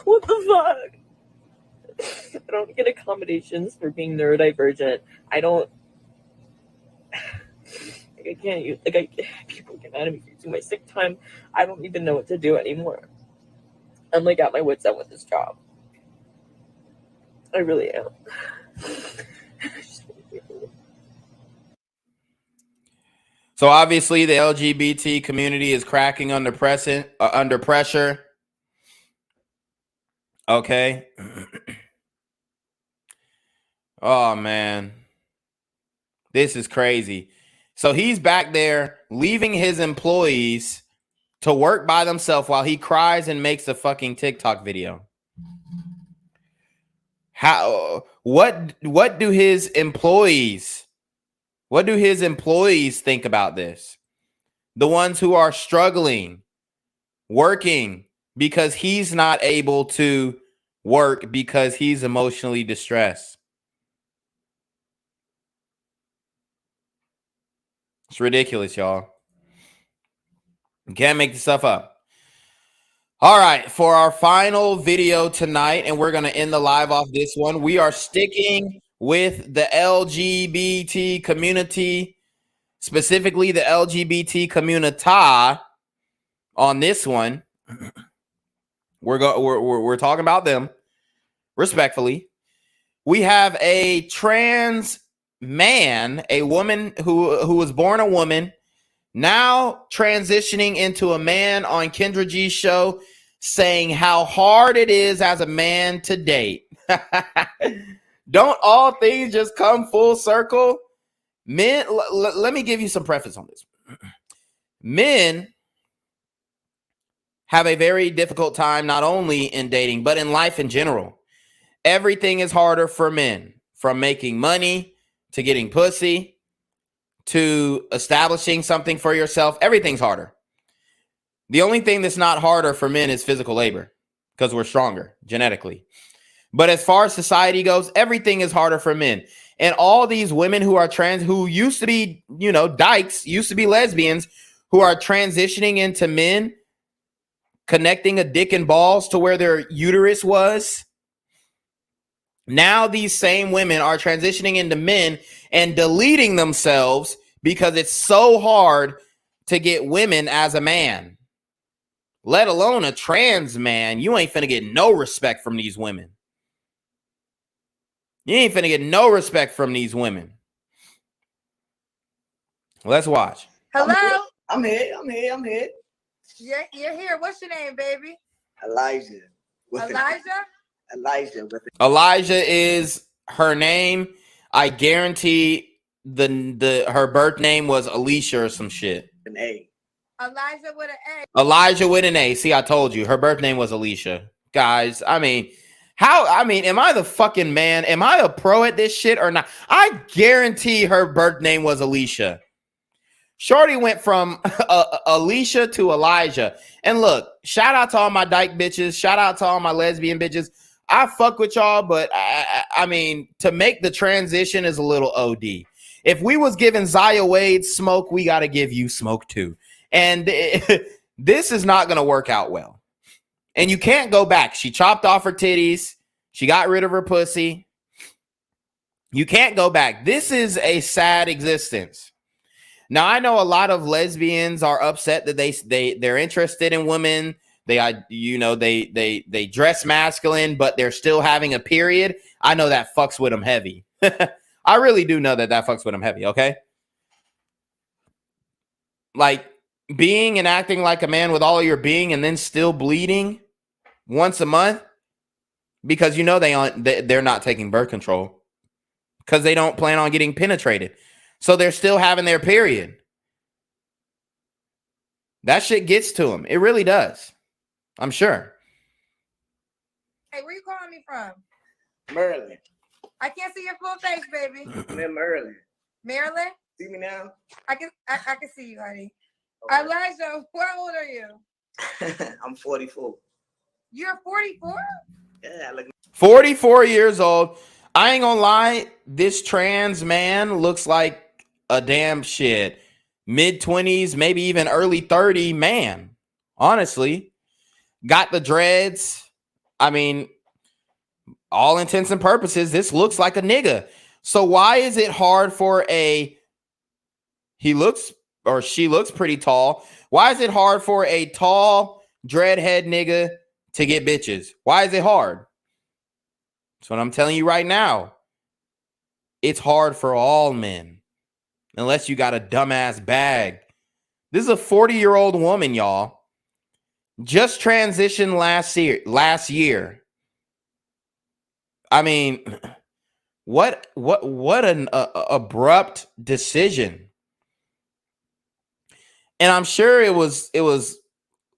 What the fuck? I don't get accommodations for being neurodivergent. I don't. Like, I can't use. People get mad at me for using my sick time. I don't even know what to do anymore. I'm like at my wit's end with this job. I really am. So obviously, the LGBT community is cracking under pressure. Okay. Oh, man. This is crazy. So he's back there leaving his employees to work by themselves while he cries and makes a fucking TikTok video. What do his employees think about this? The ones who are struggling, working because he's not able to work because he's emotionally distressed. It's ridiculous, y'all. You can't make this stuff up. All right, for our final video tonight, and we're going to end the live off this one, we are sticking with the LGBT community, specifically the LGBT community on this one. We're talking about them respectfully. We have a trans man, a woman who was born a woman, now transitioning into a man on Kendra G's show, saying how hard it is as a man to date. Don't all things just come full circle? Men, let me give you some preface on this. Men have a very difficult time, not only in dating, but in life in general. Everything is harder for men, from making money to getting pussy to establishing something for yourself, everything's harder. The only thing that's not harder for men is physical labor because we're stronger genetically. But as far as society goes, everything is harder for men. And all these women who are trans, who used to be, dykes, used to be lesbians, who are transitioning into men, connecting a dick and balls to where their uterus was. Now these same women are transitioning into men and deleting themselves because it's so hard to get women as a man, let alone a trans man. You ain't finna get no respect from these women. You ain't finna get no respect from these women. Let's watch. Hello? I'm here. You're here. What's your name, baby? Elijah. Elijah? Elijah is her name. I guarantee her birth name was Alicia or some shit. An A. Elijah with an A. Elijah with an A. See, I told you. Her birth name was Alicia. Guys, am I the fucking man? Am I a pro at this shit or not? I guarantee her birth name was Alicia. Shorty went from Alicia to Elijah. And look, shout out to all my dyke bitches. Shout out to all my lesbian bitches. I fuck with y'all, but I mean, to make the transition is a little OD. If we was giving Zaya Wade smoke, we got to give you smoke too. And this is not going to work out well. And you can't go back. She chopped off her titties. She got rid of her pussy. You can't go back. This is a sad existence. Now, I know a lot of lesbians are upset that they're interested in women. They dress masculine, but they're still having a period. I know that fucks with them heavy. I really do know that fucks with them heavy, okay? Like, being and acting like a man with all of your being and then still bleeding once a month because they're not taking birth control because they don't plan on getting penetrated. So they're still having their period. That shit gets to them. It really does. I'm sure. Hey, where you calling me from? Maryland. I can't see your full face, baby. I'm in Maryland. Maryland? See me now? I can see you, honey. Okay. Elijah, how old are you? I'm 44. You're 44? Yeah, look. 44 years old. I ain't gonna lie. This trans man looks like a damn shit. Mid-20s, maybe even early 30 man. Honestly. Got the dreads. I mean, all intents and purposes, this looks like a nigga. So why is it hard for she looks pretty tall. Why is it hard for a tall dreadhead nigga to get bitches? Why is it hard? That's what I'm telling you right now. It's hard for all men. Unless you got a dumbass bag. This is a 40-year-old woman, y'all. Just transitioned last year. I mean, what an abrupt decision. And I'm sure it was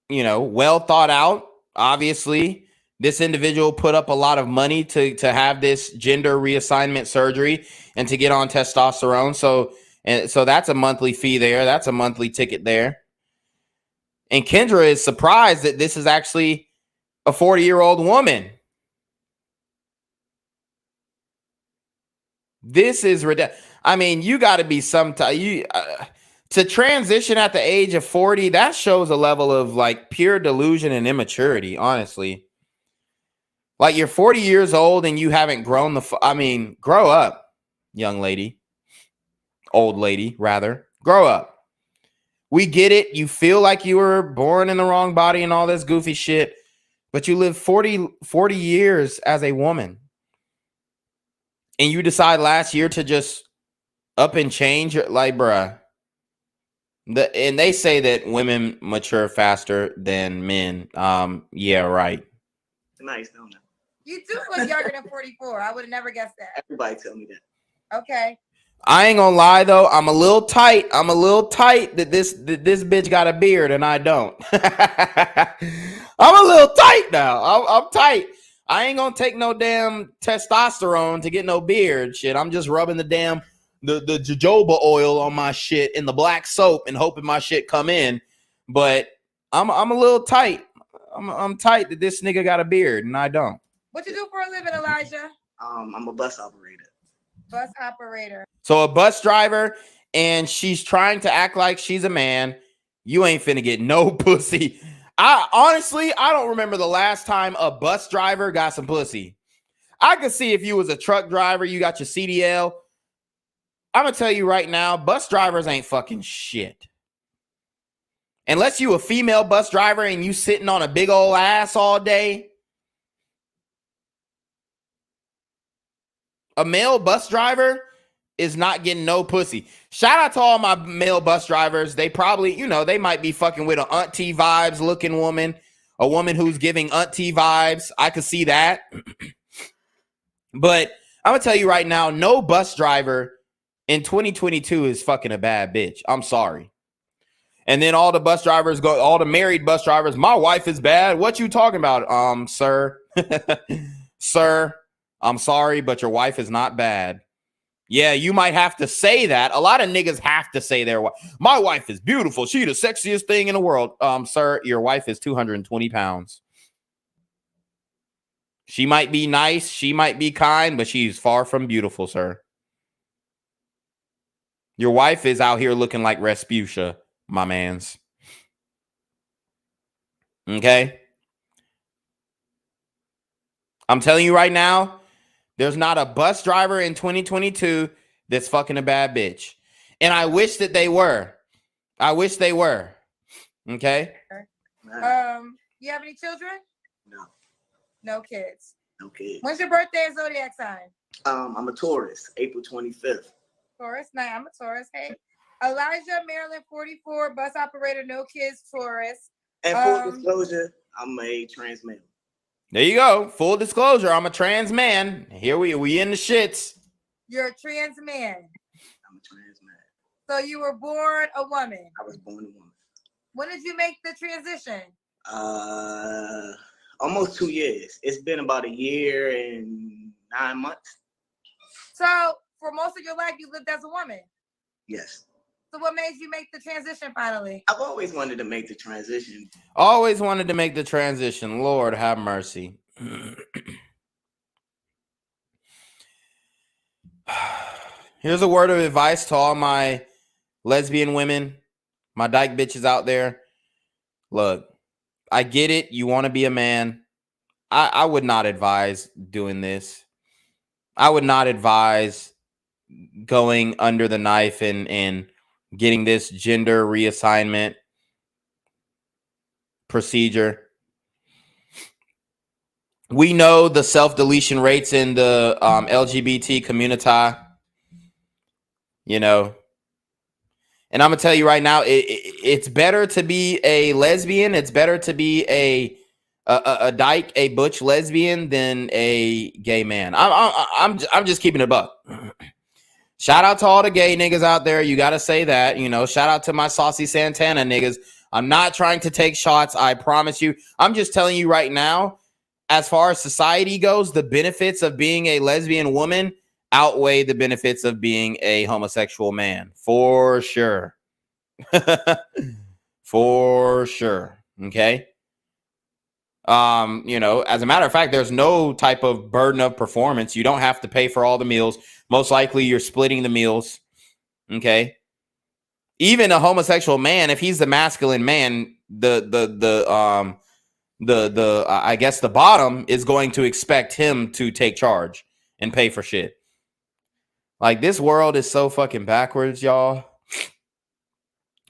well thought out. Obviously, this individual put up a lot of money to have this gender reassignment surgery and to get on testosterone. So that's a monthly fee there. That's a monthly ticket there. And Kendra is surprised that this is actually a 40-year-old woman. This is ridiculous. I mean, you got to be to transition at the age of 40. That shows a level of like pure delusion and immaturity, honestly. Like you're 40 years old and you haven't grown grow up, young lady. Old lady, rather. Grow up. We get it. You feel like you were born in the wrong body and all this goofy shit, but you live 40 years as a woman. And you decide last year to just up and change, like, bruh. And they say that women mature faster than men. Yeah, right. Nice, don't it? You do look younger than 44. I would have never guessed that. Everybody tell me that. Okay. I ain't gonna lie though, I'm a little tight that this bitch got a beard and I don't. I'm a little tight now. I'm tight. I ain't gonna take no damn testosterone to get no beard shit. I'm just rubbing the damn jojoba oil on my shit and the black soap and hoping my shit come in. But I'm a little tight. I'm tight that this nigga got a beard and I don't. What you do for a living, Elijah? I'm a bus operator. Bus operator. So a bus driver, and she's trying to act like she's a man. You ain't finna get no pussy. I don't remember the last time a bus driver got some pussy. I could see if you was a truck driver, you got your CDL. I'm gonna tell you right now, bus drivers ain't fucking shit. Unless you a female bus driver and you sitting on a big old ass all day. A male bus driver is not getting no pussy. Shout out to all my male bus drivers. They probably, they might be fucking with an auntie vibes looking woman, a woman who's giving auntie vibes. I could see that. But I'm going to tell you right now, no bus driver in 2022 is fucking a bad bitch. I'm sorry. And then all the bus drivers all the married bus drivers, my wife is bad. What you talking about? Sir, sir, I'm sorry, but your wife is not bad. Yeah, you might have to say that. A lot of niggas have to say my wife is beautiful. She the sexiest thing in the world. Sir, your wife is 220 pounds. She might be nice. She might be kind, but she's far from beautiful, sir. Your wife is out here looking like Respucia, my mans. Okay? I'm telling you right now, there's not a bus driver in 2022 that's fucking a bad bitch. And I wish that they were. I wish they were. Okay? You have any children? No. No kids. No kids. When's your birthday and zodiac sign? I'm a Taurus, April 25th. Taurus, nah, I'm a Taurus. Hey. Elijah, Maryland, 44, bus operator, no kids, Taurus. And full disclosure, I'm a trans male. There you go. Full disclosure. I'm a trans man. Here we in the shits. You're a trans man. I'm a trans man. So you were born a woman. I was born a woman. When did you make the transition? Almost 2 years. It's been about 1 year and 9 months. So for most of your life, you lived as a woman. Yes. So what made you make the transition finally? I've always wanted to make the transition. Always wanted to make the transition. Lord have mercy. Here's a word of advice to all my lesbian women, my dyke bitches out there. Look, I get it. You want to be a man. I would not advise doing this. I would not advise going under the knife and getting this gender reassignment procedure. We know the self-deletion rates in the LGBT community, and I'm gonna tell you right now, it's better to be a lesbian. It's better to be a dyke, a butch lesbian than a gay man. I'm just keeping it a buck. Shout out to all the gay niggas out there. You got to say that, shout out to my saucy Santana niggas. I'm not trying to take shots. I promise you. I'm just telling you right now, as far as society goes, the benefits of being a lesbian woman outweigh the benefits of being a homosexual man. For sure. For sure. Okay. As a matter of fact, there's no type of burden of performance. You don't have to pay for all the meals. Most likely you're splitting the meals. Okay. Even a homosexual man, if he's the masculine man, I guess the bottom is going to expect him to take charge and pay for shit. Like, this world is so fucking backwards, y'all.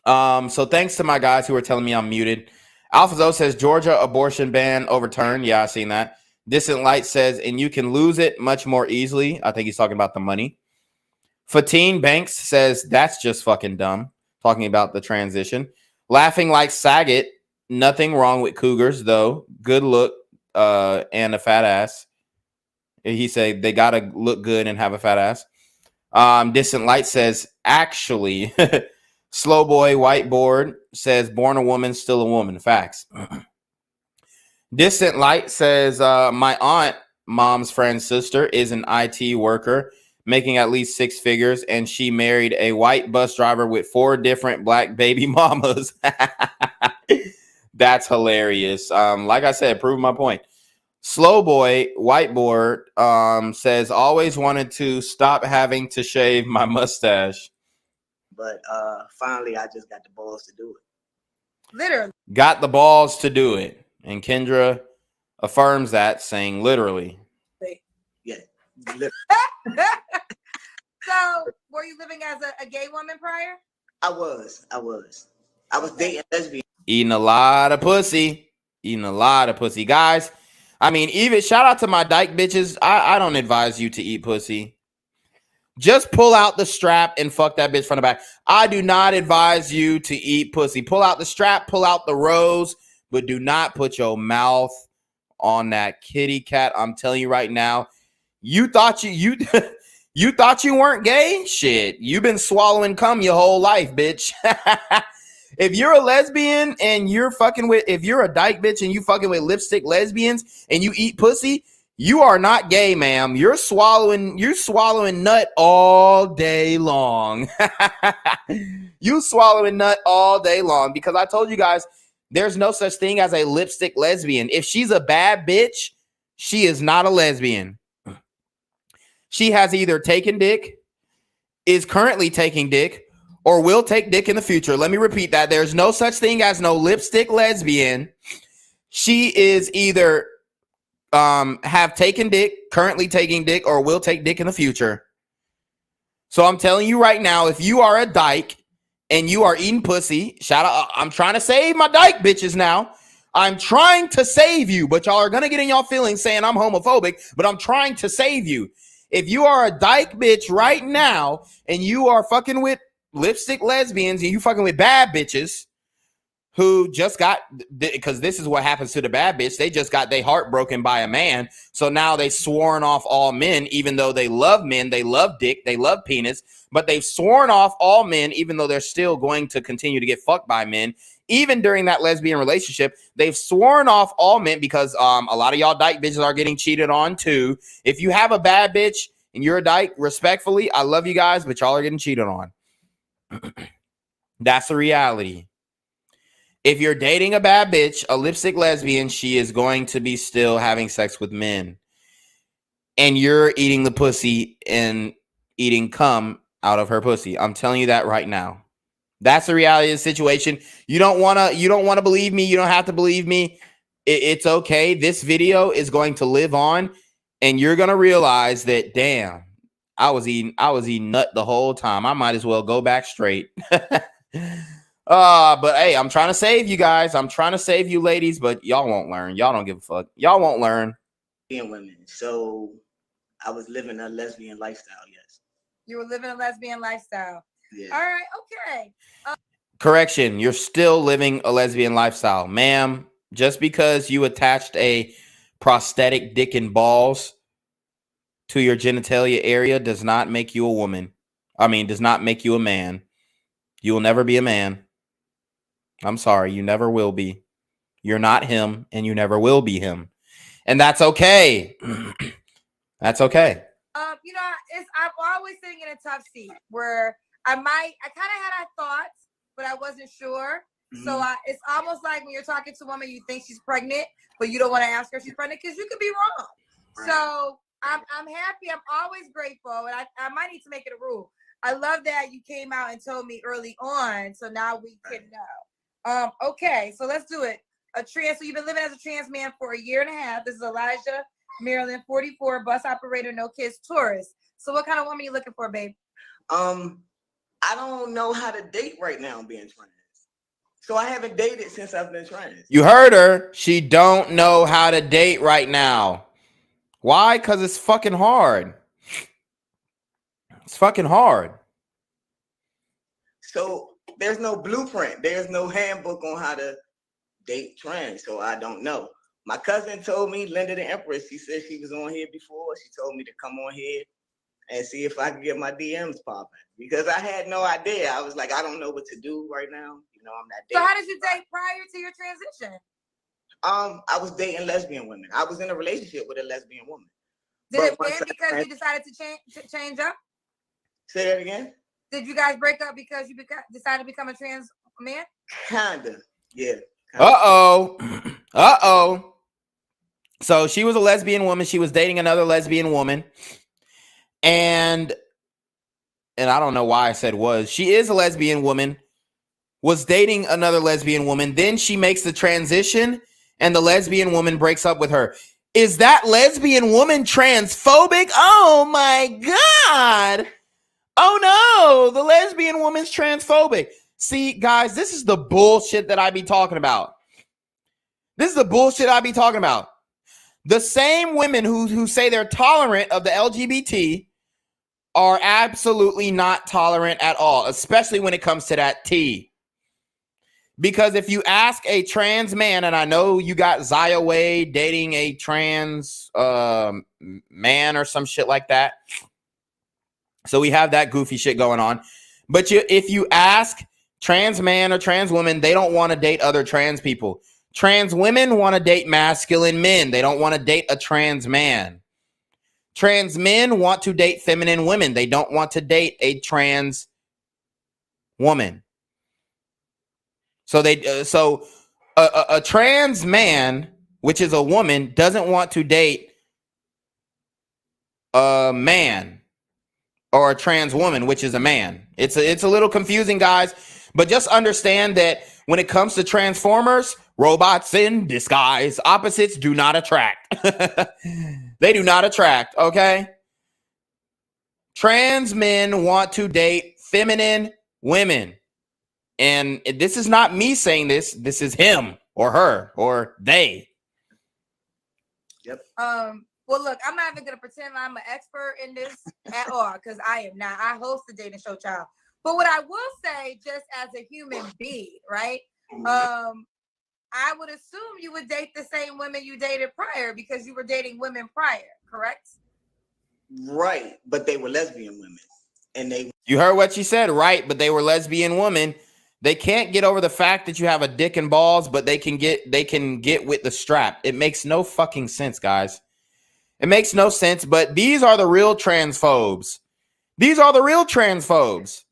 So thanks to my guys who are telling me I'm muted. AlphaZo says Georgia abortion ban overturned. Yeah, I seen that. Distant Light says, and you can lose it much more easily. I think he's talking about the money. Fatine Banks says that's just fucking dumb. Talking about the transition. Laughing Like Saget. Nothing wrong with cougars, though. Good look and a fat ass. He said they gotta look good and have a fat ass. Distant Light says, actually, Slow Boy Whiteboard says, born a woman, still a woman. Facts. Distant Light says, my aunt, mom's friend's sister, is an IT worker. making at least 6 figures, and she married a white bus driver with 4 different black baby mamas. That's hilarious. Like I said, proving my point. Slow Boy Whiteboard says, always wanted to stop having to shave my mustache. But finally, I just got the balls to do it. Literally. Got the balls to do it. And Kendra affirms that, saying literally. Yeah. So, were you living as a gay woman prior? I was dating lesbian. Eating a lot of pussy. Guys, I mean, even shout out to my dyke bitches. I don't advise you to eat pussy. Just pull out the strap and fuck that bitch from the back. I do not advise you to eat pussy. Pull out the strap, pull out the rose, but do not put your mouth on that kitty cat. I'm telling you right now, you thought you thought you weren't gay? Shit, you've been swallowing cum your whole life, bitch. If you're a lesbian and you're fucking with, if you're a dyke bitch and you fucking with lipstick lesbians and you eat pussy, you are not gay, ma'am. You're swallowing nut all day long. You swallowing nut all day long, because I told you guys there's no such thing as a lipstick lesbian. If she's a bad bitch, she is not a lesbian. She has either taken dick, is currently taking dick, or will take dick in the future. Let me repeat that. There's no such thing as no lipstick lesbian. She is either have taken dick, currently taking dick, or will take dick in the future. So I'm telling you right now, if you are a dyke and you are eating pussy, shout out. I'm trying to save my dyke bitches now. I'm trying to save you, but y'all are going to get in y'all feelings saying I'm homophobic, but I'm trying to save you. If you are a dyke bitch right now and you are fucking with lipstick lesbians and you fucking with bad bitches who just got, because this is what happens to the bad bitch, they just got their heart broken by a man, so now they sworn off all men, even though they love men, they love dick, they love penis, but they've sworn off all men, even though they're still going to continue to get fucked by men. Even during that lesbian relationship, they've sworn off all men, because a lot of y'all dyke bitches are getting cheated on too. If you have a bad bitch and you're a dyke, respectfully, I love you guys, but y'all are getting cheated on. That's the reality. If you're dating a bad bitch, a lipstick lesbian, she is going to be still having sex with men. And you're eating the pussy and eating cum out of her pussy. I'm telling you that right now. That's the reality of the situation. You don't want to believe me. You don't have to believe me. It's okay. This video is going to live on, and you're going to realize that, damn, I was eating nut the whole time. I might as well go back straight. But hey, I'm trying to save you guys. I'm trying to save you ladies, but y'all won't learn. Y'all don't give a fuck. Y'all won't learn. Being women. So I was living a lesbian lifestyle, yes. You were living a lesbian lifestyle. Yeah. All right, okay. Correction, you're still living a lesbian lifestyle. Ma'am, just because you attached a prosthetic dick and balls to your genitalia area does not make you a woman. I mean, does not make you a man. You will never be a man. I'm sorry, you never will be. You're not him, and you never will be him. And that's okay. That's okay. You know, I'm always sitting in a tough seat where I kind of had thoughts, but I wasn't sure. Mm-hmm. So it's almost like when you're talking to a woman, you think she's pregnant, but you don't want to ask her if she's pregnant because you could be wrong. Right. So I'm happy. I'm always grateful, and I might need to make it a rule. I love that you came out and told me early on, so now we can know. Okay, so let's do it. So you've been living as a trans man for 1.5 years. This is Elijah, Maryland, 44, bus operator, no kids, tourist. So what kind of woman are you looking for, babe? I don't know how to date right now being trans. So I haven't dated since I've been trans. You heard her. She don't know how to date right now. Why? Because it's fucking hard. It's fucking hard. So there's no blueprint. There's no handbook on how to date trans. So I don't know. My cousin told me, Linda the Empress, she said she was on here before. She told me to come on here and see if I could get my DMs popping. Because I had no idea. I was like, I don't know what to do right now. You know, I'm not dating. So how did you date prior to your transition? I was dating lesbian women. I was in a relationship with a lesbian woman. Did it end because you decided to change up? Say that again. Did you guys break up because you decided to become a trans man? Kinda, yeah. Uh-oh. So she was a lesbian woman. She was dating another lesbian woman. And I don't know why I said was. She is a lesbian woman. Was dating another lesbian woman. Then she makes the transition and the lesbian woman breaks up with her. Is that lesbian woman transphobic? Oh my God. Oh no, the lesbian woman's transphobic. See, guys, this is the bullshit that I be talking about. This is the bullshit I be talking about. The same women who say they're tolerant of the LGBT are absolutely not tolerant at all, especially when it comes to that T. Because if you ask a trans man, and I know you got Zaya Wade dating a trans man or some shit like that. So we have that goofy shit going on. But if you ask trans man or trans woman, they don't want to date other trans people. Trans women want to date masculine men. They don't want to date a trans man. Trans men want to date feminine women. They don't want to date a trans woman. So a trans man, which is a woman, doesn't want to date a man, or a trans woman, which is a man. It's a little confusing, guys, but just understand that when it comes to Transformers, robots in disguise, opposites do not attract. They do not attract, okay? Trans men want to date feminine women. And this is not me saying this. This is him or her or they. Yep. Well, look, I'm not even gonna pretend I'm an expert in this at all, because I am not. I host the dating show, child. But what I will say, just as a human being, right? I would assume you would date the same women you dated prior because you were dating women prior, correct? Right, but they were lesbian women, and You heard what she said, right? But they were lesbian women. They can't get over the fact that you have a dick and balls, but they can get with the strap. It makes no fucking sense, guys. It makes no sense, but these are the real transphobes. These are the real transphobes.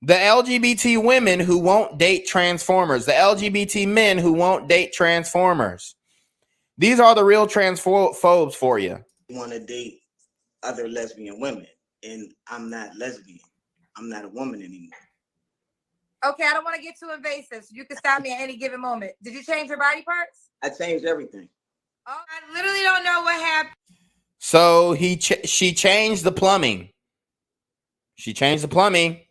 The LGBT women who won't date transformers. The LGBT men who won't date transformers. These are the real transphobes for you. want to date other lesbian women, and I'm not lesbian. I'm not a woman anymore. Okay, I don't want to get too invasive, so you can stop me at any given moment. Did you change your body parts? I changed everything. Oh, I literally don't know what happened. So she changed the plumbing. She changed the plumbing.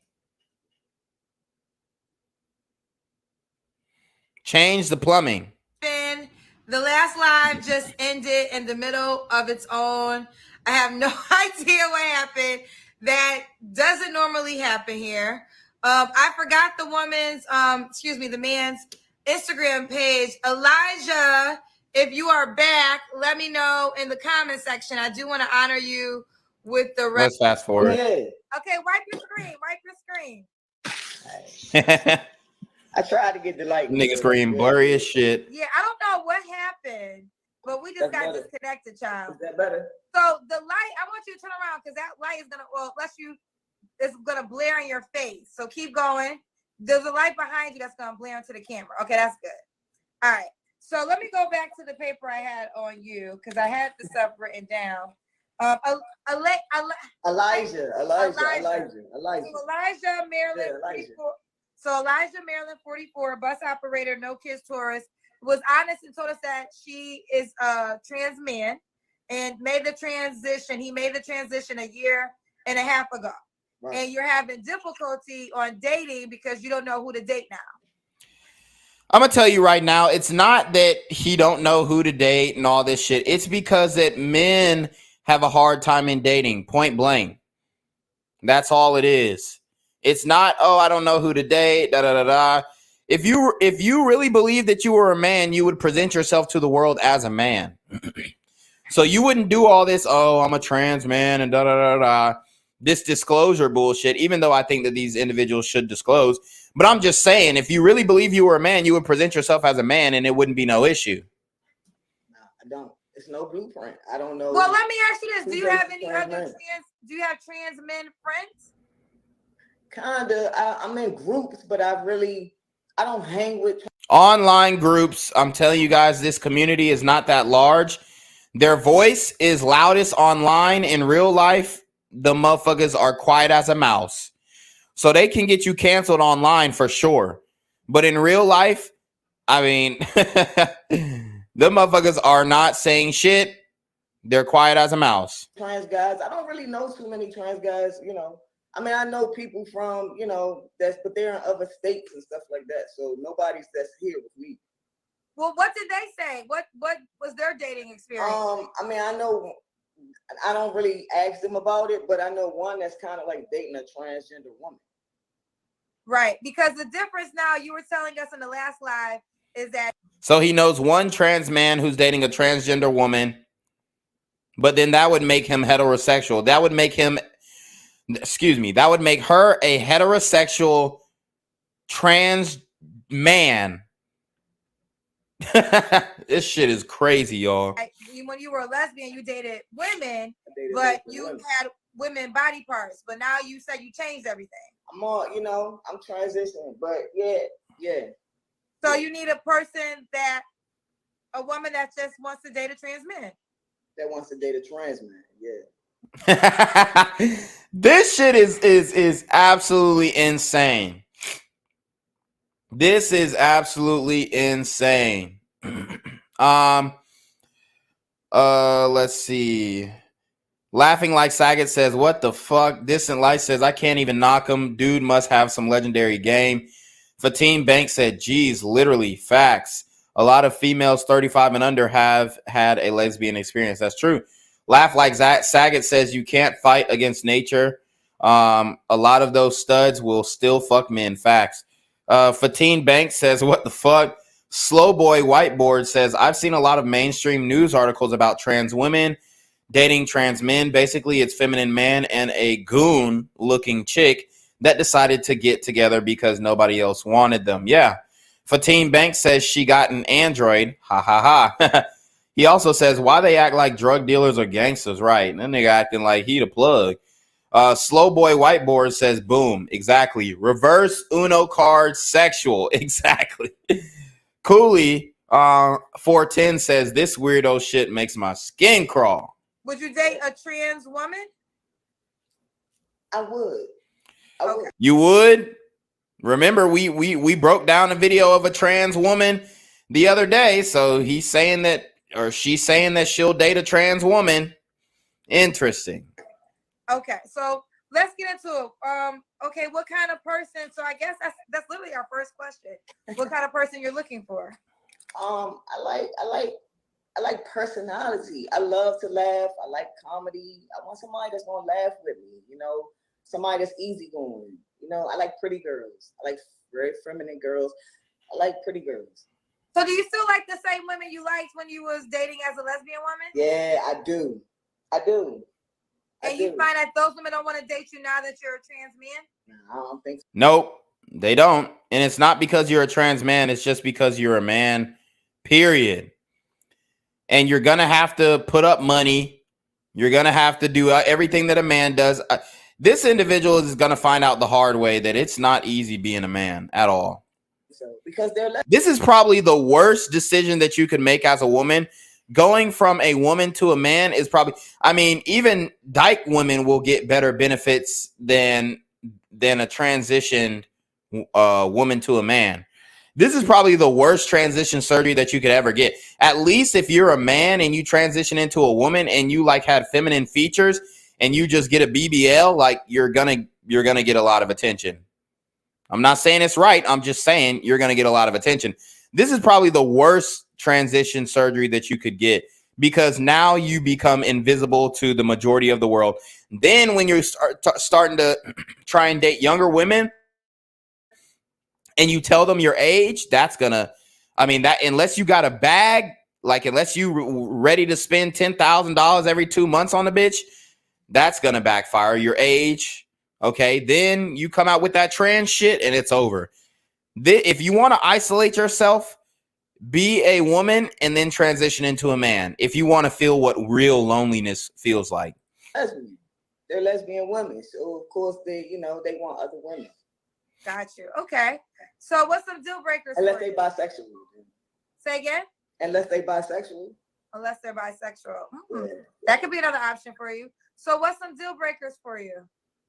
Change the plumbing. The last live just ended in the middle of its own. I have no idea what happened. That doesn't normally happen here. I forgot the woman's, the man's Instagram page. Elijah, if you are back, let me know in the comment section. I do want to honor you with the rest. Let's fast forward. Okay, wipe your screen. I tried to get the light. Nigga screen blurry as shit. Yeah, I don't know what happened, but we just got disconnected, child. Is that better? So the light, I want you to turn around because that light is gonna, it's gonna blare in your face. So keep going. There's a light behind you that's gonna blare into the camera. Okay, that's good. All right. So let me go back to the paper I had on you because I had the stuff written down. Elijah. So Elijah, Maryland, 44. So Elijah, Maryland, 44, bus operator, no kids tourist, was honest and told us that she is a trans man and made the transition. He made the transition a year and a half ago. Right. And you're having difficulty on dating because you don't know who to date now. I'm gonna tell you right now, it's not that he don't know who to date and all this shit. It's because that men have a hard time in dating, point blank. That's all it is. It's not, oh, I don't know who to date, da da da da. If you really believe that you were a man, you would present yourself to the world as a man. So you wouldn't do all this, oh, I'm a trans man and da da da da. This disclosure bullshit, even though I think that these individuals should disclose. But I'm just saying, if you really believe you were a man, you would present yourself as a man and it wouldn't be no issue. No, I don't. It's no blueprint. I don't know. Well, let me ask you this: do who you dates have any trans other men. trans? Do you have trans men friends? Kinda. I'm in groups, but I don't hang with. Online groups, I'm telling you guys, this community is not that large. Their voice is loudest online. In real life, the motherfuckers are quiet as a mouse. So they can get you canceled online for sure. But in real life, I mean, the motherfuckers are not saying shit. They're quiet as a mouse. Trans guys. I don't really know too many trans guys, you know. I mean, I know people from, you know, but they're in other states and stuff like that. So nobody's that's here with me. Well, what did they say? What was their dating experience? I mean, I know I don't really ask them about it, but I know one that's kind of like dating a transgender woman. Right, because the difference now, you were telling us in the last live, is that So he knows one trans man who's dating a transgender woman, but then that would make him heterosexual. That would make him, that would make her a heterosexual trans man. This shit is crazy, y'all. when you were a lesbian, you dated women, but you had women body parts. But now you said you changed everything. I'm all, you know, I'm transitioning, but yeah. So you need a woman that just wants to date a trans man. That wants to date a trans man, yeah. This shit is absolutely insane. This is absolutely insane. Let's see. Laughing Like Saget says, what the fuck? Distant Light says, I can't even knock him. Dude must have some legendary game. Fatine Banks said, geez, literally, facts. A lot of females 35 and under have had a lesbian experience. That's true. Laugh Like Saget says, you can't fight against nature. A lot of those studs will still fuck men. Facts. Fatine Banks says, what the fuck? Slow Boy Whiteboard says, I've seen a lot of mainstream news articles about trans women dating trans men. Basically, it's feminine man and a goon looking chick that decided to get together because nobody else wanted them. Yeah. Fatine Banks says she got an android. Ha ha ha. He also says, why they act like drug dealers or gangsters? Right. And then they acting like he the plug. Slow Boy Whiteboard says, boom. Exactly. Reverse Uno card sexual. Exactly. Cooley 410 says, this weirdo shit makes my skin crawl. Would you date a trans woman? I would. Okay. You would? Remember, we broke down a video of a trans woman the other day. So he's saying that, or she's saying that she'll date a trans woman. Interesting. Okay, so let's get into it. Okay, what kind of person? So I guess that's literally our first question. What kind of person you're looking for? I like personality. I love to laugh. I like comedy. I want somebody that's gonna laugh with me, you know, somebody that's easygoing. You know, I like pretty girls. I like very feminine girls. I like pretty girls. So do you still like the same women you liked when you was dating as a lesbian woman? Yeah, I do. And you find that those women don't want to date you now that you're a trans man? I don't think so. Nope, they don't. And it's not because you're a trans man. It's just because you're a man, period. And you're going to have to put up money. You're going to have to do everything that a man does. This individual is going to find out the hard way that it's not easy being a man at all. So, because this is probably the worst decision that you could make as a woman. Going from a woman to a man is probably, I mean, even dyke women will get better benefits than a transitioned woman to a man. This is probably the worst transition surgery that you could ever get. At least if you're a man and you transition into a woman and you like had feminine features and you just get a BBL, like you're gonna get a lot of attention. I'm not saying it's right. I'm just saying you're gonna get a lot of attention. This is probably the worst transition surgery that you could get because now you become invisible to the majority of the world. Then when you're starting to try and date younger women and you tell them your age, that's gonna, I mean, that unless you got a bag, like unless you ready to spend $10,000 every 2 months on a bitch, that's gonna backfire. Your age, okay? Then you come out with that trans shit and it's over. If you want to isolate yourself, Be a woman and then transition into a man if you want to feel what real loneliness feels like. Lesbian. They're lesbian women, so of course they want other women. Got you. Okay. So what's some deal breakers? Unless for they you? bisexual. Say again. Unless they bisexual. Unless they're bisexual. Yeah. That could be another option for you. So what's some deal breakers for you?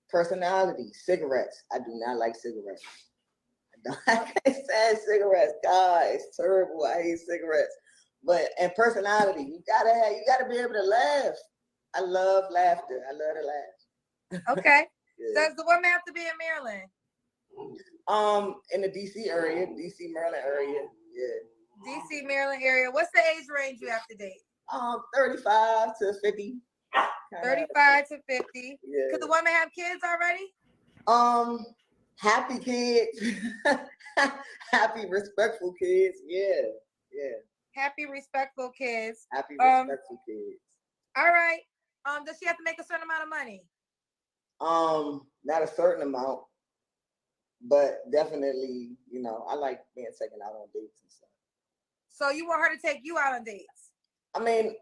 Personality, cigarettes. I do not like cigarettes. I can't stand cigarettes. God, it's terrible. I hate cigarettes. And personality, you gotta be able to laugh. I love laughter. I love to laugh. Okay. Yeah. Does the woman have to be in Maryland? In the DC area, DC Maryland area. Yeah. DC Maryland area. What's the age range you have to date? 35 to 50. 35 to 50. Yeah. Could the woman have kids already? Happy kids. Happy, respectful kids. Yeah. Yeah. Happy, respectful kids. Happy, respectful kids. All right. Does she have to make a certain amount of money? Not a certain amount, but definitely, I like being taken out on dates and stuff. So you want her to take you out on dates? I mean,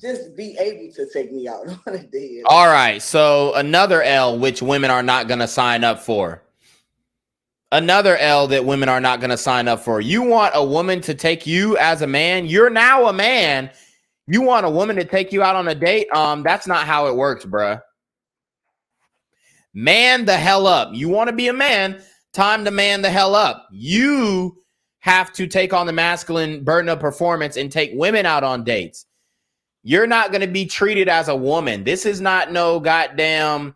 just be able to take me out on a date. All right. So another L which women are not going to sign up for. Another L that women are not going to sign up for. You want a woman to take you as a man. You're now a man. You want a woman to take you out on a date. That's not how it works, bruh. Man the hell up. You want to be a man? Time to man the hell up. You have to take on the masculine burden of performance and take women out on dates. You're not going to be treated as a woman. This is not no goddamn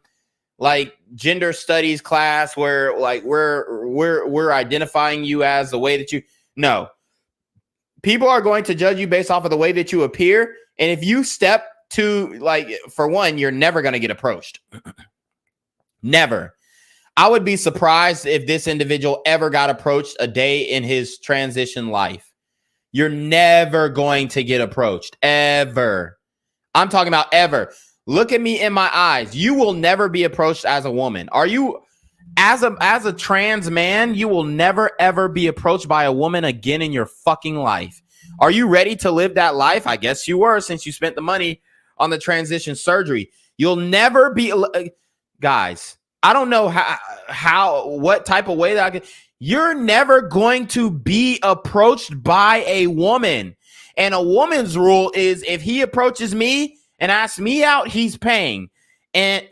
like gender studies class where like we're identifying you as the way that you. No. People are going to judge you based off of the way that you appear. And if you step to, like, for one, you're never going to get approached. Never. I would be surprised if this individual ever got approached a day in his transition life. You're never going to get approached. Ever. I'm talking about ever. Look at me in my eyes. You will never be approached as a woman. Are you, as a trans man, you will never, ever be approached by a woman again in your fucking life. Are you ready to live that life? I guess you were, since you spent the money on the transition surgery. You'll never be, guys, I don't know what type of way that I could. You're never going to be approached by a woman. And a woman's rule is if he approaches me and asks me out, he's paying. And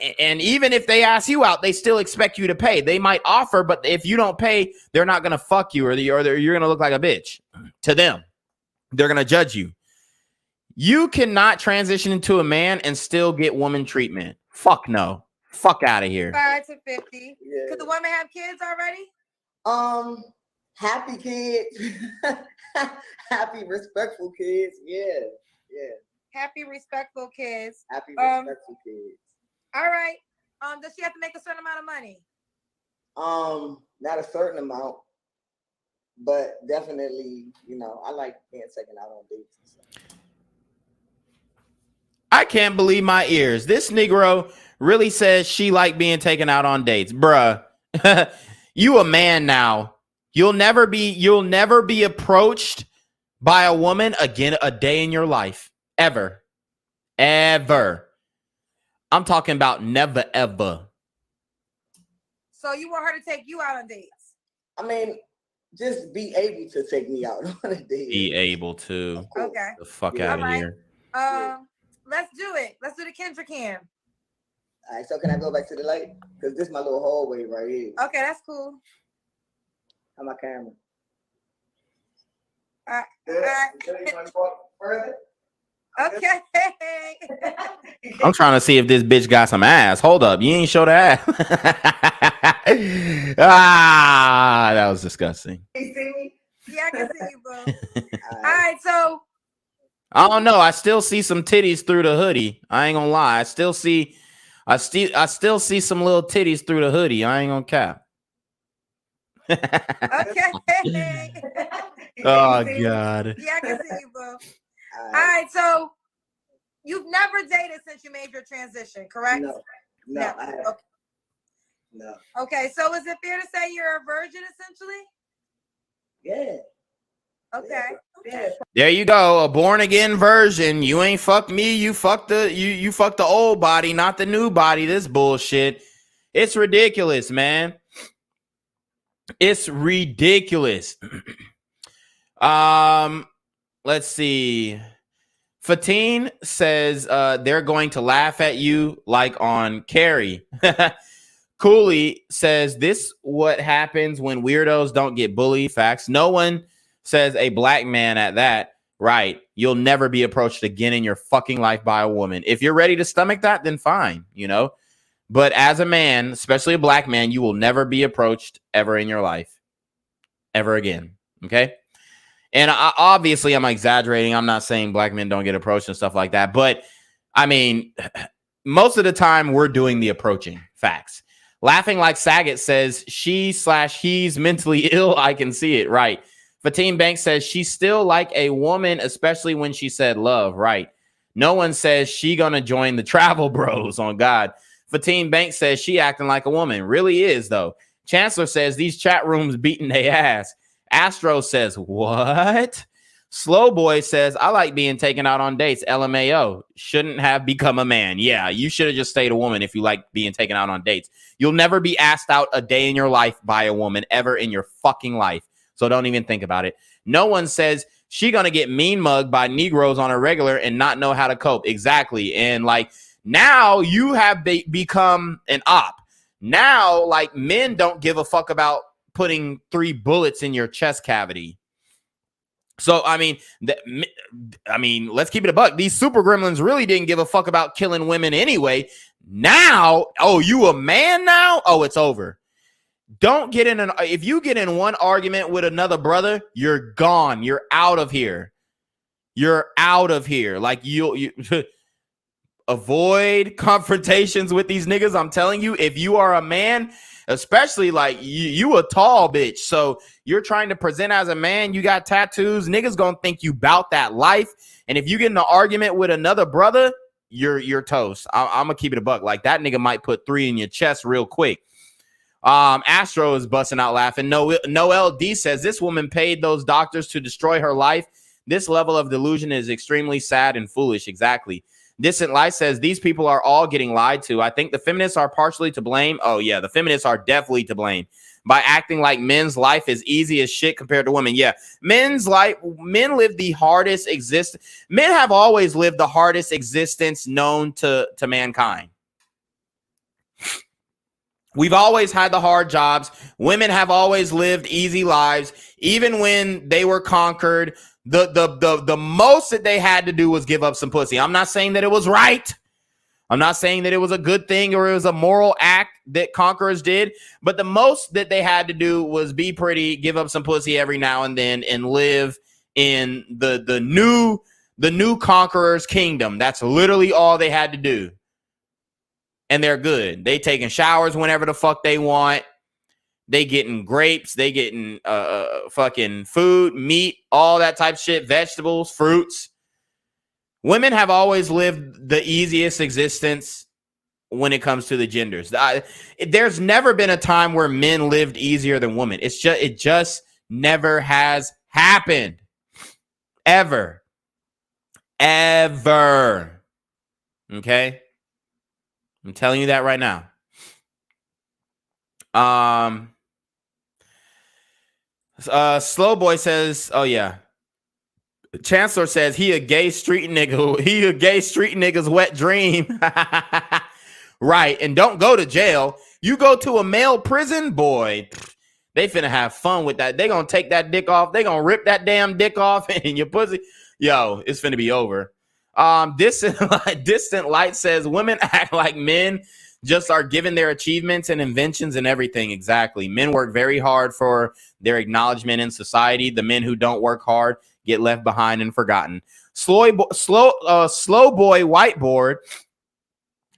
even if they ask you out, they still expect you to pay. They might offer, but if you don't pay, they're not going to fuck you, or you're going to look like a bitch to them. They're going to judge you. You cannot transition into a man and still get woman treatment. Fuck no. Fuck out of here. 5 to 50. Yeah. Could the woman have kids already? Happy kids. Happy, respectful kids. Yeah. Yeah. Happy, respectful kids. Happy, respectful kids. All right. Does she have to make a certain amount of money? Not a certain amount, but definitely, I like being taken out on dates and stuff. I can't believe my ears. This Negro really says she like being taken out on dates. Bruh. You a man now. You'll never be approached by a woman again a day in your life. Ever. Ever. I'm talking about never, ever. So you want her to take you out on dates? I mean, just be able to take me out on a date. Be able to. Okay. The fuck out of here. Let's do it. Let's do the Kendra cam. All right, so can I go back to the light? Because this is my little hallway right here. Okay, that's cool. How my camera? Further? Okay. I'm trying to see if this bitch got some ass. Hold up. You ain't show the ass. That was disgusting. You see me? Yeah, I can see you, bro. All right, so. I don't know. I still see some titties through the hoodie. I ain't gonna lie. I still see some little titties through the hoodie. I ain't gonna cap. Okay. Oh God. Yeah, I can see you, bro. All right, so you've never dated since you made your transition, correct? No. I haven't. Okay. No. Okay, so is it fair to say you're a virgin essentially? Yeah. Okay. There you go, a born again version. You ain't fuck me, you fuck the old body, not the new body. This bullshit. It's ridiculous, man. It's ridiculous. Let's see. Fatine says they're going to laugh at you like on Carrie. Cooley says this what happens when weirdos don't get bullied. Facts. No one says a black man at that. Right. You'll never be approached again in your fucking life by a woman. If you're ready to stomach that, then fine, you know. But as a man, especially a black man, you will never be approached ever in your life. Ever again. Okay. And obviously I'm exaggerating. I'm not saying black men don't get approached and stuff like that. But I mean, most of the time we're doing the approaching. Facts. Laughing like Saget says she/he's mentally ill. I can see it. Right. Fatine Banks says she's still like a woman, especially when she said love. Right. No one says she gonna join the travel bros on God. Fatine Banks says she acting like a woman. Really is, though. Chancellor says these chat rooms beating their ass. Astro says, what? Slow Boy says, I like being taken out on dates. LMAO. Shouldn't have become a man. Yeah, you should have just stayed a woman if you like being taken out on dates. You'll never be asked out a day in your life by a woman ever in your fucking life. So don't even think about it. No one says she gonna get mean mugged by Negroes on a regular and not know how to cope. Exactly. And like now you have become an op. Now, like, men don't give a fuck about putting 3 bullets in your chest cavity. So, I mean, let's keep it a buck. These super gremlins really didn't give a fuck about killing women anyway. Now, oh, you a man now? Oh, it's over. Don't get in if you get in one argument with another brother, you're gone. You're out of here. You're out of here. Like you avoid confrontations with these niggas. I'm telling you, if you are a man, especially like you a tall bitch, so you're trying to present as a man, you got tattoos, niggas gonna think you bout that life. And if you get in an argument with another brother, you're toast. I'm gonna keep it a buck. Like that nigga might put 3 in your chest real quick. Astro is busting out laughing. Noel D says this woman paid those doctors to destroy her life. This level of delusion is extremely sad and foolish. Exactly. Distant Light says these people are all getting lied to. I think the feminists are partially to blame. Oh, yeah, the feminists are definitely to blame by acting like men's life is easy as shit compared to women. Yeah, men live the hardest existence. Men have always lived the hardest existence known to mankind. We've always had the hard jobs. Women have always lived easy lives. Even when they were conquered, the most that they had to do was give up some pussy. I'm not saying that it was right. I'm not saying that it was a good thing or it was a moral act that conquerors did, but the most that they had to do was be pretty, give up some pussy every now and then, and live in the new conqueror's kingdom. That's literally all they had to do. And they're good. They taking showers whenever the fuck they want. They getting grapes. They getting fucking food, meat, all that type of shit, vegetables, fruits. Women have always lived the easiest existence when it comes to the genders. There's never been a time where men lived easier than women. It just never has happened. Ever. Okay? I'm telling you that right now. Slow Boy says, oh yeah. Chancellor says he a gay street nigga. He a gay street nigga's wet dream. Right. And don't go to jail. You go to a male prison, boy. They finna have fun with that. They gonna take that dick off. They gonna rip that damn dick off and your pussy. Yo, it's finna be over. Distant Light says women act like men just are given their achievements and inventions and everything. Exactly. Men work very hard for their acknowledgement in society. The men who don't work hard get left behind and forgotten. Slow Boy Whiteboard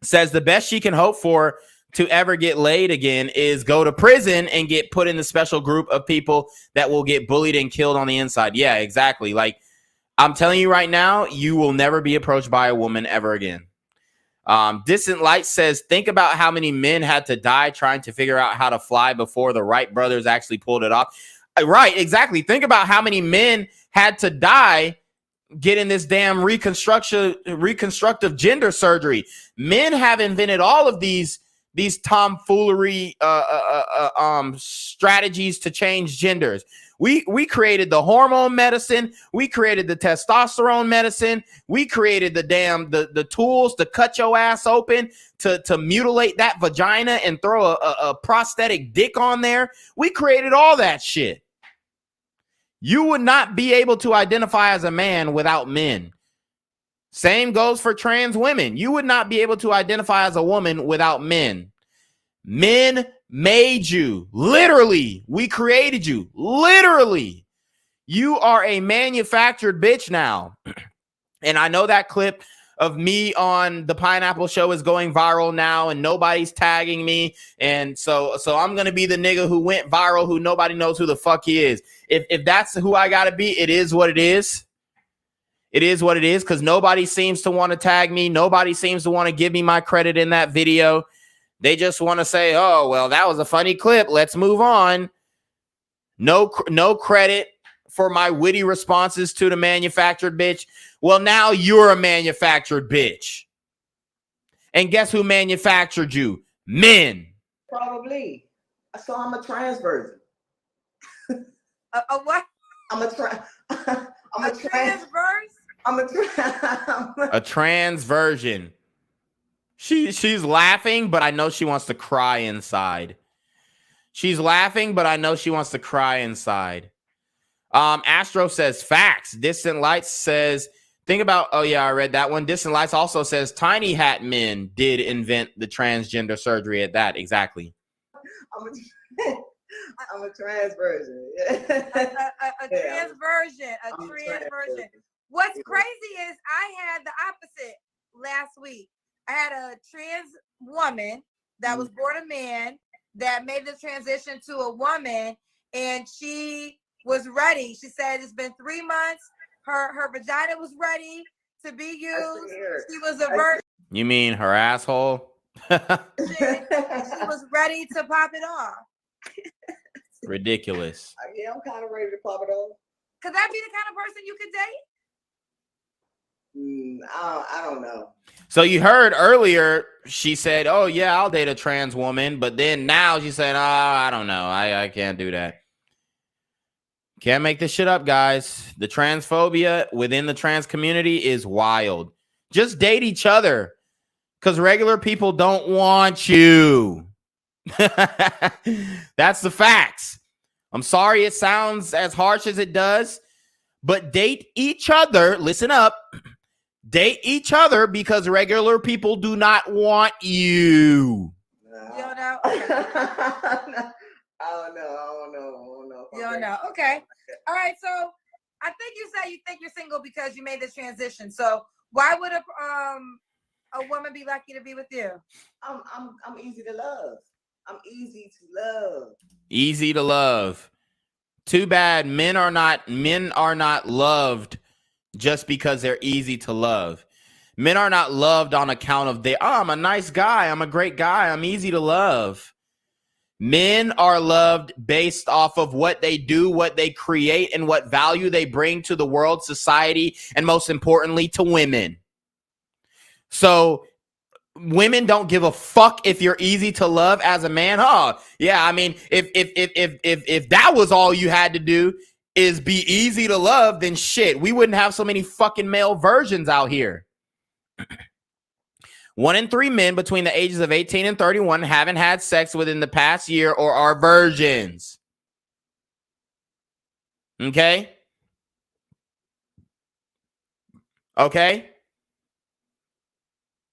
says the best she can hope for to ever get laid again is go to prison and get put in the special group of people that will get bullied and killed on the inside. Yeah, exactly. Like, I'm telling you right now, you will never be approached by a woman ever again. Distant Light says, think about how many men had to die trying to figure out how to fly before the Wright brothers actually pulled it off. Right, exactly. Think about how many men had to die getting this damn reconstructive gender surgery. Men have invented all of these tomfoolery strategies to change genders. We created the hormone medicine. We created the testosterone medicine. We created the tools to cut your ass open, to mutilate that vagina and throw a prosthetic dick on there. We created all that shit. You would not be able to identify as a man without men. Same goes for trans women. You would not be able to identify as a woman without men. Men made you. Literally. We created you. Literally. You are a manufactured bitch now. And I know that clip of me on the Pineapple Show is going viral now and nobody's tagging me. And so I'm going to be the nigga who went viral, who nobody knows who the fuck he is. If that's who I got to be, it is what it is. It is what it is, because nobody seems to want to tag me. Nobody seems to want to give me my credit in that video. They just want to say, oh, well, that was a funny clip. Let's move on. No credit for my witty responses to the manufactured bitch. Well, now you're a manufactured bitch. And guess who manufactured you? Men. Probably. So I'm a trans version. A what? I'm a trans version? I'm A trans version. She's laughing, but I know she wants to cry inside. She's laughing, but I know she wants to cry inside. Astro says facts. Distant Lights says, think about, oh yeah, I read that one. Distant Lights also says tiny hat men did invent the transgender surgery at that. Exactly. I'm a trans version. a trans version. A trans version. What's crazy is I had the opposite last week. I had a trans woman that was born a man that made the transition to a woman, and she was ready. She said it's been 3 months. Her vagina was ready to be used. She was a virgin. You mean her asshole? She was ready to pop it off. Ridiculous. Yeah, I'm kind of ready to pop it off. Could that be the kind of person you could date? I don't know. So you heard earlier, she said, oh yeah, I'll date a trans woman. But then now she said, oh, I don't know. I can't do that. Can't make this shit up, guys. The transphobia within the trans community is wild. Just date each other, because regular people don't want you. That's the facts. I'm sorry it sounds as harsh as it does, but date each other. Listen up. Date each other, because regular people do not want you. You don't know? I don't know. You don't know. Okay. All right. So I think you said you think you're single because you made this transition. So why would a woman be lucky to be with you? I'm easy to love. I'm easy to love. Easy to love. Too bad men are not loved just because they're easy to love. Men are not loved on account of I'm a nice guy, I'm a great guy, I'm easy to love. Men are loved based off of what they do, what they create, and what value they bring to the world, society, and most importantly, to women. So women don't give a fuck if you're easy to love as a man. Oh, yeah, I mean, if that was all you had to do is be easy to love, then shit, we wouldn't have so many fucking male versions out here. 1 in 3 men between the ages of 18 and 31 haven't had sex within the past year or are virgins. Okay? Okay?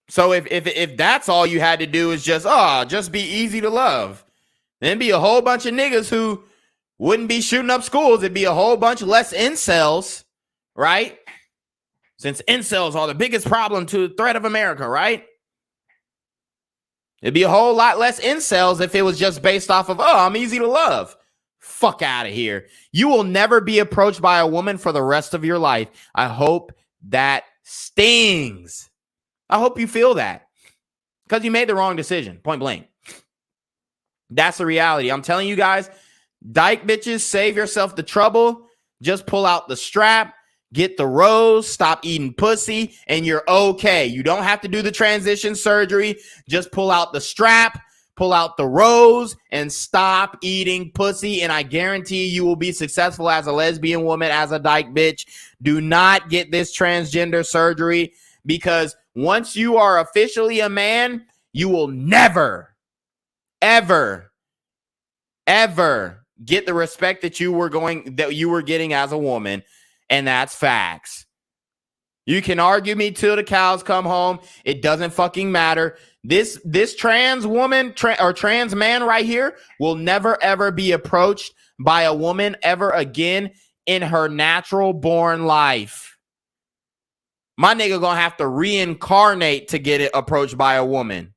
So if that's all you had to do is just be easy to love, then be a whole bunch of niggas who wouldn't be shooting up schools. It'd be a whole bunch less incels, right? Since incels are the biggest problem to the threat of America, right? It'd be a whole lot less incels if it was just based off of, I'm easy to love. Fuck out of here. You will never be approached by a woman for the rest of your life. I hope that stings. I hope you feel that, because you made the wrong decision, point blank. That's the reality. I'm telling you guys, Dyke bitches, save yourself the trouble. Just pull out the strap, get the rose, stop eating pussy, and you're okay. You don't have to do the transition surgery. Just pull out the strap, pull out the rose, and stop eating pussy. And I guarantee you will be successful as a lesbian woman, as a dyke bitch. Do not get this transgender surgery, because once you are officially a man, you will never, ever, ever get the respect that you were getting as a woman. And that's facts. You can argue me till the cows come home. It doesn't fucking matter. This trans woman or trans man right here will never ever be approached by a woman ever again in her natural born life. My nigga gonna have to reincarnate to get it approached by a woman.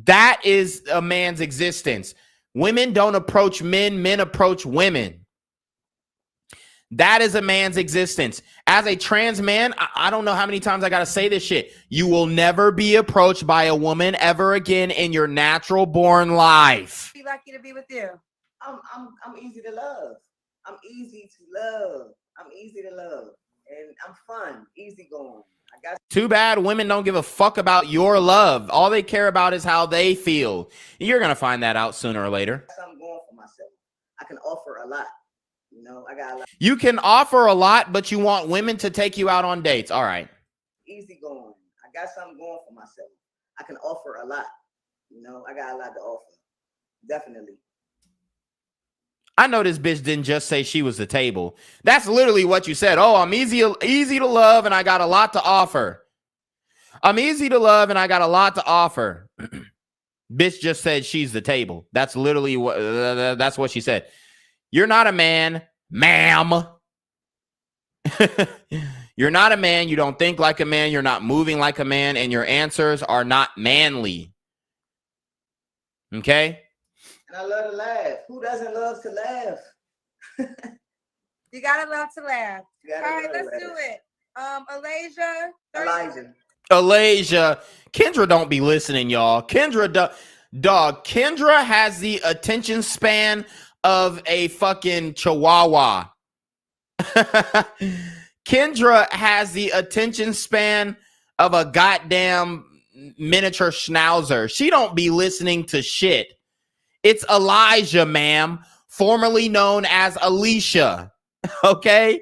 That is a man's existence. Women don't approach men, men approach women. That is a man's existence. As a trans man, I don't know how many times I got to say this shit. You will never be approached by a woman ever again in your natural born life. Be lucky to be with you. I'm easy to love. I'm easy to love. I'm easy to love. And I'm fun, easygoing. Too bad women don't give a fuck about your love. All they care about is how they feel. You're going to find that out sooner or later. I'm going for myself. I can offer a lot. You know, I got a lot. You can offer a lot, but you want women to take you out on dates. All right. Easygoing. I got something going for myself. I can offer a lot. You know, I got a lot to offer. Definitely. I know this bitch didn't just say she was the table. That's literally what you said. Oh, I'm easy to love and I got a lot to offer. I'm easy to love and I got a lot to offer. Bitch just said she's the table. That's literally what she said. You're not a man, ma'am. You're not a man. You don't think like a man. You're not moving like a man. And your answers are not manly. Okay? And I love to laugh. Who doesn't love to laugh? You gotta love to laugh. All right, let's laugh. do it. Alasia. Kendra don't be listening, y'all. Kendra has the attention span of a fucking chihuahua. Kendra has the attention span of a goddamn miniature schnauzer. She don't be listening to shit. It's Elijah, ma'am, formerly known as Alicia. Okay?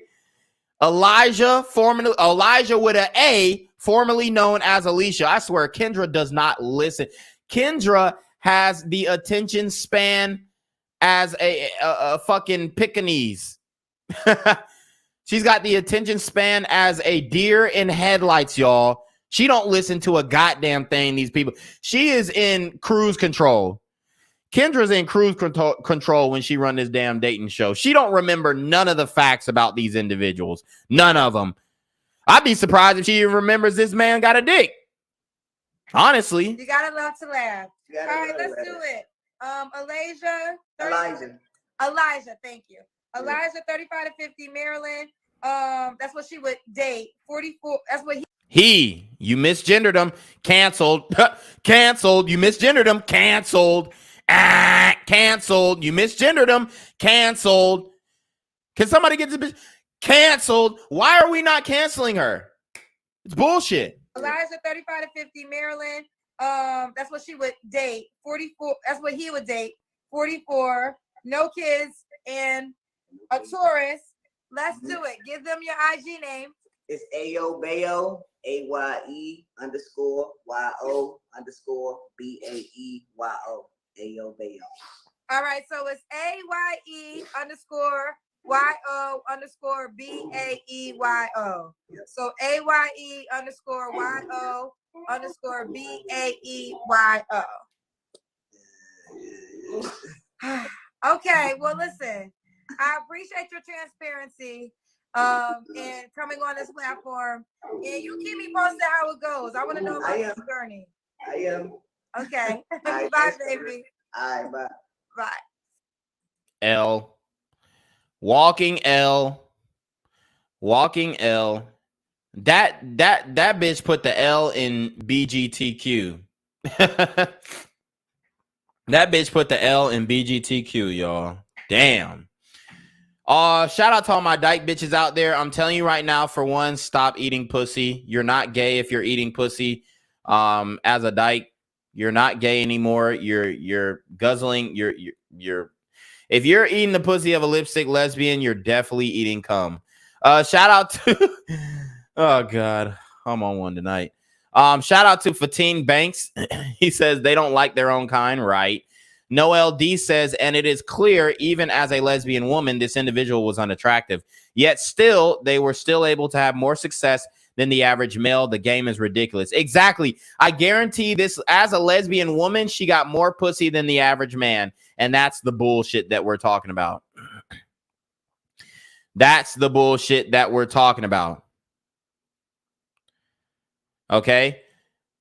Elijah with an A, formerly known as Alicia. I swear, Kendra does not listen. Kendra has the attention span as a fucking Pekingese. She's got the attention span as a deer in headlights, y'all. She don't listen to a goddamn thing, these people. She is in cruise control. Kendra's in cruise control when she run this damn dating show. She don't remember none of the facts about these individuals. None of them. I'd be surprised if she even remembers this man got a dick. Honestly. You gotta love to laugh. All right, let's do it. Elijah, thank you. Elijah, 35 to 50, Maryland. That's what she would date. 44. That's what you misgendered him. Canceled. Canceled. You misgendered him. Canceled. Canceled. You misgendered him. Canceled. Can somebody get this bitch canceled? Why are we not canceling her? It's bullshit. Elijah, 35 to 50, Maryland. That's what she would date. 44. That's what he would date. 44. No kids and a Taurus. Let's do it. Give them your IG name. It's Ayo Bayo, AYE_YO_BAEYO. Ayo Bayo. All right, so it's AYE_YO_BAEYO. So AYE_YO_BAEYO. Okay, well, listen, I appreciate your transparency and coming on this platform. And you keep me posted how it goes. I want to know about this journey. I am. Okay. Bye, baby. All right, bye. Bye. L. Walking L. That bitch put the L in BGTQ. That bitch put the L in BGTQ, y'all. Damn. Shout out to all my dyke bitches out there. I'm telling you right now, for one, stop eating pussy. You're not gay if you're eating pussy. As a dyke, you're not gay anymore. You're guzzling. You're if you're eating the pussy of a lipstick lesbian, you're definitely eating cum. Shout out to oh god, I'm on one tonight. Shout out to Fatine Banks. He says they don't like their own kind, right? Noel D says, and it is clear, even as a lesbian woman, this individual was unattractive. Yet still, they were still able to have more success than the average male. The game is ridiculous. Exactly. I guarantee this, as a lesbian woman, she got more pussy than the average man. And that's the bullshit that we're talking about. That's the bullshit that we're talking about. Okay.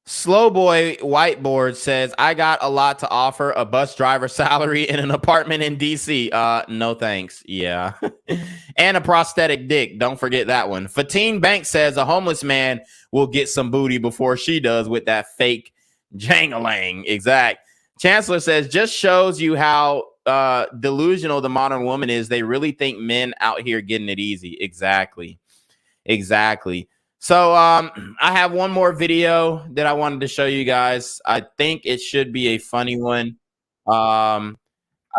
Slow Boy Whiteboard says, I got a lot to offer, a bus driver salary in an apartment in DC. No thanks. Yeah. And a prosthetic dick. Don't forget that one. Fatine Banks says a homeless man will get some booty before she does with that fake jangalang. Exact. Chancellor says, just shows you how delusional the modern woman is. They really think men out here getting it easy. Exactly. Exactly. So I have one more video that I wanted to show you guys. I think it should be a funny one. I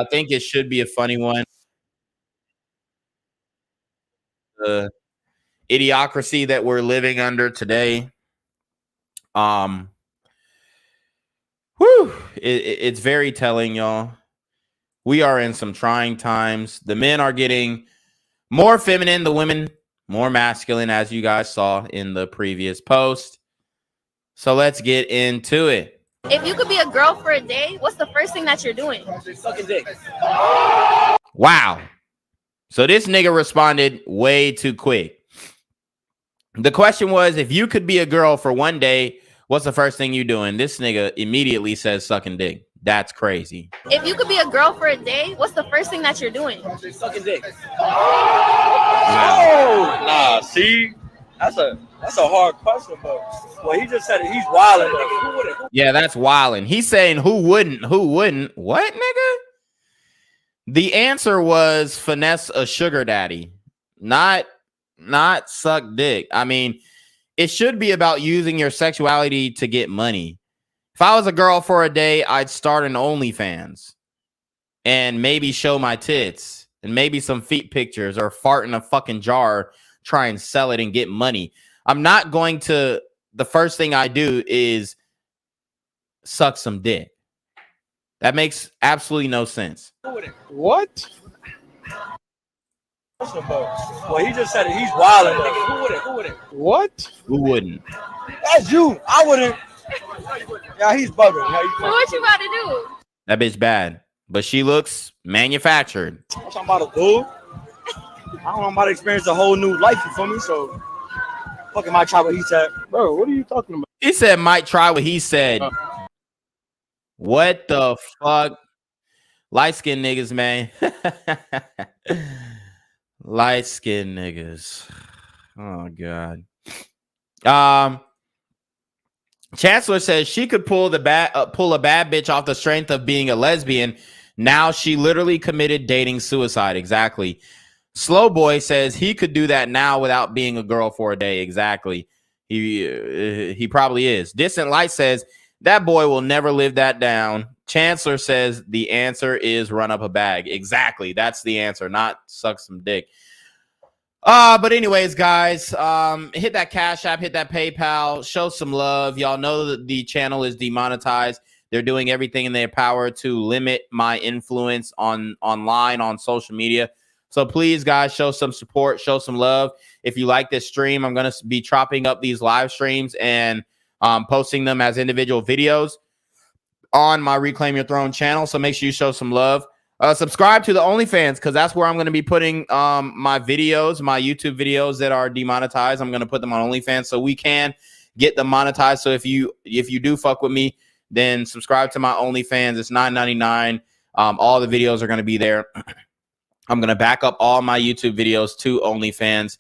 think it should be a funny one. The idiocracy that we're living under today. It's very telling, y'all. We are in some trying times. The men are getting more feminine, the women more masculine, as you guys saw in the previous post. So let's get into it. If you could be a girl for a day, what's the first thing that you're doing? Sucking dick. Wow. So this nigga responded way too quick. The question was, if you could be a girl for one day, what's the first thing you doing? This nigga immediately says sucking dick. That's crazy. If you could be a girl for a day, what's the first thing that you're doing? Sucking dick. Oh, nah, see? That's a hard question, but well, he just said it. He's wilding. Yeah, that's wilding. He's saying who wouldn't? Who wouldn't? What, nigga? The answer was finesse a sugar daddy, not suck dick. I mean, it should be about using your sexuality to get money. If I was a girl for a day, I'd start an OnlyFans and maybe show my tits and maybe some feet pictures or fart in a fucking jar, try and sell it and get money. I'm not going to, the first thing I do is suck some dick. That makes absolutely no sense. What? Well, he just said it. He's wilding. Who wouldn't? What? Who wouldn't? That's you. I wouldn't. Yeah, he's bugging. So what you about to do? That bitch bad, but she looks manufactured. What I'm about to do? I don't know. I'm about to experience a whole new life, you feel me? So, fucking might try what he said. Bro, what are you talking about? He said might try what he said. What the fuck? Light-skinned niggas, man. Light-skinned niggas. Oh, God. Chancellor says she could pull a bad bitch off the strength of being a lesbian. Now she literally committed dating suicide. Exactly. Slow Boy says he could do that now without being a girl for a day. Exactly. He probably is. Distant Light says that boy will never live that down. Chancellor says the answer is run up a bag. Exactly. That's the answer, not suck some dick. But anyways, guys, hit that Cash App, hit that PayPal, show some love. Y'all know that the channel is demonetized. They're doing everything in their power to limit my influence online, on social media. So please, guys, show some support, show some love. If you like this stream, I'm going to be chopping up these live streams and posting them as individual videos on my Reclaim Your Throne channel. So make sure you show some love. Subscribe to the OnlyFans, because that's where I'm going to be putting my videos, my YouTube videos that are demonetized. I'm going to put them on OnlyFans so we can get them monetized. So if you do fuck with me, then subscribe to my OnlyFans. It's $9.99. All the videos are going to be there. I'm going to back up all my YouTube videos to OnlyFans.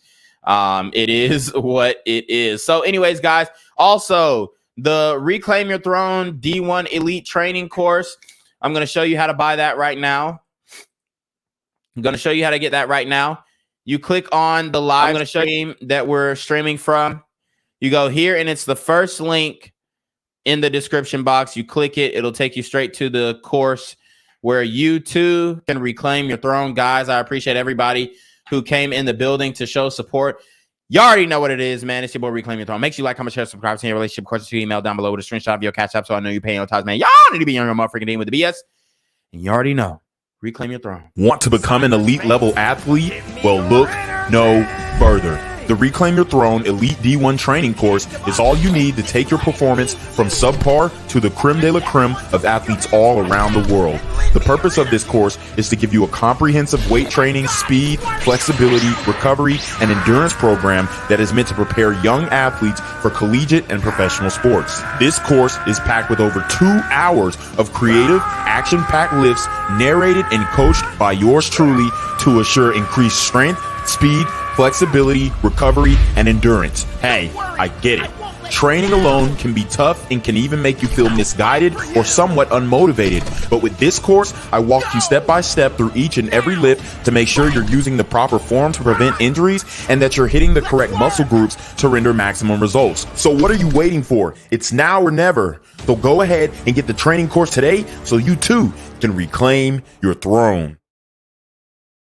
It is what it is. So anyways, guys, also the Reclaim Your Throne D1 Elite Training course. I'm going to show you how to buy that right now. I'm going to show you how to get that right now. You click on the live stream that we're streaming from. You go here, and it's the first link in the description box. You click it. It'll take you straight to the course where you too can reclaim your throne. Guys, I appreciate everybody who came in the building to show support. You already know what it is, man. It's your boy, Reclaim Your Throne. Make sure you like, comment, share, subscribe to your relationship questions. Email down below with a screenshot of your cash app so I know you're paying your tithes, man. Y'all need to be on your motherfucking team with the BS. And you already know. Reclaim your throne. Want to become an elite level athlete? Well, look no further. The Reclaim Your Throne Elite D1 training course is all you need to take your performance from subpar to the creme de la creme of athletes all around the world. The purpose of this course is to give you a comprehensive weight training, speed, flexibility, recovery, and endurance program that is meant to prepare young athletes for collegiate and professional sports. This course is packed with over 2 hours of creative, action-packed lifts narrated and coached by yours truly to assure increased strength, speed, flexibility, recovery, and endurance. Hey, I get it. Training alone can be tough and can even make you feel misguided or somewhat unmotivated. But with this course, I walk you step by step through each and every lift to make sure you're using the proper form to prevent injuries and that you're hitting the correct muscle groups to render maximum results. So what are you waiting for? It's now or never. So go ahead and get the training course today so you too can reclaim your throne.